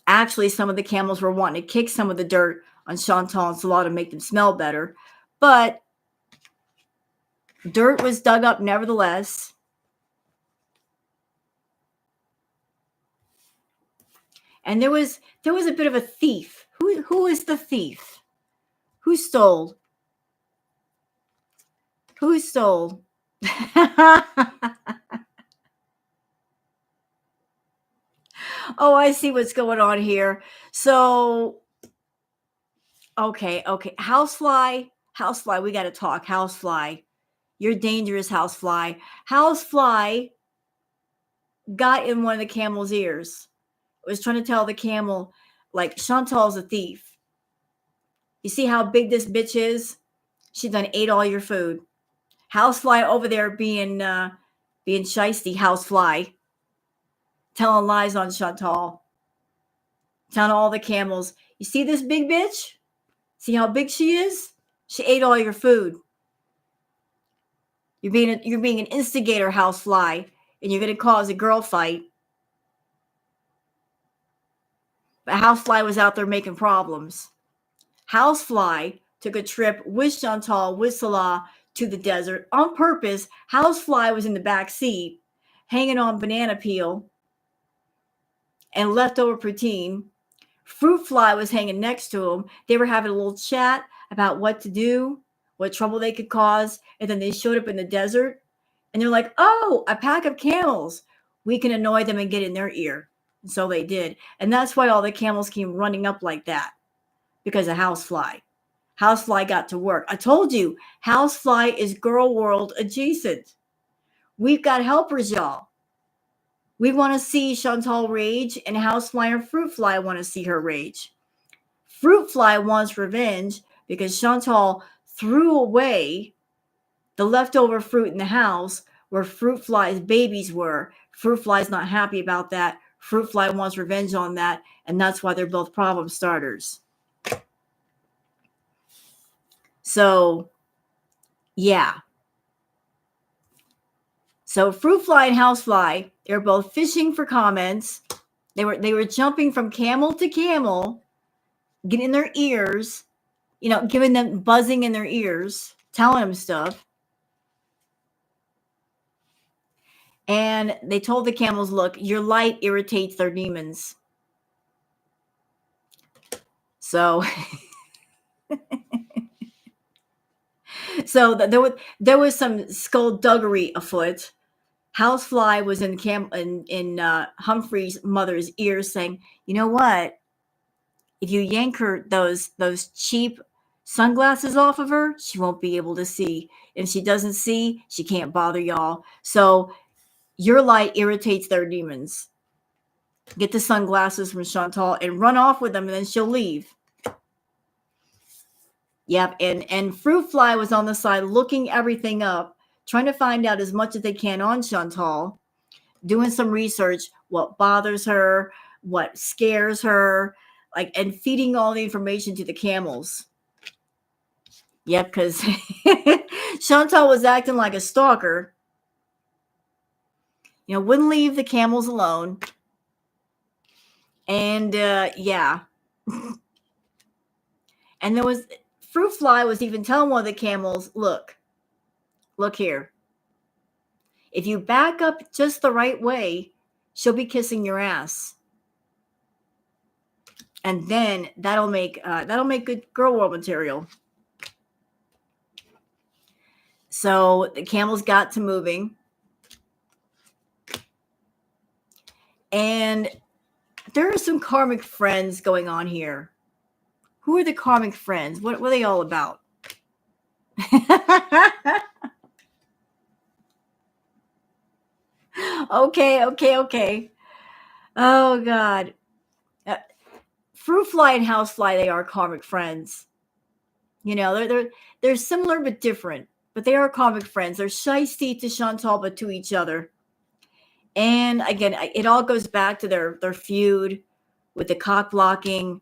Actually, some of the Camels were wanting to kick some of the dirt on Chantal and Salah to make them smell better. But dirt was dug up nevertheless. And there was a bit of a thief. Who is the thief? Who stole? Who stole? Oh, I see what's going on here. So, okay. Housefly, we got to talk. Housefly, you're dangerous, Housefly. Housefly got in one of the Camel's ears. Was trying to tell the Camel, like, Chantal's a thief. You see how big this bitch is? She done ate all your food. Housefly over there being shiesty. Housefly telling lies on Chantal, telling all the Camels, you see this big bitch? See how big she is? She ate all your food. You're being an instigator, Housefly, and you're going to cause a girl fight. But Housefly was out there making problems. Housefly took a trip with Chantal, with Salah, to the desert on purpose. Housefly was in the back seat, hanging on banana peel and leftover poutine. Fruit Fly was hanging next to him. They were having a little chat about what to do, what trouble they could cause. And then they showed up in the desert and they're like, oh, a pack of Camels. We can annoy them and get in their ear. And so they did. And that's why all the Camels came running up like that, because of Housefly. Housefly got to work. I told you, Housefly is girl world adjacent. We've got helpers, y'all. We want to see Chantal rage, and Housefly and Fruit Fly want to see her rage. Fruit Fly wants revenge because Chantal threw away the leftover fruit in the house where Fruit Fly's babies were. Fruit Fly's not happy about that. Fruit Fly wants revenge on that, and that's why they're both problem starters. So, yeah. So Fruit Fly and Housefly, they were both fishing for comments. They were jumping from camel to camel, getting in their ears, giving them buzzing in their ears, telling them stuff. And they told the Camels, look, your light irritates their demons. So, there was some skullduggery afoot. Housefly was in Humphrey's mother's ear saying, you know what? If you yank her those cheap sunglasses off of her, she won't be able to see. If she doesn't see, she can't bother y'all. So your light irritates their demons. Get the sunglasses from Chantal and run off with them, and then she'll leave. Yep, and Fruit Fly was on the side looking everything up, trying to find out as much as they can on Chantal, doing some research, what bothers her, what scares her, and feeding all the information to the Camels. Yep, because Chantal was acting like a stalker. Wouldn't leave the Camels alone. And yeah. And there was Fruit Fly was even telling one of the Camels, look here. If you back up just the right way, she'll be kissing your ass. And then that'll make good girl world material. So the Camels got to moving. And there are some karmic friends going on here. Who are the karmic friends? What are they all about? Okay. Oh God. Fruit fly and house fly, they are karmic friends. You know, they're similar but different, but they are karmic friends. They're shiesty to Chantal, but to each other. And again, it all goes back to their feud with the cock blocking.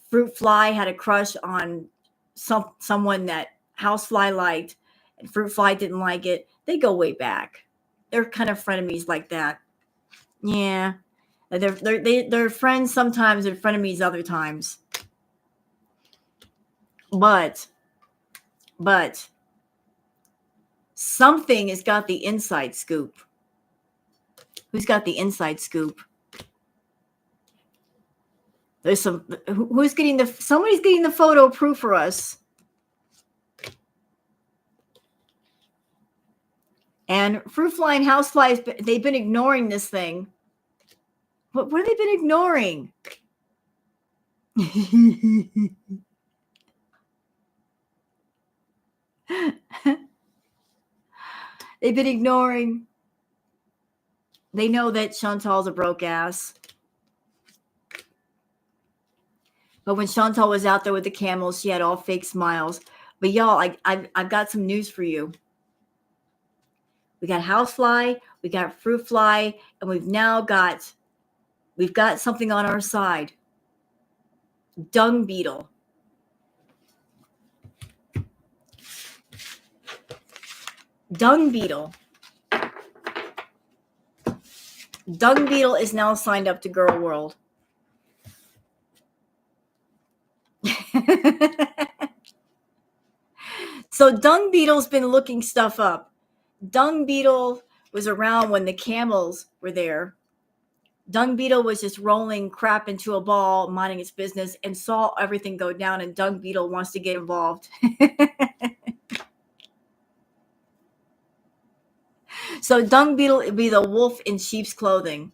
Fruit fly had a crush on someone that housefly liked, and fruit fly didn't like it. They go way back. They're kind of frenemies like that. Yeah, they're friends sometimes and frenemies other times. But something has got the inside scoop. Who's got the inside scoop? There's who's getting somebody's getting the photo proof for us. And fruit fly and house flies, they've been ignoring this thing. What have they been ignoring? They've been ignoring. They know that Chantal's a broke ass. But when Chantal was out there with the camels, she had all fake smiles. But y'all, I've got some news for you. We got housefly, we got fruit fly, and we've got something on our side. Dung beetle. Dung beetle. Dung beetle is now signed up to Girl World. So dung beetle's been looking stuff up. Dung beetle was around when the camels were there. Dung beetle was just rolling crap into a ball, minding its business, and saw everything go down, and dung beetle wants to get involved. So dung beetle would be the wolf in sheep's clothing.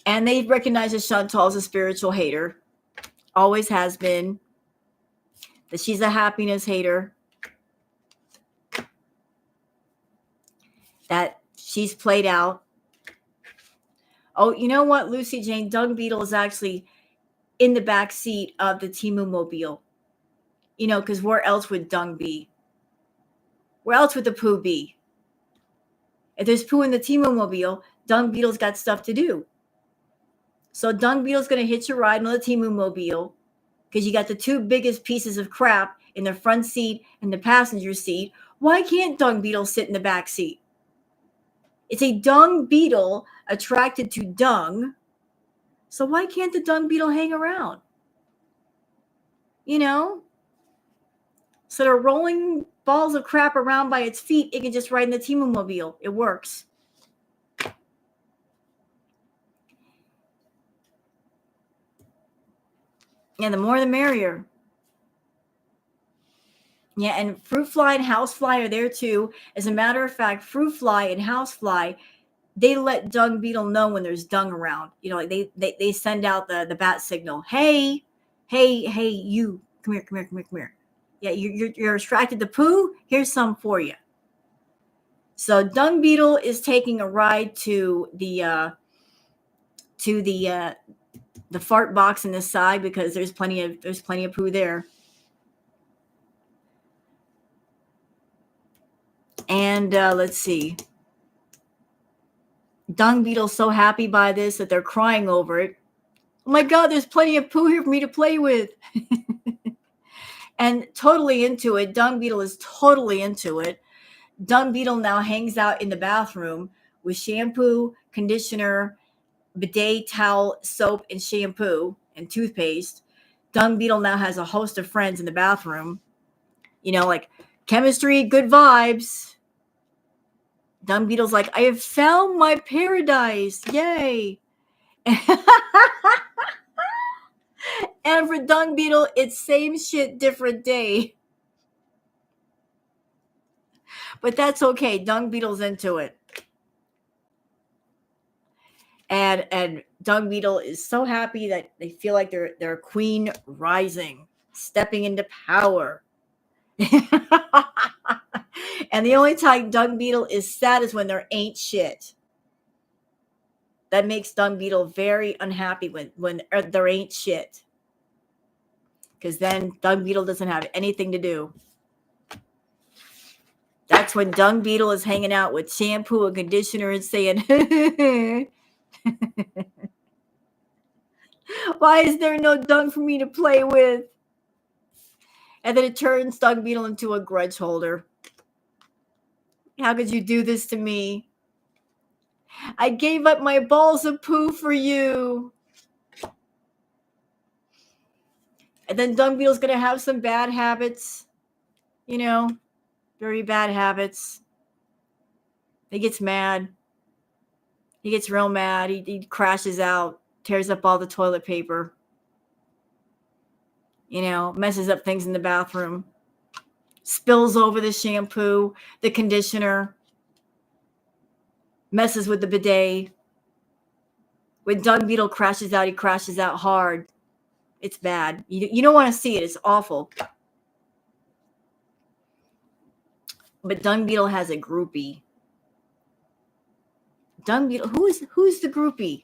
And they recognize that Chantal is a spiritual hater. Always has been. That she's a happiness hater. That she's played out. Oh, you know what, Lucy Jane? Dung beetle is actually in the back seat of the Timu mobile. You know, because where else would dung be? Where else would the poo be? If there's poo in the Timu mobile, dung beetle's got stuff to do. So dung beetle's going to hitch a ride on the Timu mobile because you got the two biggest pieces of crap in the front seat and the passenger seat. Why can't dung beetle sit in the back seat? It's a dung beetle attracted to dung. So why can't the dung beetle hang around? You know? So they're rolling balls of crap around by its feet. It can just ride in the Timu mobile. It works. Yeah, the more the merrier. Yeah, and fruit fly and house fly are there too. As a matter of fact, fruit fly and house fly, they let dung beetle know when there's dung around. You know, like they send out the bat signal. Hey, you, come here. Yeah, you're attracted to poo. Here's some for you. So dung beetle is taking a ride to the fart box in the side because there's plenty of poo there. And let's see. Dung beetle's so happy by this that they're crying over it. Oh my God, there's plenty of poo here for me to play with. And totally into it. Dung beetle is totally into it. Dung beetle now hangs out in the bathroom with shampoo, conditioner, bidet towel, soap, and shampoo and toothpaste. Dung beetle now has a host of friends in the bathroom. You know, like chemistry, good vibes. Dung beetle's like, I have found my paradise. Yay. And for dung beetle, it's same shit, different day. But that's okay. Dung beetle's into it. And dung beetle is so happy that they feel like they're a queen rising, stepping into power. And the only time dung beetle is sad is when there ain't shit. That makes dung beetle very unhappy when there ain't shit. Because then dung beetle doesn't have anything to do. That's when dung beetle is hanging out with shampoo and conditioner and saying, why is there no dung for me to play with? And then it turns dung beetle into a grudge holder. How could you do this to me? I gave up my balls of poo for you. And then dung beetle's going to have some bad habits. You know, very bad habits. He gets mad. He gets real mad. He crashes out, tears up all the toilet paper. You know, messes up things in the bathroom. Spills over the shampoo, the conditioner. Messes with the bidet. When dung beetle crashes out, he crashes out hard. It's bad. You don't want to see it. It's awful. But dung beetle has a groupie. Dung beetle. Who's the groupie?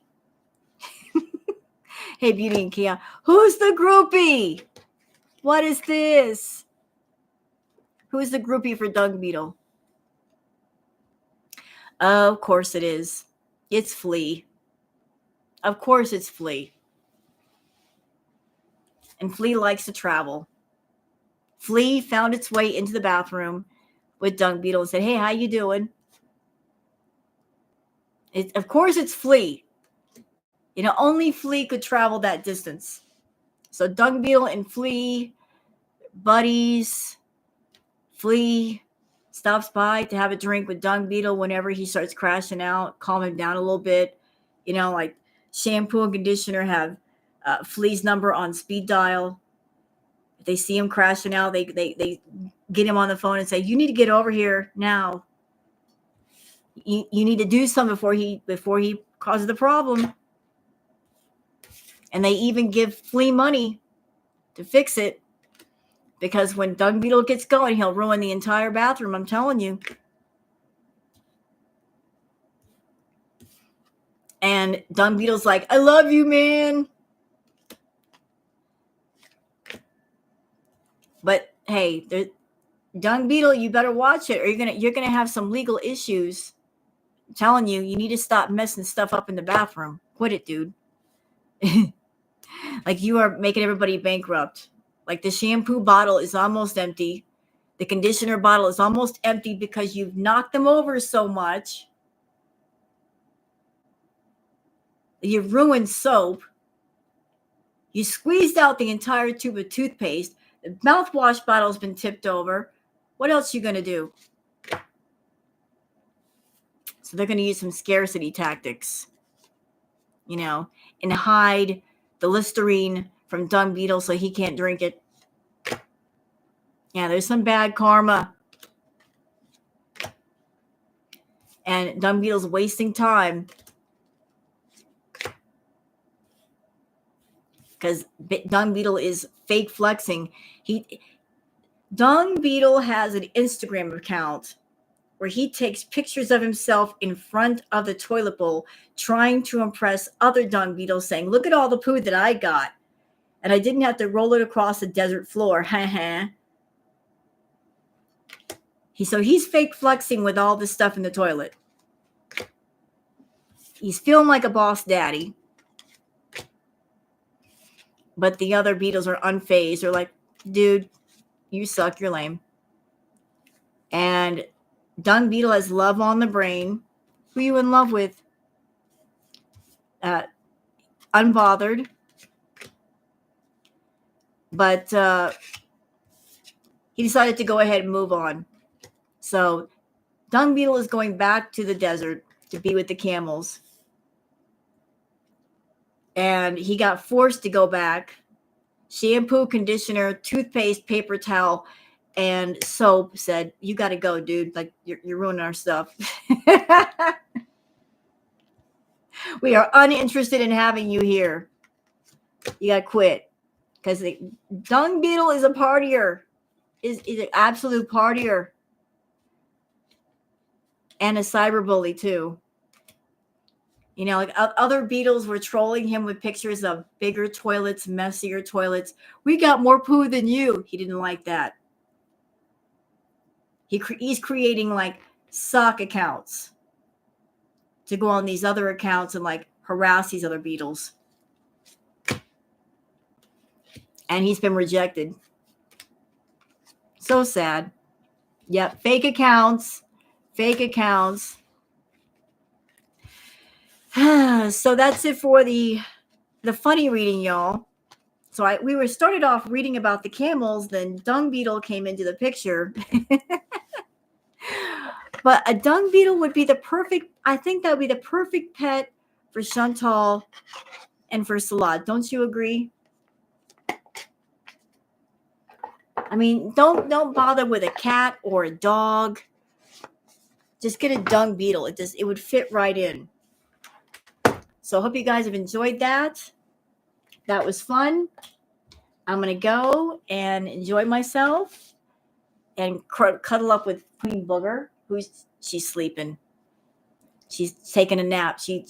Hey, Beauty and Kia. Who's the groupie? What is this? Who's the groupie for dung beetle? Of course it is. It's Flea. Of course it's Flea. And Flea likes to travel. Flea found its way into the bathroom with dung beetle and said, hey, how you doing? Of course it's Flea. You know, only Flea could travel that distance. So dung beetle and Flea, buddies. Flea stops by to have a drink with dung beetle whenever he starts crashing out, calm him down a little bit. You know, like shampoo and conditioner have Flea's number on speed dial. If they see him crashing out, they get him on the phone and say, you need to get over here now. You need to do something before he causes the problem. And they even give Flea money to fix it. Because when dung beetle gets going, he'll ruin the entire bathroom. I'm telling you. And dung beetle's like, I love you, man. But hey, dung beetle, you better watch it, or you're gonna have some legal issues. I'm telling you, you need to stop messing stuff up in the bathroom. Quit it, dude. Like you are making everybody bankrupt. Like the shampoo bottle is almost empty. The conditioner bottle is almost empty because you've knocked them over so much. You've ruined soap. You squeezed out the entire tube of toothpaste. The mouthwash bottle's been tipped over. What else are you going to do? So they're going to use some scarcity tactics, you know, and hide the Listerine from dung beetle so he can't drink it. Yeah, there's some bad karma. And dung beetle's wasting time. Because dung beetle is fake flexing. Dung beetle has an Instagram account where he takes pictures of himself in front of the toilet bowl, trying to impress other dung beetles, saying, look at all the poo that I got. And I didn't have to roll it across the desert floor. So he's fake flexing with all this stuff in the toilet. He's feeling like a boss daddy. But the other beetles are unfazed. They're like, dude, you suck. You're lame. And dung beetle has love on the brain. Who are you in love with? Unbothered. But he decided to go ahead and move on. So dung beetle is going back to the desert to be with the camels. And he got forced to go back. Shampoo, conditioner, toothpaste, paper towel. And Soap said, "You got to go, dude. Like you're ruining our stuff. We are uninterested in having you here. You got to quit." Because the dung beetle is a partier, is an absolute partier, and a cyberbully too. You know, like other beetles were trolling him with pictures of bigger toilets, messier toilets. We got more poo than you. He didn't like that. He's creating like sock accounts to go on these other accounts and like harass these other beetles. And he's been rejected. So sad. Yep, fake accounts. Fake accounts. So that's it for the funny reading, y'all. So we were started off reading about the camels, then dung beetle came into the picture. But a dung beetle would be the perfect, I think that would be the perfect pet for Chantal and for Salah. Don't you agree? I mean, don't bother with a cat or a dog. Just get a dung beetle. It would fit right in. So I hope you guys have enjoyed that. That was fun. I'm going to go and enjoy myself and cuddle up with Queen Booger, she's sleeping. She's taking a nap. She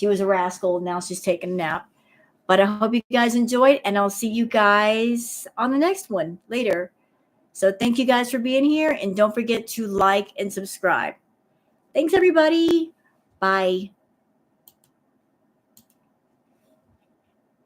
was a rascal. Now she's taking a nap. But I hope you guys enjoyed, and I'll see you guys on the next one later. So thank you guys for being here, and don't forget to like and subscribe. Thanks, everybody. Bye.